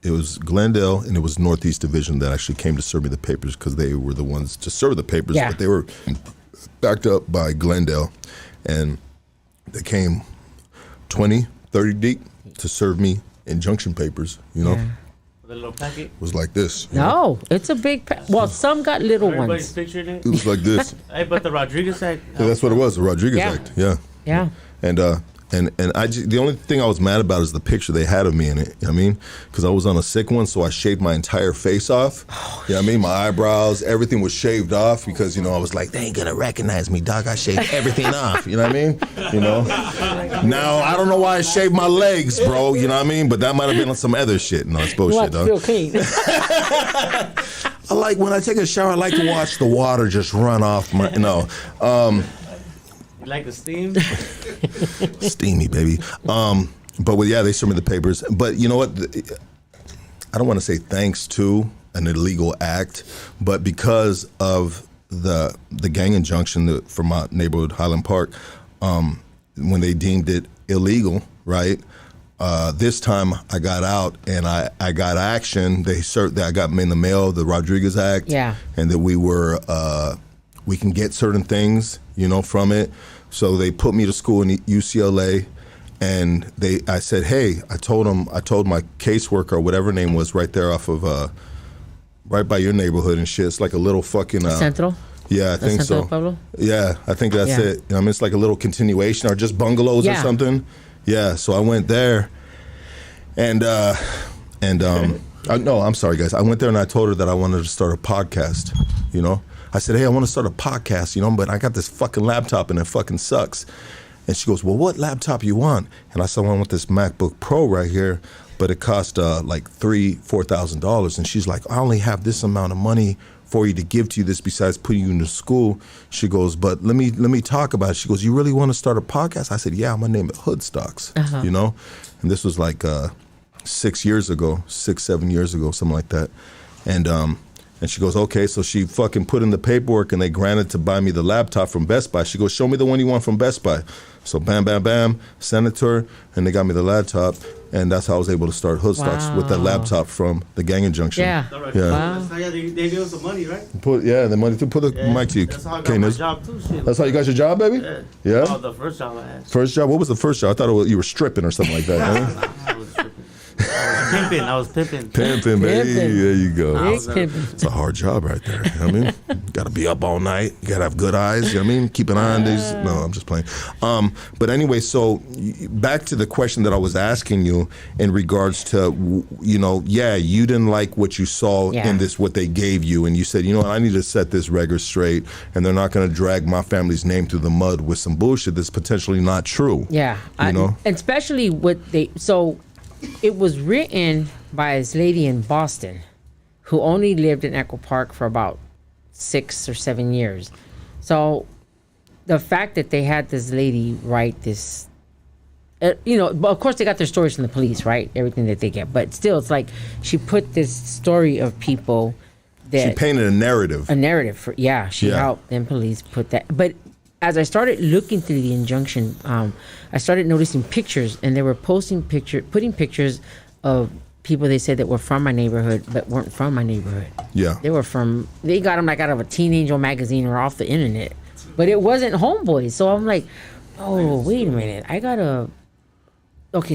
It was Glendale, and it was Northeast Division that actually came to serve me the papers because they were the ones to serve the papers, Yeah. but they were backed up by Glendale, and they came 20, 30 deep to serve me injunction papers, you know. Yeah. With a little packet. It was like this. you know? No, it's a big. Well, some got little Everybody's ones. pictured it. It was like this. Hey, but the Rodriguez Act. Yeah, that's what it was, the Rodriguez Yeah. Act. Yeah. Yeah. And the only thing I was mad about is the picture they had of me in it. You know what I mean? Because I was on a sick one, so I shaved my entire face off. You know what I mean? My eyebrows, everything was shaved off because, I was like, they ain't gonna recognize me, dog. I shaved everything off. You know what I mean? Now, I don't know why I shaved my legs, bro. You know what I mean? But that might have been on some other shit. No, it's You bullshit, want to dog. feel clean. I like, when I take a shower, I like to watch the water just run off my, You like the steam? steamy, baby. But they served me the papers. But you know what? I don't want to say thanks to an illegal act, but because of the gang injunction from my neighborhood, Highland Park, when they deemed it illegal, right? This time I got out and I got action. I got in the mail the Rodriguez Act, Yeah. and that we can get certain things, from it. So they put me to school in UCLA, and I said, hey, I told my caseworker or whatever her name was right there off of right by your neighborhood and shit. It's like a little fucking Central? yeah, I think Centro so. Pueblo? Yeah, I think that's Yeah. it. It's like a little continuation or just bungalows or Yeah. something. Yeah, so I went there, and no, I'm sorry, guys. I went there and I told her that I wanted to start a podcast. I said, hey, I want to start a podcast, but I got this fucking laptop and it fucking sucks. And she goes, well, what laptop you want? And I said, I want this MacBook Pro right here, but it cost like $4,000. And she's like, I only have this amount of money for you to give to you this besides putting you into school. She goes, but let me talk about it. She goes, you really want to start a podcast? I said, yeah, I'm gonna name it Hood Stocks, And this was like 7 years ago, something like that. And she goes, okay, so she fucking put in the paperwork and they granted to buy me the laptop from Best Buy. She goes, show me the one you want from Best Buy. So bam, bam, bam, sent it to her, and they got me the laptop, and that's how I was able to start Hood Stocks with that laptop from the gang injunction. Yeah. Yeah. Wow. That's how they give us the money, right? The money to put the mic to you. That's how I got Okay, my Niz. job too. Shit. That's how you got your job, baby? Yeah? Oh, the first job I had. First job? What was the first job? I thought you were stripping or something like that. Huh? I was tripping. I was pimping. Pimping, baby. Pimping. There you go. Big pimping. It's a hard job right there. You know what I mean? Got to be up all night. You got to have good eyes. You know what I mean? Keep an eye on these. No, I'm just playing. But anyway, so back to the question that I was asking you in regards to, you didn't like what you saw in this, what they gave you. And you said, I need to set this record straight. And they're not going to drag my family's name through the mud with some bullshit that's potentially not true. Yeah. And especially so it was written by this lady in Boston who only lived in Echo Park for about 6 or 7 years. So the fact that they had this lady write this, but of course they got their stories from the police, right? Everything that they get. But still, it's like she put this story of people that... She painted a narrative. She helped them police put that. But as I started looking through the injunction, I started noticing pictures, and they were putting pictures of people they said that were from my neighborhood, but weren't from my neighborhood. Yeah. They got them like out of a Teen Angel magazine or off the internet, but it wasn't homeboys. So I'm like, oh, wait a minute.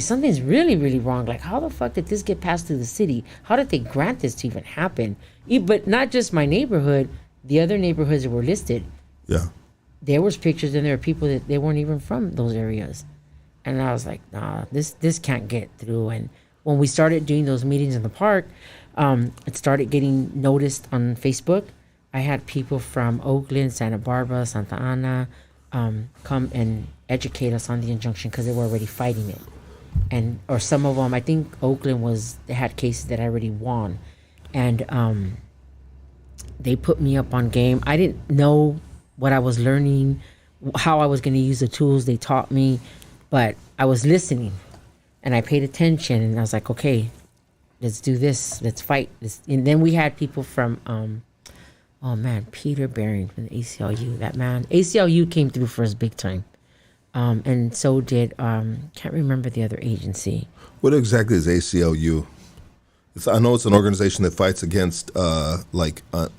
Something's really, really wrong. Like, how the fuck did this get passed through the city? How did they grant this to even happen? But not just my neighborhood, the other neighborhoods that were listed. Yeah. There was pictures and there were people that they weren't even from those areas. And I was like, nah, this can't get through. And when we started doing those meetings in the park, it started getting noticed on Facebook. I had people from Oakland, Santa Barbara, Santa Ana come and educate us on the injunction because they were already fighting it. Or some of them, I think Oakland they had cases that I already won. And they put me up on game. I didn't know what I was learning, how I was going to use the tools they taught me, but I was listening and I paid attention and I was like, okay, let's do this, let's fight this. And then we had people from, Peter Baring from the ACLU. That man, ACLU came through for us big time. And so did, can't remember the other agency. What exactly is ACLU? I know it's an organization that fights against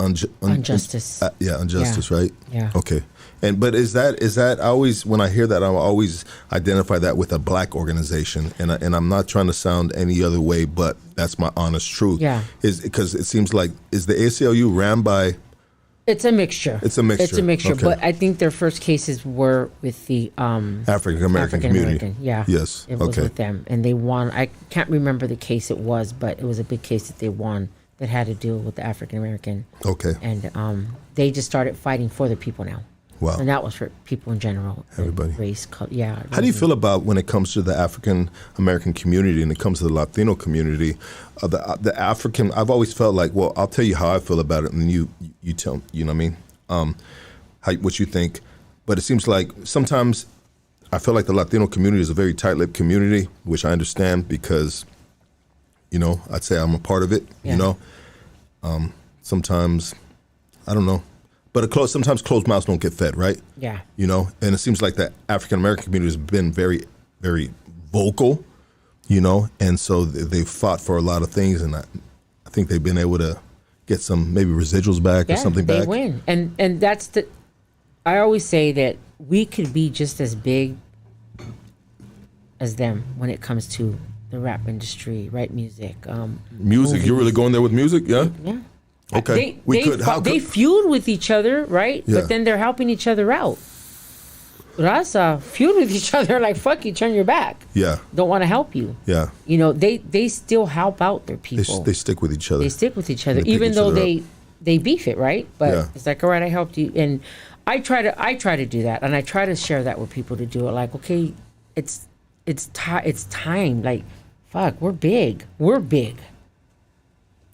injustice. Injustice, right? Yeah. Okay. But is that I always, when I hear that, I always identify that with a black organization, and I'm not trying to sound any other way, but that's my honest truth. Yeah. Is because it seems like, is the ACLU ran by? It's a mixture. Okay. But I think their first cases were with the African American community. Yeah. Yes. It was with them, and they won. I can't remember the case it was, but it was a big case that they won that had to do with the African American. Okay. And they just started fighting for the people now. Wow. And that was for people in general. Everybody. Race, color, yeah. How do you feel about when it comes to the African American community and it comes to the Latino community? The African, I've always felt like, well, I'll tell you how I feel about it, and you tell me, you know what I mean? What you think. But it seems like sometimes I feel like the Latino community is a very tight-lipped community, which I understand because, I'd say I'm a part of it, sometimes, I don't know. But sometimes closed mouths don't get fed, right? Yeah. And it seems like the African American community has been very, very vocal, and so they've fought for a lot of things, and I think they've been able to get some maybe residuals back or something back. They win, and that's I always say that we could be just as big as them when it comes to the rap industry, right? Music. Music. Movies. You're really going there with music, yeah? Yeah. Okay. They feud with each other, right? Yeah. But then they're helping each other out. Raza feud with each other like, fuck you, turn your back. Yeah. Don't want to help you. Yeah. They still help out their people. They stick with each other. They stick with each other, even though they beef it, right? But it's like, all right, I helped you. And I try to do that, and I try to share that with people to do it. Like, okay, it's time. Like, fuck, we're big.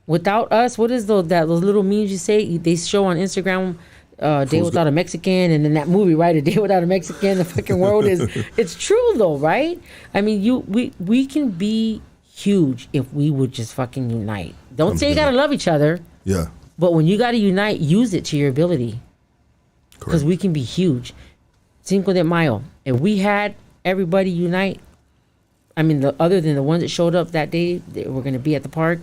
Without us, what is those little memes you say? They show on Instagram, Day Without a Mexican, and then that movie, right? A Day Without a Mexican, the fucking world is... It's true, though, right? I mean, we can be huge if we would just fucking unite. Don't say you gotta love each other. Yeah. But when you gotta unite, use it to your ability. Because we can be huge. Cinco de Mayo. If we had everybody unite, I mean, other than the ones that showed up that day, that were gonna be at the park...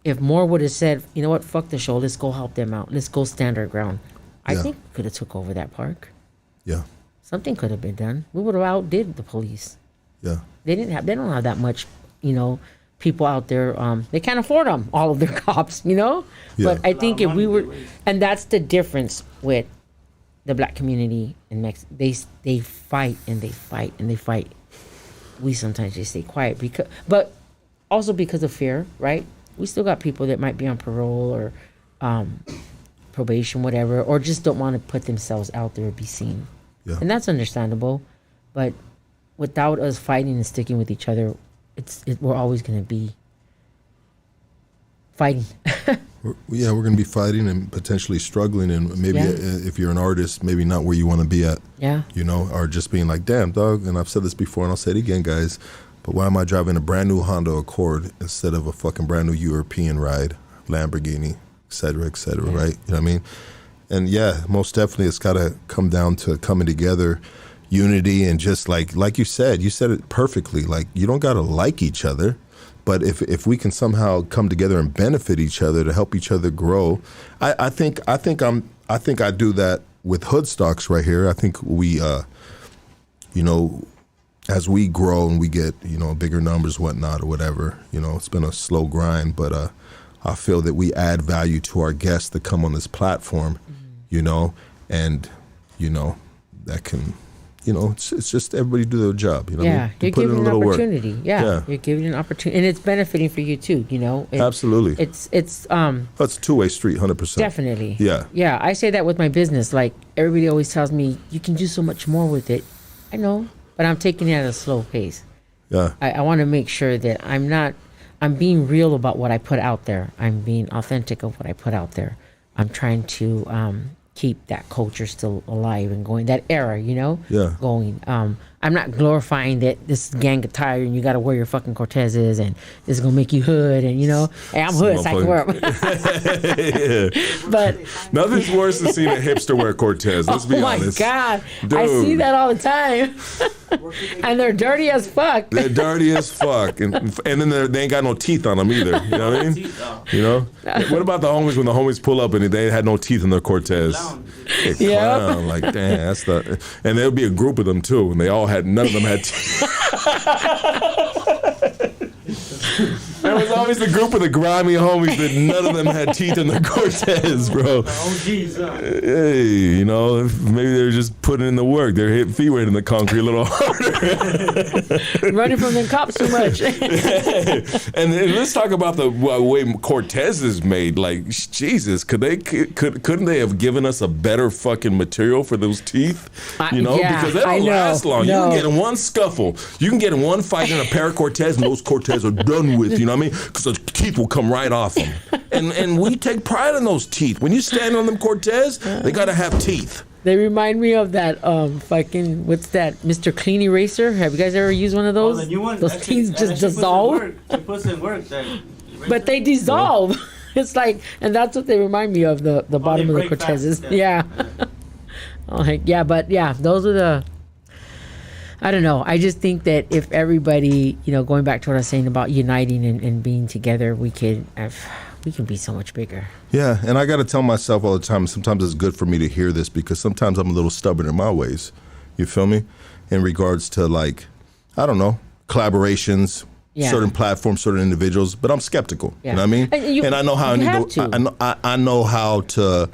If more would have said, you know what, fuck the show, let's go help them out. Let's go stand our ground. I think we could have took over that park. Yeah. Something could have been done. We would have outdid the police. Yeah. They don't have that much, people out there, they can't afford them, all of their cops, you know? Yeah. But I think if we were, and that's the difference with the black community in Mexico. They fight and they fight and they fight. We sometimes just stay quiet but also because of fear, right? We still got people that might be on parole or probation, whatever, or just don't want to put themselves out there or be seen. Yeah. And that's understandable. But without us fighting and sticking with each other, we're always going to be fighting. We're going to be fighting and potentially struggling, and maybe if you're an artist, maybe not where you want to be at. Yeah. You know, or just being like, damn, dog. And I've said this before, and I'll say it again, guys. But why am I driving a brand new Honda Accord instead of a fucking brand new European ride, Lamborghini, et cetera, right? You know what I mean? And yeah, most definitely, it's got to come down to coming together, unity, and just like you said it perfectly. Like, you don't got to like each other. But if we can somehow come together and benefit each other to help each other grow, I think I do that with Hoodstocks right here. I think we, you know, as we grow and we get, you know, bigger numbers, whatnot, or whatever, you know, it's been a slow grind, but I feel that we add value to our guests that come on this platform, you know, and, you know, that can. You know, it's just everybody do their job. You know, yeah, you're giving an opportunity. Yeah, you're giving an opportunity, and it's benefiting for you too. You know, absolutely. It's that's a two-way street, 100%. Definitely. Yeah. I say that with my business. Like, everybody always tells me, you can do so much more with it. I know, but I'm taking it at a slow pace. Yeah, I want to make sure that I'm being real about what I put out there. I'm being authentic of what I put out there. I'm trying to keep that culture still alive and going, that era, you know, going. I'm not glorifying that this is gang attire and you got to wear your fucking Cortezes and this is going to make you hood and, you know, hey, I'm hood, so I can wear them. But nothing's worse than seeing a hipster wear Cortez. Let's be honest. Oh my God. Dude. I see that all the time. And they're dirty as fuck. They're dirty as fuck. And then they ain't got no teeth on them either. You know what I mean? You know? What about the homies when the homies pull up and they had no teeth in their Cortez? Yeah. Like, damn, that's the. And there'll be a group of them too, and none of them had teeth. There was always the group of the grimy homies that none of them had teeth in their Cortez, bro. Oh, geez. Hey, you know, maybe they're just putting in the work. Their feet were in the concrete a little harder. Running from the cops too much. And let's talk about the way Cortez is made. Like, Jesus, couldn't they have given us a better fucking material for those teeth? You know, because they don't last long. No. You can get in one scuffle. You can get in one fight in a pair of Cortez, and those Cortez are done with. You know what I mean? Because the teeth will come right off them. And we take pride in those teeth. When you stand on them Cortez, they gotta have teeth. They remind me of that fucking, what's that, Mr. Clean Eraser? Have you guys ever used one of those? Oh, the new one. Those teeth just dissolve. It puts in work. But they dissolve. It's like, and that's what they remind me of, the bottom of the Cortezes. Fast, yeah. Like, yeah, but yeah, those are the, I don't know. I just think that if everybody, you know, going back to what I was saying about uniting and being together, we can be so much bigger. Yeah, and I got to tell myself all the time, sometimes it's good for me to hear this because sometimes I'm a little stubborn in my ways. You feel me? In regards to, like, I don't know, collaborations, certain platforms, certain individuals, but I'm skeptical. You know what I mean? And I know how I know how to.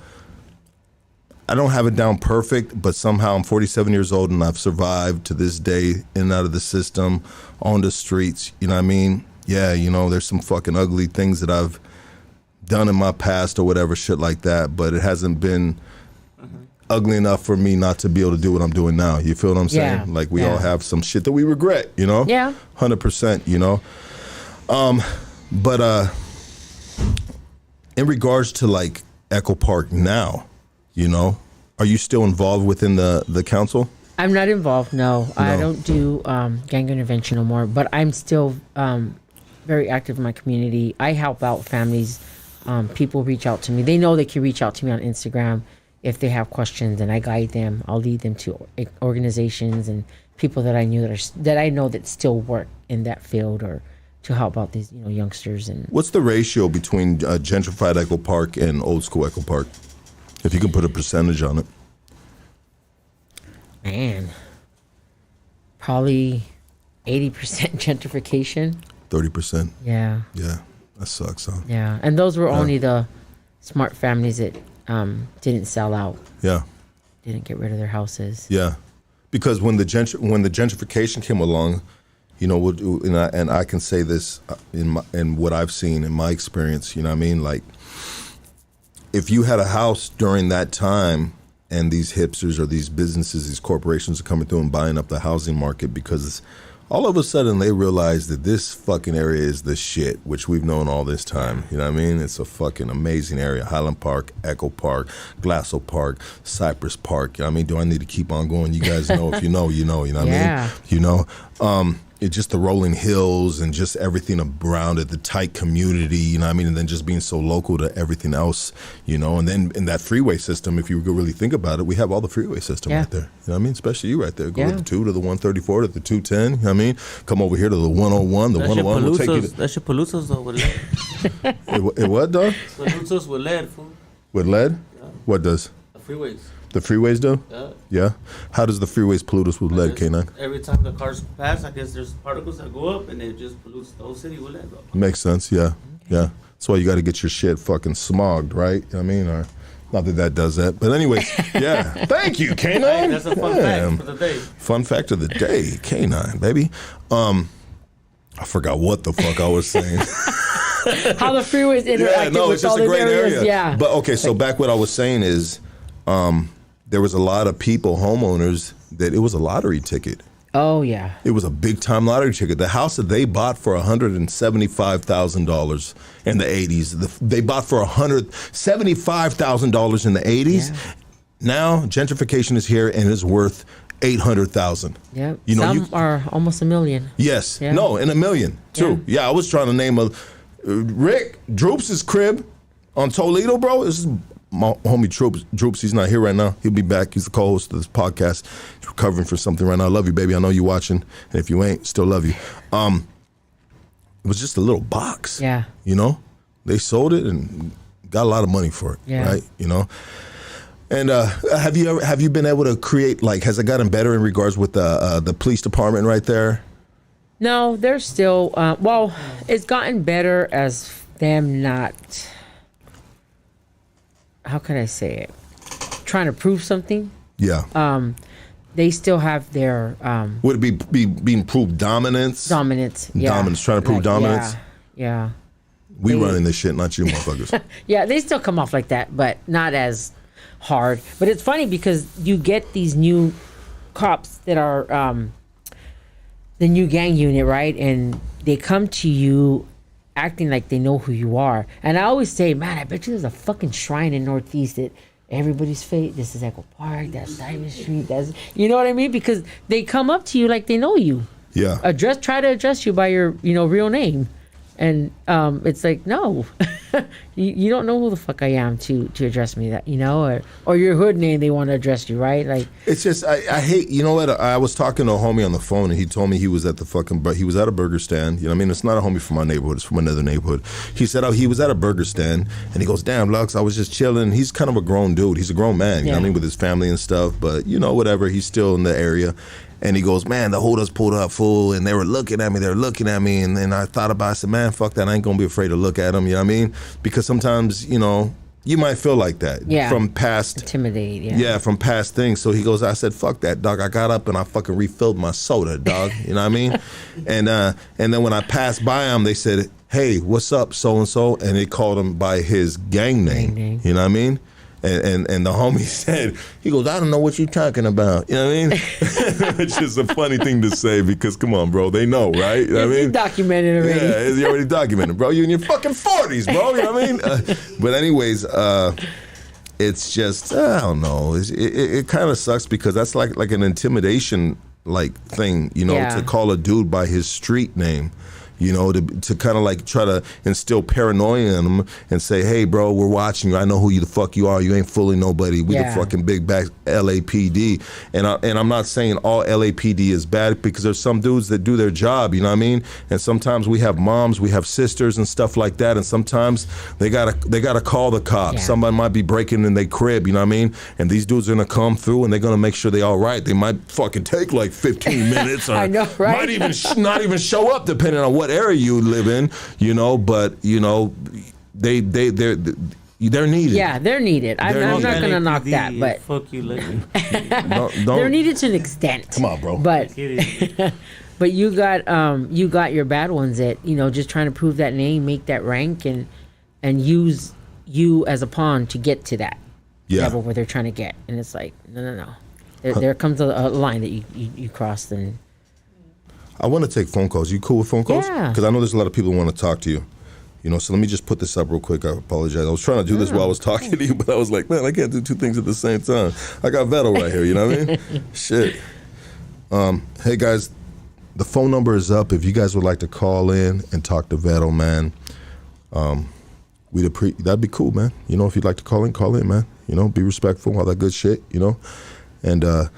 I don't have it down perfect, but somehow I'm 47 years old and I've survived to this day in and out of the system, on the streets. You know what I mean? Yeah, you know, there's some fucking ugly things that I've done in my past or whatever, shit like that, but it hasn't been ugly enough for me not to be able to do what I'm doing now. You feel what I'm saying? Yeah. Like, we all have some shit that we regret, you know? Yeah. 100%, you know? But in regards to, like, Echo Park now, you know, are you still involved within the council? I'm not involved, no. I don't do gang intervention no more, but I'm still very active in my community. I help out families. People reach out to me. They know they can reach out to me on Instagram if they have questions, and I guide them. I'll lead them to organizations and people that I know that still work in that field, or to help out these, you know, youngsters. And what's the ratio between gentrified Echo Park and old school Echo Park? If you can put a percentage on it. Man, probably 80% gentrification. 30%. Yeah. Yeah, that sucks, huh? Yeah. And those were only the smart families that didn't sell out, Yeah, didn't get rid of their houses. yeah. Because when the gentrification came along, you know, and I can say this in what I've seen in my experience, you know what I mean? Like, if you had a house during that time and these hipsters or these businesses, these corporations are coming through and buying up the housing market because all of a sudden they realize that this fucking area is the shit, which we've known all this time. You know what I mean? It's a fucking amazing area. Highland Park, Echo Park, Glasso Park, Cypress Park. I mean, do I need to keep on going? You guys know. If you know, you know. You know what I mean? You know? It's just the rolling hills and just everything around it, the tight community, you know what I mean? And then just being so local to everything else, you know? And then in that freeway system, if you really think about it, we have all the freeway system right there. You know what I mean? Especially you right there. Go to the 2 to the 134 to the 210, you know what I mean? Come over here to the 101. The 101 will take you to... That shit pollutes us, though, with lead. It what, dog? Pollutes us with lead, fool. With lead? Yeah. What does? The freeways. The freeways do? Yeah. Yeah? How does the freeways pollute us with lead, K9? Every time the cars pass, I guess there's particles that go up and it just pollutes the whole city with lead, bro. Makes sense, yeah. Yeah. That's why you got to get your shit fucking smogged, right? You know what I mean? Or, not that does that. But anyways, yeah. Thank you, K9. Hey, that's a fun fact for the day. Fun fact of the day, K9, baby. I forgot what the fuck I was saying. How the freeways interact with all the areas. Yeah. But okay, so back what I was saying is there was a lot of people, homeowners, that it was a lottery ticket. Oh, yeah. It was a big time lottery ticket. The house that they bought for $175,000 in the 80s, they bought for $175,000 in the 80s. Yeah. Now gentrification is here and is worth $800,000. Yeah. You know, some are almost $1 million. Yes. Yeah. No, and $1 million too. Yeah, I was trying to name Rick Droops' crib on Toledo, bro. This is my homie Droops. He's not here right now. He'll be back. He's the co-host of this podcast. He's recovering from something right now. I love you, baby. I know you're watching. And if you ain't, still love you. It was just a little box. Yeah. You know? They sold it and got a lot of money for it. Yeah. Right? You know? And have you been able to create, like, has it gotten better in regards with the police department right there? No, they're still, well, it's gotten better as them not, how can I say it? Trying to prove something. Yeah. They still have their... Would it be being proved dominance? Dominance, yeah. Dominance, trying to prove dominance? Yeah. We running this shit, not you motherfuckers. Yeah, they still come off like that, but not as hard. But it's funny because you get these new cops that are the new gang unit, right? And they come to you acting like they know who you are. And I always say, man, I bet you there's a fucking shrine in Northeast that everybody's fate. This is Echo Park, that's Diamond Street, that's, you know what I mean? Because they come up to you like they know you. Yeah. Try to address you by your, real name. And it's like, no, you don't know who the fuck I am to address me that, or your hood name, they want to address you, right? Like, it's just, I hate, you know what? I was talking to a homie on the phone and he told me he was at he was at a burger stand. You know what I mean? It's not a homie from my neighborhood. It's from another neighborhood. He said, he was at a burger stand and he goes, damn, Lux, I was just chilling. He's kind of a grown dude. He's a grown man, you know what I mean? With his family and stuff, but whatever. He's still in the area. And he goes, man, the holders pulled up, fool, and they were looking at me, and then I thought about it, I said, man, fuck that, I ain't gonna be afraid to look at them, you know what I mean? Because sometimes, you might feel like that from past... Intimidate, Yeah, from past things. So he goes, I said, fuck that, dog, I got up and I fucking refilled my soda, dog, you know what I mean? And then when I passed by him, they said, hey, what's up, so-and-so? And they called him by his gang name, you know what I mean? And the homie said, he goes, I don't know what you're talking about. You know what I mean? It's just a funny thing to say because, come on, bro, they know, right? You know what I mean? Documented already. Yeah, it's already documented, bro. You're in your fucking 40s, bro. You know what I mean? But anyways, it's just, I don't know. It kind of sucks because that's like an intimidation thing, to call a dude by his street name. To kind of like try to instill paranoia in them and say, hey, bro, we're watching you. I know who you the fuck you are. You ain't fooling nobody. We the fucking big back LAPD. And I'm not saying all LAPD is bad because there's some dudes that do their job, you know what I mean? And sometimes we have moms, we have sisters and stuff like that. And sometimes they gotta call the cops. Yeah. Somebody might be breaking in their crib, you know what I mean? And these dudes are gonna come through and they're gonna make sure they all right. They might fucking take like 15 minutes or I know, right? might even not even show up depending on what area you live in, you know, but you know, they're needed. Yeah, they're needed. I'm not gonna knock that, but fuck you, lady. Don't, they're needed to an extent. Come on, bro. But but you got your bad ones that, you know, just trying to prove that name, make that rank, and use you as a pawn to get to that level where they're trying to get. And it's like, no. There comes a line that you crossed. And I want to take phone calls. You cool with phone calls? Yeah. Because I know there's a lot of people who want to talk to you. You know, so let me just put this up real quick. I apologize. I was trying to do this while I was talking to you, but I was like, man, I can't do two things at the same time. I got Vettel right here, you know what I mean? Shit. Hey, guys, the phone number is up. If you guys would like to call in and talk to Vettel, man, that'd be cool, man. You know, if you'd like to call in, man. You know, be respectful, all that good shit, you know? And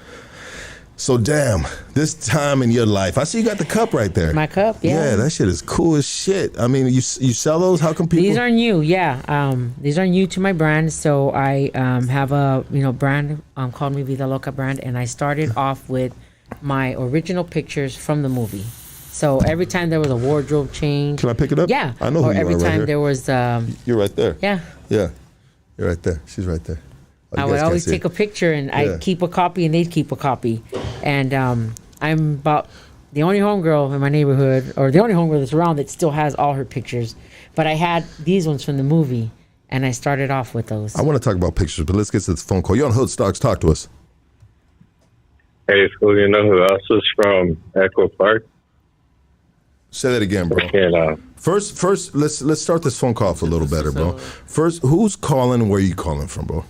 so, damn, this time in your life, I see you got the cup right there. my cup, Yeah, that shit is cool as shit. I mean, you sell those? How come people? These are new, yeah. These are new to my brand. So I have a brand called Mi Vida Loca brand, and I started off with my original pictures from the movie. So every time there was a wardrobe change. Can I pick it up? Yeah. I know who or you every are right time here. there was. You're right there. Yeah. Yeah, you're right there. She's right there. Oh, I would always take a picture, and I'd keep a copy, and they'd keep a copy. And I'm about the only homegirl in my neighborhood, or the only homegirl that's around that still has all her pictures. But I had these ones from the movie, and I started off with those. I want to talk about pictures, but let's get to this phone call. You're on Hood Stocks. Talk to us. Hey, school, you know who else is from Echo Park? Say that again, bro. And, First, let's start this phone call off a little better, bro. First, who's calling and where are you calling from, bro?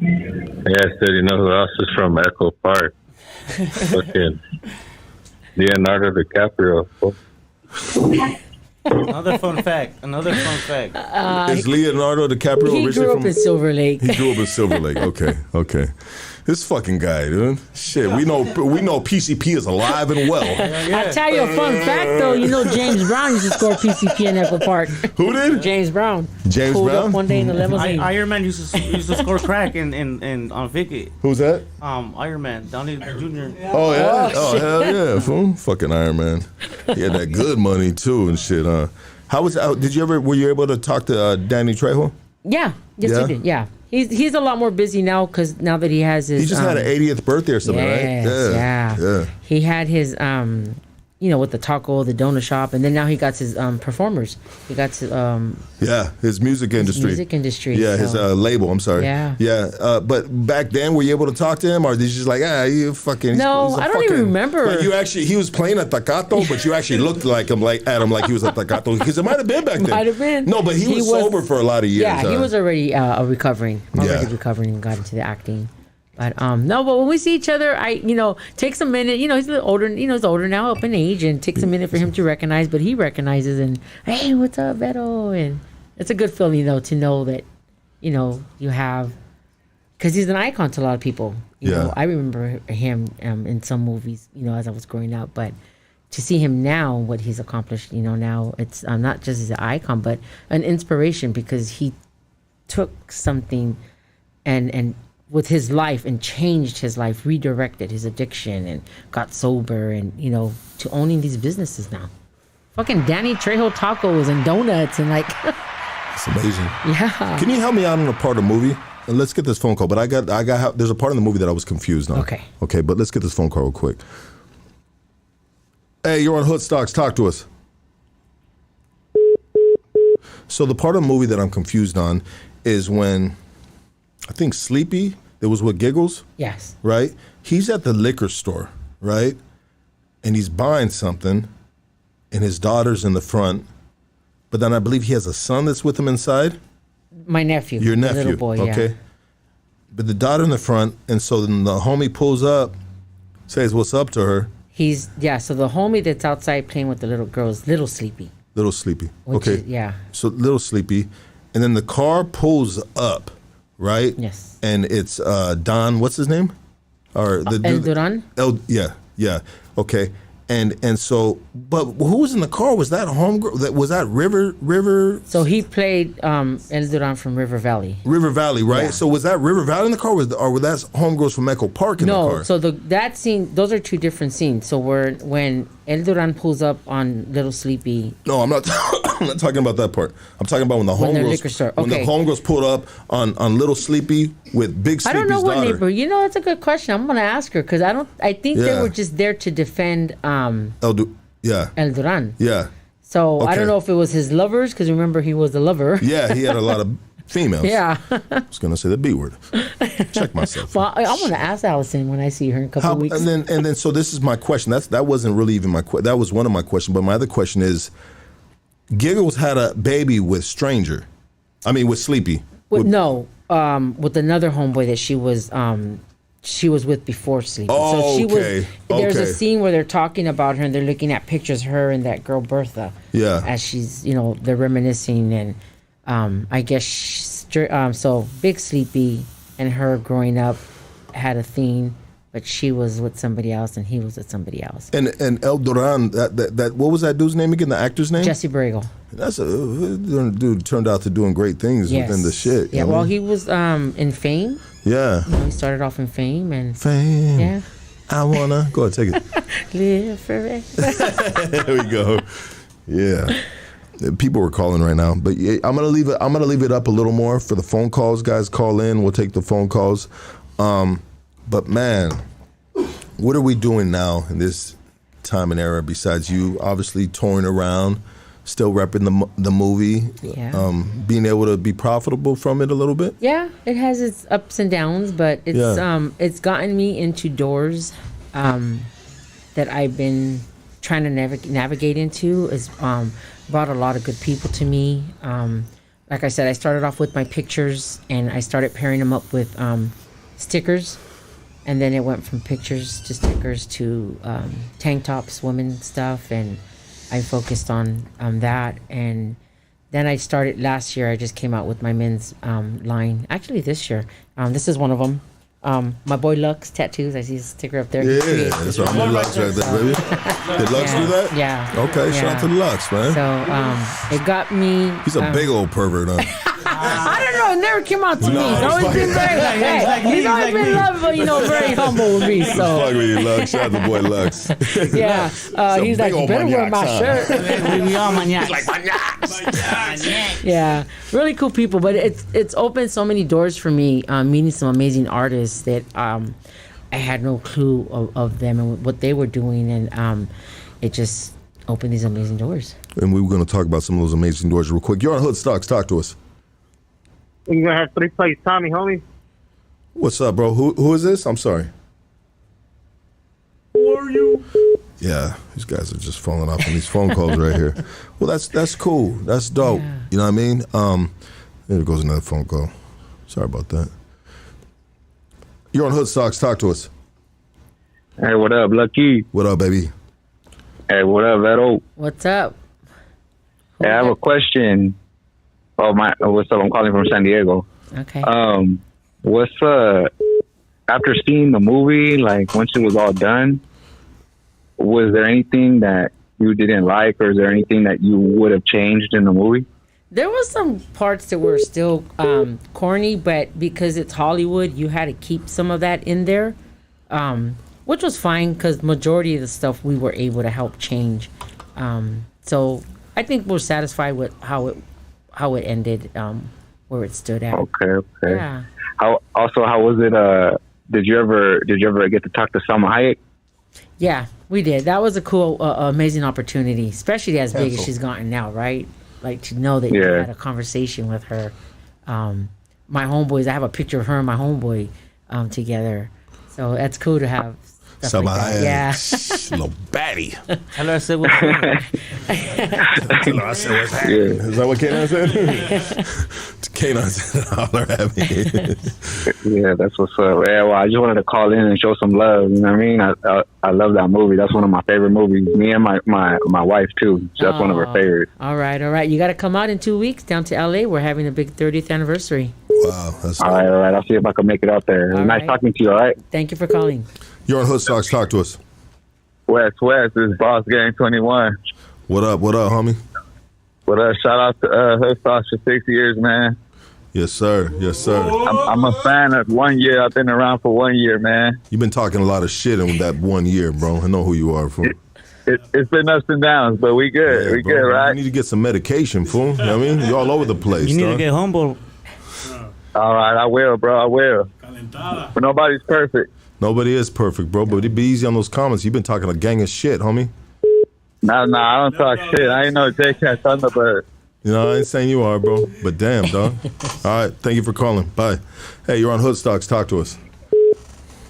yeah, I said, you know who else is from Echo Park? Fucking Leonardo DiCaprio. Another fun fact. Is Leonardo DiCaprio He originally grew up from? in Silver Lake. He grew up in Silver Lake. Okay. This fucking guy, dude. Shit, we know PCP is alive and well. I'll tell you a fun fact, though. You know James Brown used to score PCP in Echo Park. Who did? James Brown. James Pulled Brown? up one day in the limousine. Iron Man used to score crack in on Vicky. Who's that? Iron Man, Downey Jr. Oh yeah. Oh hell yeah, fool. Fucking Iron Man. He had that good money too and shit. How was? Were you able to talk to Danny Trejo? Yeah. Yes, Yeah? we did. Yeah. He's a lot more busy now because now that he has his. He just had an 80th birthday or something, yes, right? Yeah. He had his with the taco, the donut shop, and then now he got his performers. He got his his music industry. Yeah, his label. I'm sorry. Yeah. But back then, were you able to talk to him, or did you just like, you fucking? No, I don't even remember. Like he was playing a tacato, but you actually looked at him like he was a tacato because it might have been back then. Might have been. No, but he was sober for a lot of years. Yeah, he was already recovering and got into the acting. But no, but when we see each other, takes a minute. He's a little older. He's older now, up in age, and takes a minute for him to recognize. But he recognizes, and hey, what's up, Vettel? And it's a good feeling though to know that, you have, because he's an icon to a lot of people. You know, I remember him in some movies, as I was growing up. But to see him now, what he's accomplished, now it's not just as an icon, but an inspiration because he took something and with his life and changed his life, redirected his addiction and got sober and, to owning these businesses now. Fucking Danny Trejo tacos and donuts and like. It's amazing. Yeah. Can you help me out on a part of the movie? And let's get this phone call. But I got there's a part in the movie that I was confused on. Okay. Okay, but let's get this phone call real quick. Hey, you're on Hood Stocks. Talk to us. So the part of the movie that I'm confused on is when I think Sleepy, it was with Giggles. Yes. Right? He's at the liquor store, right? And he's buying something, and his daughter's in the front. But then I believe he has a son that's with him inside. My nephew. Your nephew. Little boy, okay. Yeah. But the daughter in the front, and so then the homie pulls up, says what's up to her. So the homie that's outside playing with the little girl is Little Sleepy. Little Sleepy. Which Okay. is, So Little Sleepy. And then the car pulls up, right? Yes. And it's Don, what's his name? Or the El Duran? Yeah. Okay. And so, but who was in the car? Was that homegirl? Was that River? So he played El Duran from River Valley. River Valley, right? Yeah. So was that River Valley in the car, or were that homegirls from Echo Park in the car? No, so that scene, those are two different scenes. So when El Duran pulls up on Little Sleepy. No, I'm not. I'm not talking about that part. I'm talking about when the When they're homegirls liquor store. when the Okay. homegirls pulled up on Little Sleepy with Big I Sleepy's don't know what daughter. neighbor. You know, that's a good question. I'm gonna ask her because I think they Yeah. were just there to defend Yeah, El Duran. yeah, So I Okay. don't know if it was his lovers because remember he was a lover. yeah. He had a lot of females. Yeah. I was gonna say the B word. Check myself. Well, I'm gonna ask Allison when I see her in a couple of weeks. And then so this is my question. That wasn't really even my question. That was one of my questions. But my other question is, Giggles had a baby with Stranger. I mean, with Sleepy. with another homeboy that she was with before sleeping. Oh, so she okay. was. There's Okay. a scene where they're talking about her and they're looking at pictures of her and that girl Bertha. Yeah. As she's, they're reminiscing and I guess so Big Sleepy and her growing up had a thing, but she was with somebody else and he was with somebody else. And El Duran, that what was that dude's name again? The actor's name? Jesse Bregel. That's a dude turned out to doing great things Yes. within the shit. Yeah. you know Well, what I he mean? was in Fame. Yeah. He started off in Fame and Fame. yeah. I wanna go ahead, take it. Live forever. There we go. Yeah. People were calling right now, but yeah, I'm gonna leave it up a little more for the phone calls. Guys, call in. We'll take the phone calls. But man, what are we doing now in this time and era? Besides you, obviously touring around, still repping the movie, Yeah. being able to be profitable from it a little bit. Yeah, it has its ups and downs, but it's gotten me into doors that I've been trying to navigate into. It's brought a lot of good people to me. Like I said, I started off with my pictures and I started pairing them up with stickers. And then it went from pictures to stickers to tank tops, women stuff, and I focused on that. And then I started last year. I just came out with my men's line. Actually, this year. This is one of them. My boy Lux Tattoos. I see his sticker up there. He Yeah, created that's this what I'm one. Lux right there, baby. Did Lux do that? Yeah. Okay, shout out to Lux, man. So it got me. He's a big old pervert, huh? I don't know. It never came out to me. No, He's always it's been very. He's always been lovable, very humble with me. Fuck So with you, Lux. Shout out to boy Lux. yeah, he's like, big you old better wear my maniac, shirt. We all maniacs. Yeah, really cool people. But it's opened so many doors for me. Meeting some amazing artists that I had no clue of them and what they were doing, and it just opened these amazing doors. And we were going to talk about some of those amazing doors real quick. You're on Hood Stocks. Talk to us. You're going to have 3 plays Tommy, homie. What's up, bro? Who is this? I'm sorry. Who are you? Yeah, these guys are just falling off on these phone calls right here. Well, that's cool. That's dope. Yeah. You know what I mean? There goes another phone call. Sorry about that. You're on Hood Stocks. Talk to us. Hey, what up, Lucky? What up, baby? Hey, what up, Vero? What's up? Hey, I have a question. What's up? I'm calling from San Diego. Okay. What's after seeing the movie, like once it was all done, was there anything that you didn't like, or is there anything that you would have changed in the movie? There was some parts that were still corny, but because it's Hollywood, you had to keep some of that in there, which was fine because majority of the stuff we were able to help change. So I think we're satisfied with how it ended, where it stood at. Okay. Yeah. How was it? Did you ever get to talk to Salma Hayek? Yeah, we did. That was a cool, amazing opportunity, especially as big as she's gotten now, right? Like to know that you had a conversation with her. My homeboys, I have a picture of her and my homeboy together. So that's cool to have stuff like that. Yeah. Little baddie. Tell her I said what's up. Tell her I said what's happening. Is that what Kanan said? Kanan said, holler at me. Yeah, that's what's up. Yeah, well, I just wanted to call in and show some love. You know what I mean? I love that movie. That's one of my favorite movies. Me and my wife too. That's one of her favorites. All right. You got to come out in 2 weeks down to LA. We're having a big 30th anniversary. Wow. That's All right. I'll see if I can make it out there. All Nice right. talking to you. All right. Thank you for calling. You're on Hood Stocks. Talk to us. West, this is Boss Gang 21. What up, homie? What up? Shout out to Hood Stocks for 6 years, man. Yes, sir. I'm a fan of 1 year. I've been around for 1 year, man. You've been talking a lot of shit in that 1 year, bro. I know who you are. It's been ups and downs, but we good. Yeah, we bro. good, right? You need to get some medication, fool. You know what I mean? You're all over the place. You need to dog. get humble. All right, I will, bro. I will. But nobody's perfect. Nobody is perfect, bro, but be easy on those comments. You've been talking a gang of shit, homie. Nah, I don't talk shit. I ain't no J-Cat Thunderbird. You know, I ain't saying you are, bro, but damn, dog. All right, thank you for calling. Bye. Hey, you're on Hoodstocks. Talk to us.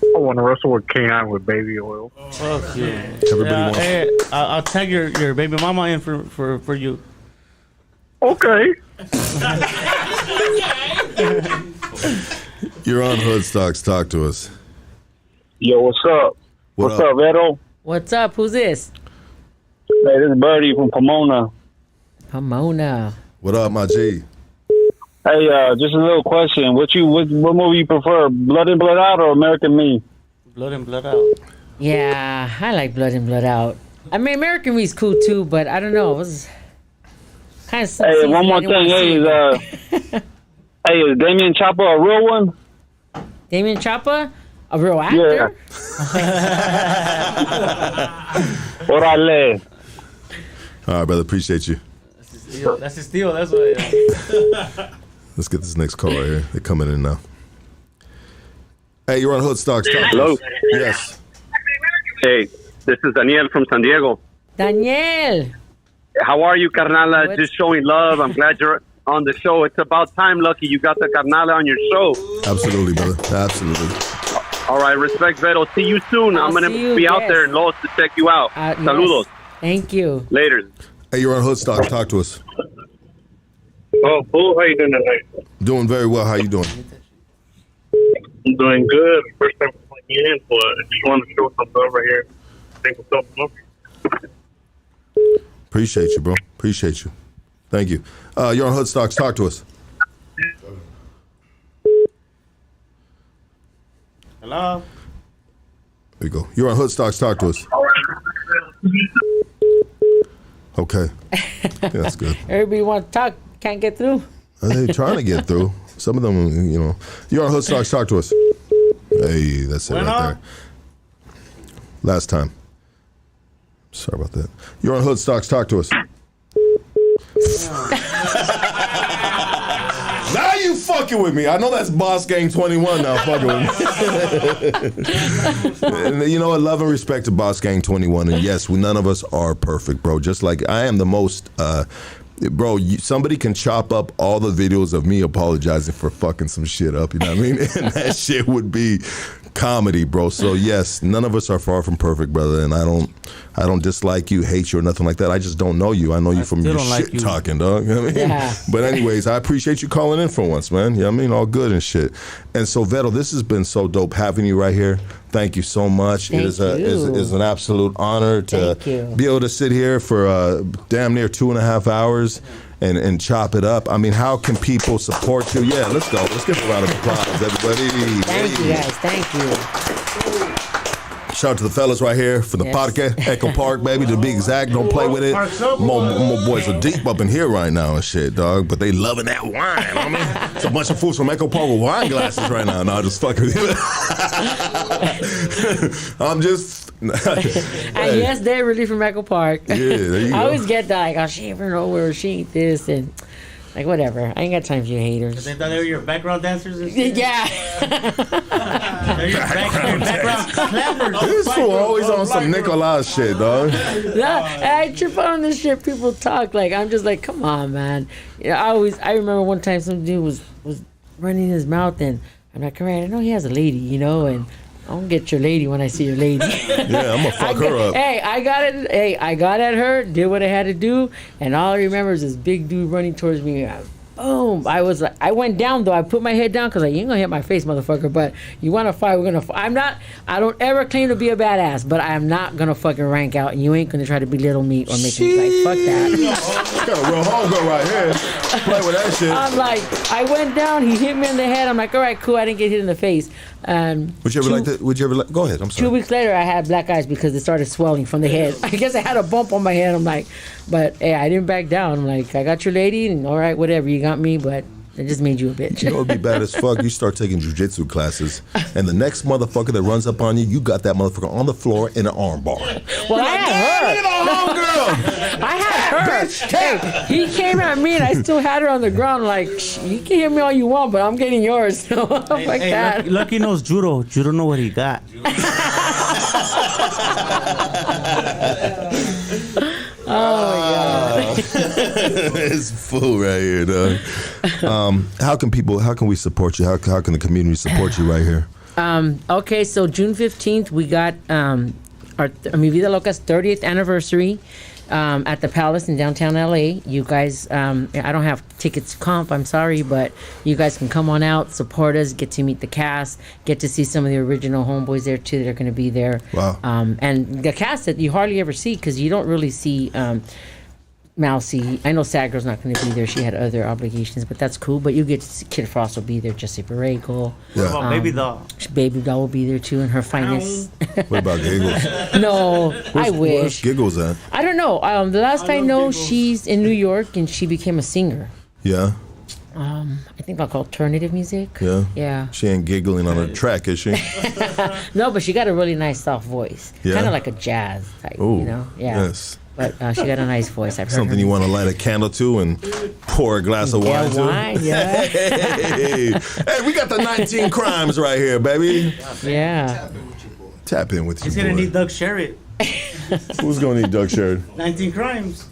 I want to wrestle with K9 with baby oil. Fuck yeah. Everybody wants. Hey, I'll tag your baby mama in for you. Okay. You're on Hoodstocks. Talk to us. Yo, what's up? What's up, Vero? What's up? Who's this? Hey, this is Birdie from Pomona. Pomona. What up, my G? Hey, just a little question. What movie you prefer, Blood In, Blood Out or American Me? Blood in, blood out. Yeah, I like Blood In, Blood Out. I mean, American Me's cool too, but I don't know. It was kind of. Hey, one more thing. Hey, is Damien Chopper a real one? Damien Chopper, a real actor. What I lay? All right, brother. Appreciate you. That's his deal. That's what. Let's get this next call right here. They're coming in now. Hey, you're on Hoodstocks. Talk to Hello. us. Yes. Hey, this is Daniel from San Diego. Daniel. How are you, Carnala? What? Just showing love. I'm glad you're on the show. It's about time, Lucky. You got the Carnala on your show. Absolutely, brother. Absolutely. All right, respect, Vero. See you soon. I'm going to be out there in Los to check you out. Saludos. Yes. Thank you. Later. Hey, you're on Hoodstocks. Talk to us. Oh, cool. How you doing tonight? Doing very well. How you doing? I'm doing good. First time playing in, but I just wanted to show some love right here. Thank you so much. Appreciate you, bro. Appreciate you. Thank you. You're on Hoodstocks. Talk to us. Hello. There you go. You're on Hoodstocks. Talk to us. Okay. Yeah, that's good. Everybody want to talk, can't get through. They're trying to get through. Some of them, you know. You're on Hoodstocks. Talk to us. Hey, that's it right there. Last time. Sorry about that. You're on Hoodstocks. Talk to us. Now you fucking with me. I know that's Boss Gang 21 now fucking with me. And you know what? Love and respect to Boss Gang 21. And yes, none of us are perfect, bro. Just like I am the most... bro, somebody can chop up all the videos of me apologizing for fucking some shit up, you know what I mean? And that shit would be comedy, bro. So yes, none of us are far from perfect, brother. And I don't dislike you, hate you, or nothing like that. I just don't know you. I know you from your shit talking, dog. You know what I mean? Yeah. But anyways, I appreciate you calling in for once, man. You know what I mean? All good and shit. And so, Vero, this has been so dope having you right here. Thank you so much. Thank It is you. is an absolute honor to Thank you. be able to sit here for damn near 2.5 hours and chop it up. I mean, how can people support you? Yeah, let's go. Let's give a round of applause, everybody. Thank you, guys. Thank you. Shout out to the fellas right here for the podcast. Echo Park, baby, to be exact. Don't play with it. More boys are deep up in here right now and shit, dog. But they loving that wine. I mean, it's a bunch of fools from Echo Park with wine glasses right now. No, just fucking with you. I'm just... And yes, they're really from Echo Park. Yeah, there you go. I always get that, like, oh, she ain't from nowhere, she ain't this, and like, whatever. I ain't got time for you haters. They thought they were your background dancers and shit? Yeah. They're your background clappers. This fool always on some Nicolas shit, dog. Nah, I trip on this shit. People talk like, I'm just like, come on, man. You know, I remember one time some dude was running his mouth, and I'm like, all right, I know he has a lady, you know, and I'm gonna get your lady when I see your lady. Yeah, I'm gonna fuck her up. Hey, I got at her, did what I had to do, and all I remember is this big dude running towards me. Boom! I went down though. I put my head down because you ain't gonna hit my face, motherfucker. But you want to fight? We're gonna. I don't ever claim to be a badass, but I'm not gonna fucking rank out, and you ain't gonna try to belittle me or make me like fuck that. Got a real homegirl right here. Play with that shit. I'm like, I went down. He hit me in the head. I'm like, all right, cool. I didn't get hit in the face. Would you ever like? Go ahead. I'm sorry. 2 weeks later, I had black eyes because it started swelling from the head. I guess I had a bump on my head. I'm like, but hey, I didn't back down. I'm like, I got your lady, and all right, whatever, you got me, but That just made you a bitch. You know, it'd be bad as fuck. You start taking jujitsu classes, and the next motherfucker that runs up on you, you got that motherfucker on the floor in an arm bar. Well, I had her. I had her. Hey, he came at me, and I still had her on the ground. Like, you can hit me all you want, but I'm getting yours. Like that. Lucky knows judo. Judo know what he got. Oh my God. It's full right here, dog. How can we support you? How can the community support you right here? Okay, so June 15th, we got Mi Vida Loca's 30th anniversary at the Palace in downtown LA. You guys, I don't have tickets to comp, I'm sorry, but you guys can come on out, support us, get to meet the cast, get to see some of the original homeboys there too that are going to be there. Wow. And the cast that you hardly ever see because you don't really see Mousy. I know Sad Girl's not going to be there. She had other obligations, but that's cool. But you get to see Kid Frost will be there, Jesse Borrego. What about Baby Doll? Baby Doll will be there too in her finest. What about Giggles? No, I wish. Where's Giggles at? I don't know. The last I know, she's in New York and she became a singer. Yeah. I think like alternative music. Yeah. Yeah. She ain't giggling on her track, is she? No, but she got a really nice soft voice. Yeah. Kind of like a jazz type, Ooh, you know? Yeah. Yes. But she got a nice voice. I've heard Something her you want to light a candle to and pour a glass of wine to. wine, yeah. Hey, we got the 19 crimes right here, baby. Yeah. Tap in with you. He's gonna need Doug Sherrod. Who's gonna need Doug Sherrod? 19 crimes.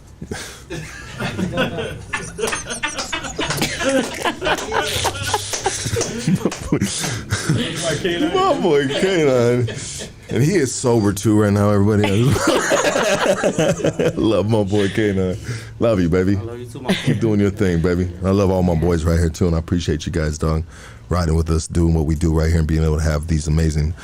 My boy K9. And he is sober too right now, everybody. Love my boy K9. Love you, baby. I love you too, my Keep doing your thing, baby. I love all my boys right here too, and I appreciate you guys, dog, riding with us, doing what we do right here, and being able to have these amazing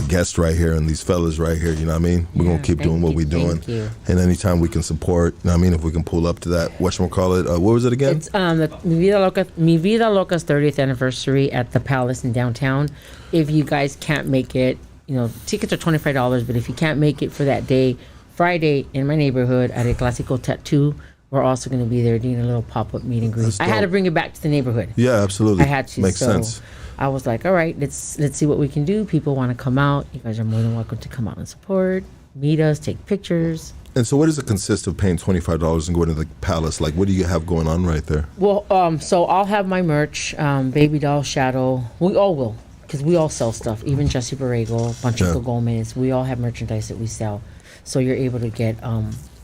guests right here and these fellas right here. You know what I mean? We're gonna keep doing what we're doing, and anytime we can support. You know what I mean? If we can pull up to that, whatchamacallit, what was it again? It's the Mi Vida Loca's 30th anniversary at the Palace in downtown. If you guys can't make it, you know, tickets are $25, but if you can't make it for that day, Friday in my neighborhood at a Classical Tattoo, we're also going to be there doing a little pop-up meet and greet. I had to bring it back to the neighborhood. Yeah, absolutely. I had to. Makes sense. I was like, all right, let's see what we can do. People want to come out. You guys are more than welcome to come out and support, meet us, take pictures. And so what does it consist of paying $25 and going to the Palace? Like, what do you have going on right there? Well, so I'll have my merch, Baby Doll, Shadow. We all will. Because we all sell stuff, even Jesse Borrego, Pancho Gomez. We all have merchandise that we sell. So you're able to get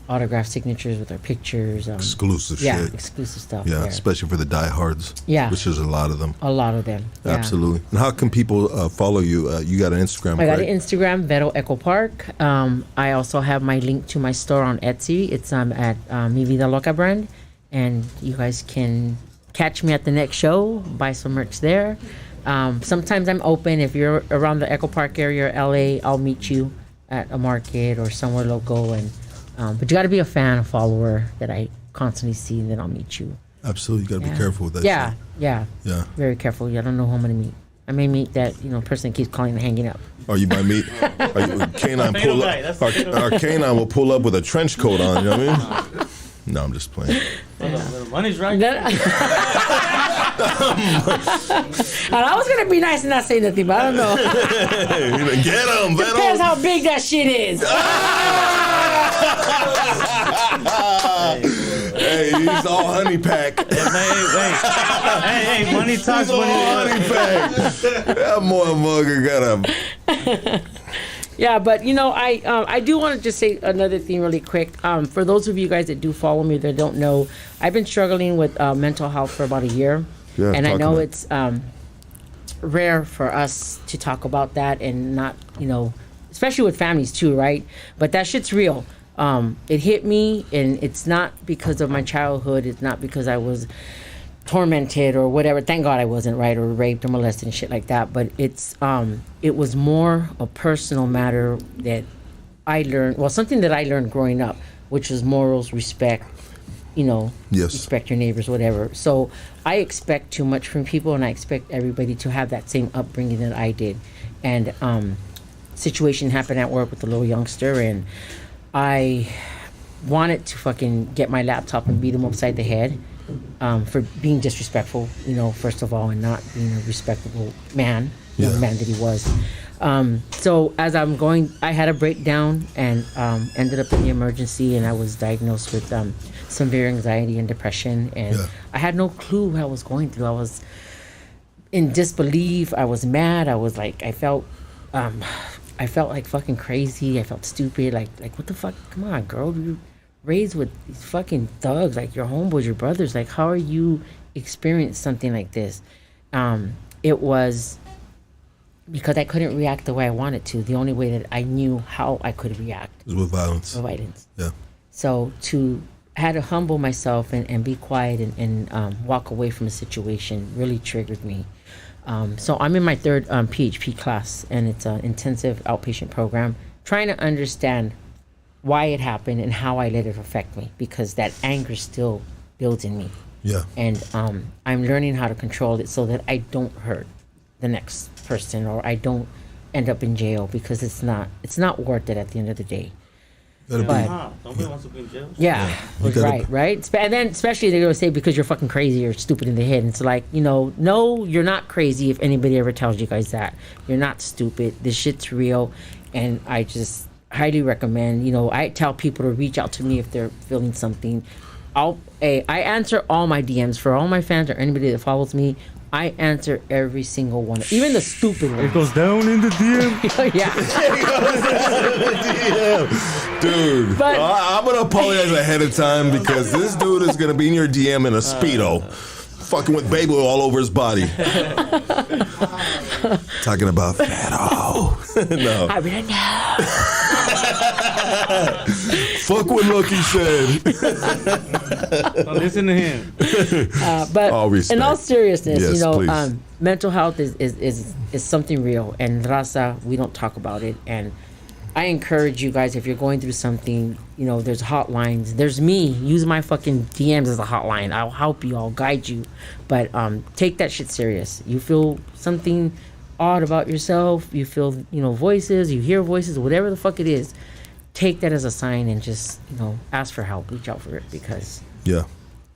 autographed signatures with our pictures. Exclusive shit. Yeah, exclusive stuff. Yeah, there. especially for the diehards. Yeah. Which is a lot of them. A lot of them. Yeah. Absolutely. And how can people follow you? You got an Instagram, I got right? an Instagram, Vero Echo Park. I also have my link to my store on Etsy. It's at Mi Vida Loca brand. And you guys can catch me at the next show, buy some merch there. Sometimes I'm open. If you're around the Echo Park area, LA, I'll meet you at a market or somewhere local. And but you got to be a fan, a follower that I constantly see, and then I'll meet you. Absolutely, you got to be careful with that. Yeah, shit. yeah, very careful. I don't know who I'm gonna meet. I may meet that person that keeps calling and hanging up. Or you might meet K9 pull up. Our K9 will pull up with a trench coat on. You know what I mean? No, I'm just playing. Money's right. And I was gonna be nice and not say nothing, but I don't know. Get him, Depends how big that shit is. Hey, he's all honey pack. Hey, money talks. He's all honey pack. That motherfucker got a. Yeah, but I do want to just say another thing really quick. For those of you guys that do follow me that don't know, I've been struggling with mental health for about a year. Yeah, and I know it's rare for us to talk about that and not, especially with families too, right? But that shit's real. It hit me, and it's not because of my childhood. It's not because I was tormented or whatever. Thank God I wasn't, right, or raped or molested and shit like that. But it was more a personal matter that I learned. Well, something that I learned growing up, which was morals, respect. Yes. Respect your neighbors, whatever. So I expect too much from people, and I expect everybody to have that same upbringing that I did. And situation happened at work with a little youngster, and I wanted to fucking get my laptop and beat him upside the head. for being disrespectful, first of all, and not being a respectable man, the man that he was. So as I'm going, I had a breakdown and ended up in the emergency, and I was diagnosed with severe anxiety and depression, and I had no clue what I was going through. I was in disbelief. I was mad. I was like, I felt like fucking crazy. I felt stupid. Like what the fuck? Come on, girl. You raised with these fucking thugs, like your homeboys, your brothers. Like, how are you experiencing something like this? It was because I couldn't react the way I wanted to. The only way that I knew how I could react was with violence. With violence. Yeah. So I had to humble myself and be quiet and walk away from a situation really triggered me. So I'm in my third PHP class, and it's an intensive outpatient program, trying to understand why it happened and how I let it affect me, because that anger still builds in me. Yeah. And I'm learning how to control it so that I don't hurt the next person, or I don't end up in jail, because it's not worth it at the end of the day. Don't be wants to be in jail. Yeah. Right. And then especially they're gonna say because you're fucking crazy or stupid in the head. And it's like, no, you're not crazy. If anybody ever tells you guys that, you're not stupid. This shit's real, and I just highly recommend. I tell people to reach out to me if they're feeling something. I answer all my DMs for all my fans or anybody that follows me. I answer every single one, even the stupid one. It goes down in the DM. Yeah. Dude, but I'm going to apologize ahead of time, because this dude is going to be in your DM in a Speedo, fucking with baby oil all over his body. Talking about fat. No. I really know. Fuck what Lucky said. Don't listen to him. But all respect. In all seriousness, yes, mental health is something real, and raza, we don't talk about it. And I encourage you guys, if you're going through something, there's hotlines. There's me. Use my fucking DMs as a hotline. I'll help you. I'll guide you. But take that shit serious. You feel something odd about yourself. You feel, voices. You hear voices. Whatever the fuck it is, take that as a sign and just, ask for help. Reach out for it, because you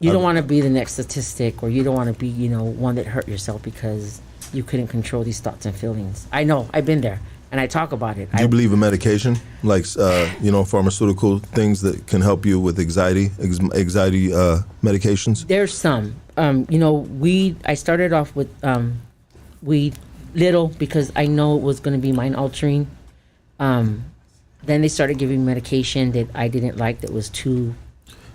don't want to be the next statistic, or you don't want to be, one that hurt yourself because you couldn't control these thoughts and feelings. I know. I've been there. And I talk about it. Do you believe in medication, like pharmaceutical things that can help you with anxiety medications? There's some. Weed. I started off with weed, little, because I know it was going to be mind altering. Then they started giving me medication that I didn't like, that was too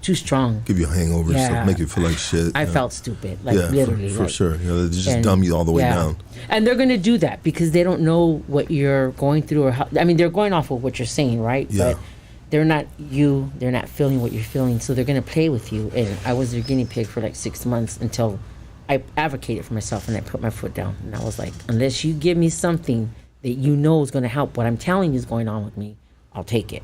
strong. Give you a hangover, so make you feel like shit. I felt stupid, literally. For sure. They just dumb you all the way down. And they're going to do that because they don't know what you're going through, or how. I mean, they're going off of what you're saying, right? Yeah. But they're not you. They're not feeling what you're feeling, so they're going to play with you. And I was their guinea pig for like 6 months until I advocated for myself and I put my foot down. And I was like, unless you give me something that you know is going to help what I'm telling you is going on with me, I'll take it.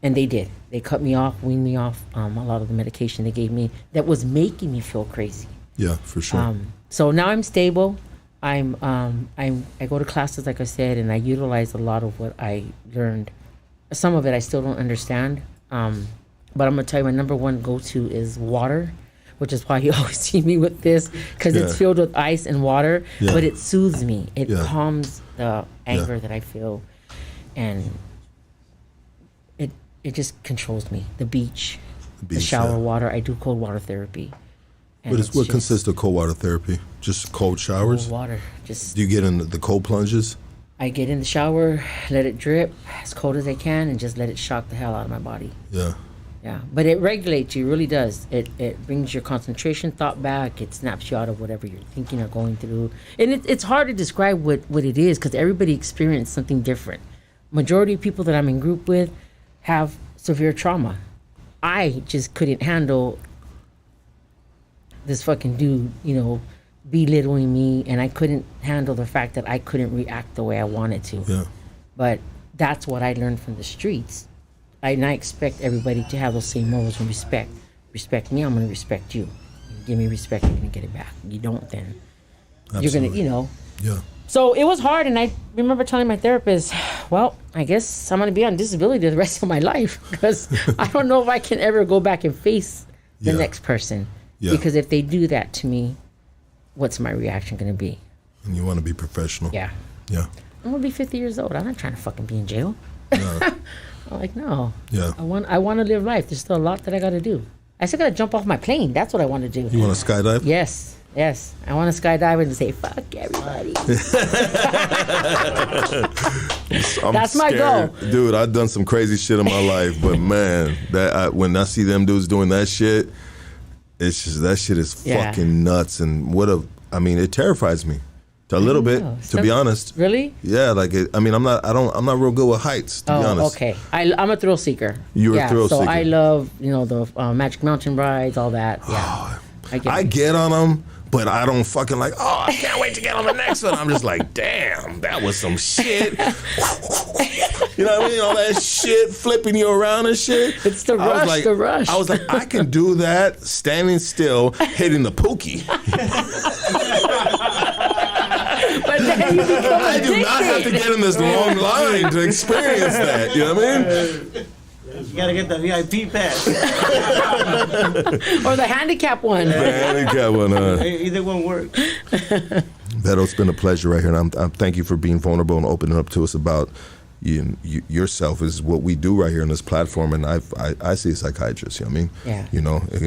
And they did. They cut me off, weaned me off a lot of the medication they gave me that was making me feel crazy. Yeah, for sure. So now I'm stable. I go to classes, like I said, and I utilize a lot of what I learned. Some of it I still don't understand. But I'm gonna tell you, my number one go-to is water, which is why you always see me with this, because it's filled with ice and water. Yeah. But it soothes me. It calms the anger that I feel, and it just controls me. The beach, the shower water. I do cold water therapy. What consists of cold water therapy? Just cold showers? Cold water. Do you get in the cold plunges? I get in the shower, let it drip as cold as I can, and just let it shock the hell out of my body. Yeah. Yeah, but it regulates you, really does. It brings your concentration thought back. It snaps you out of whatever you're thinking or going through. And it's hard to describe what it is, because everybody experiences something different. Majority of people that I'm in group with have severe trauma. I just couldn't handle this fucking dude, belittling me, and I couldn't handle the fact that I couldn't react the way I wanted to. Yeah. But that's what I learned from the streets. And I expect everybody to have those same morals and respect. Respect me, I'm going to respect you. You give me respect, you're going to get it back. You don't, then Absolutely. You're going to, Yeah. So it was hard, and I remember telling my therapist, well, I guess I'm going to be on disability the rest of my life, because I don't know if I can ever go back and face the next person. Yeah. Because if they do that to me, what's my reaction going to be? And you want to be professional. Yeah. Yeah. I'm going to be 50 years old. I'm not trying to fucking be in jail. Yeah. I'm like, no. Yeah. I want to live life. There's still a lot that I got to do. I still got to jump off my plane. That's what I want to do. You want to skydive? Yes. Yes. I want to skydive and say, fuck everybody. That's my goal. Dude, I've done some crazy shit in my life, but man, when I see them dudes doing that shit, it's just, that shit is fucking nuts. And it terrifies me. A little bit, to be honest. Really? Yeah, like I'm not real good with heights, to be honest. Okay. I'm a thrill seeker. You're a thrill seeker. So I love, the Magic Mountain rides, all that. Yeah. I get on them, but I don't fucking like, I can't wait to get on the next one. I'm just like, damn, that was some shit. You know what I mean? All that shit flipping you around and shit. It's the rush, I was like, I can do that standing still, hitting the pookie. But then you become I do not have to get in this long line to experience that. You know what I mean? You gotta get the VIP pass. Or the handicap one. The handicap one, Either one works. Beto, it's been a pleasure right here, and I'm thank you for being vulnerable and opening up to us about yourself. Is what we do right here on this platform, and I see a psychiatrist. You know what I mean? Yeah.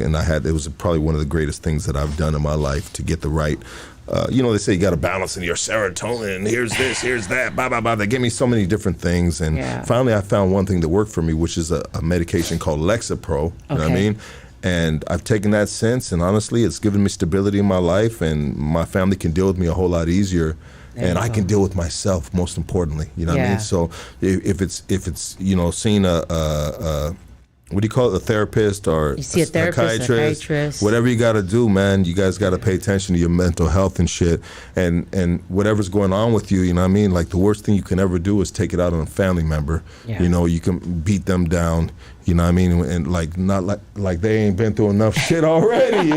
And it was probably one of the greatest things that I've done in my life to get the right. They say you got to balance in your serotonin, and here's this, here's that, blah, blah, blah. They give me so many different things. And finally I found one thing that worked for me, which is a medication called Lexapro. You know what I mean? And I've taken that since, and honestly, it's given me stability in my life, and my family can deal with me a whole lot easier. And I can deal with myself, most importantly. You know what I mean? So if it's seeing what do you call it, a therapist or you see a psychiatrist, whatever you got to do, man, you guys got to pay attention to your mental health and shit, and whatever's going on with you, you know what I mean? Like, the worst thing you can ever do is take it out on a family member. You can beat them down, you know what I mean? And not like they ain't been through enough shit already,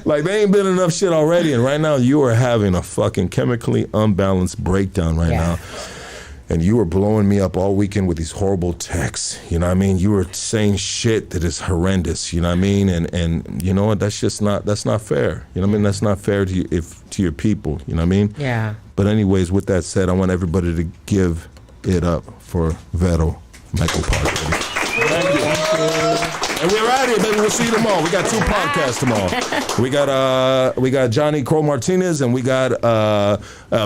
like they ain't been enough shit already, and right now you are having a fucking chemically unbalanced breakdown right now. And you were blowing me up all weekend with these horrible texts, you know what I mean? You were saying shit that is horrendous, you know what I mean? And you know what? That's not fair. You know what I mean? That's not fair to you, to your people, you know what I mean? Yeah. But anyways, with that said, I want everybody to give it up for VERO, Michael Parker. Thank you. And we're out here, baby. We'll see you tomorrow. We got 2 podcasts tomorrow. We got Johnny Crow Martinez, and we got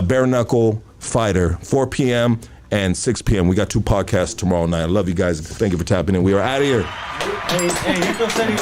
Bare Knuckle Fighter, 4 p.m. and 6 p.m. We got 2 podcasts tomorrow night. I love you guys. Thank you for tapping in. We are out of here. Hey, you still sending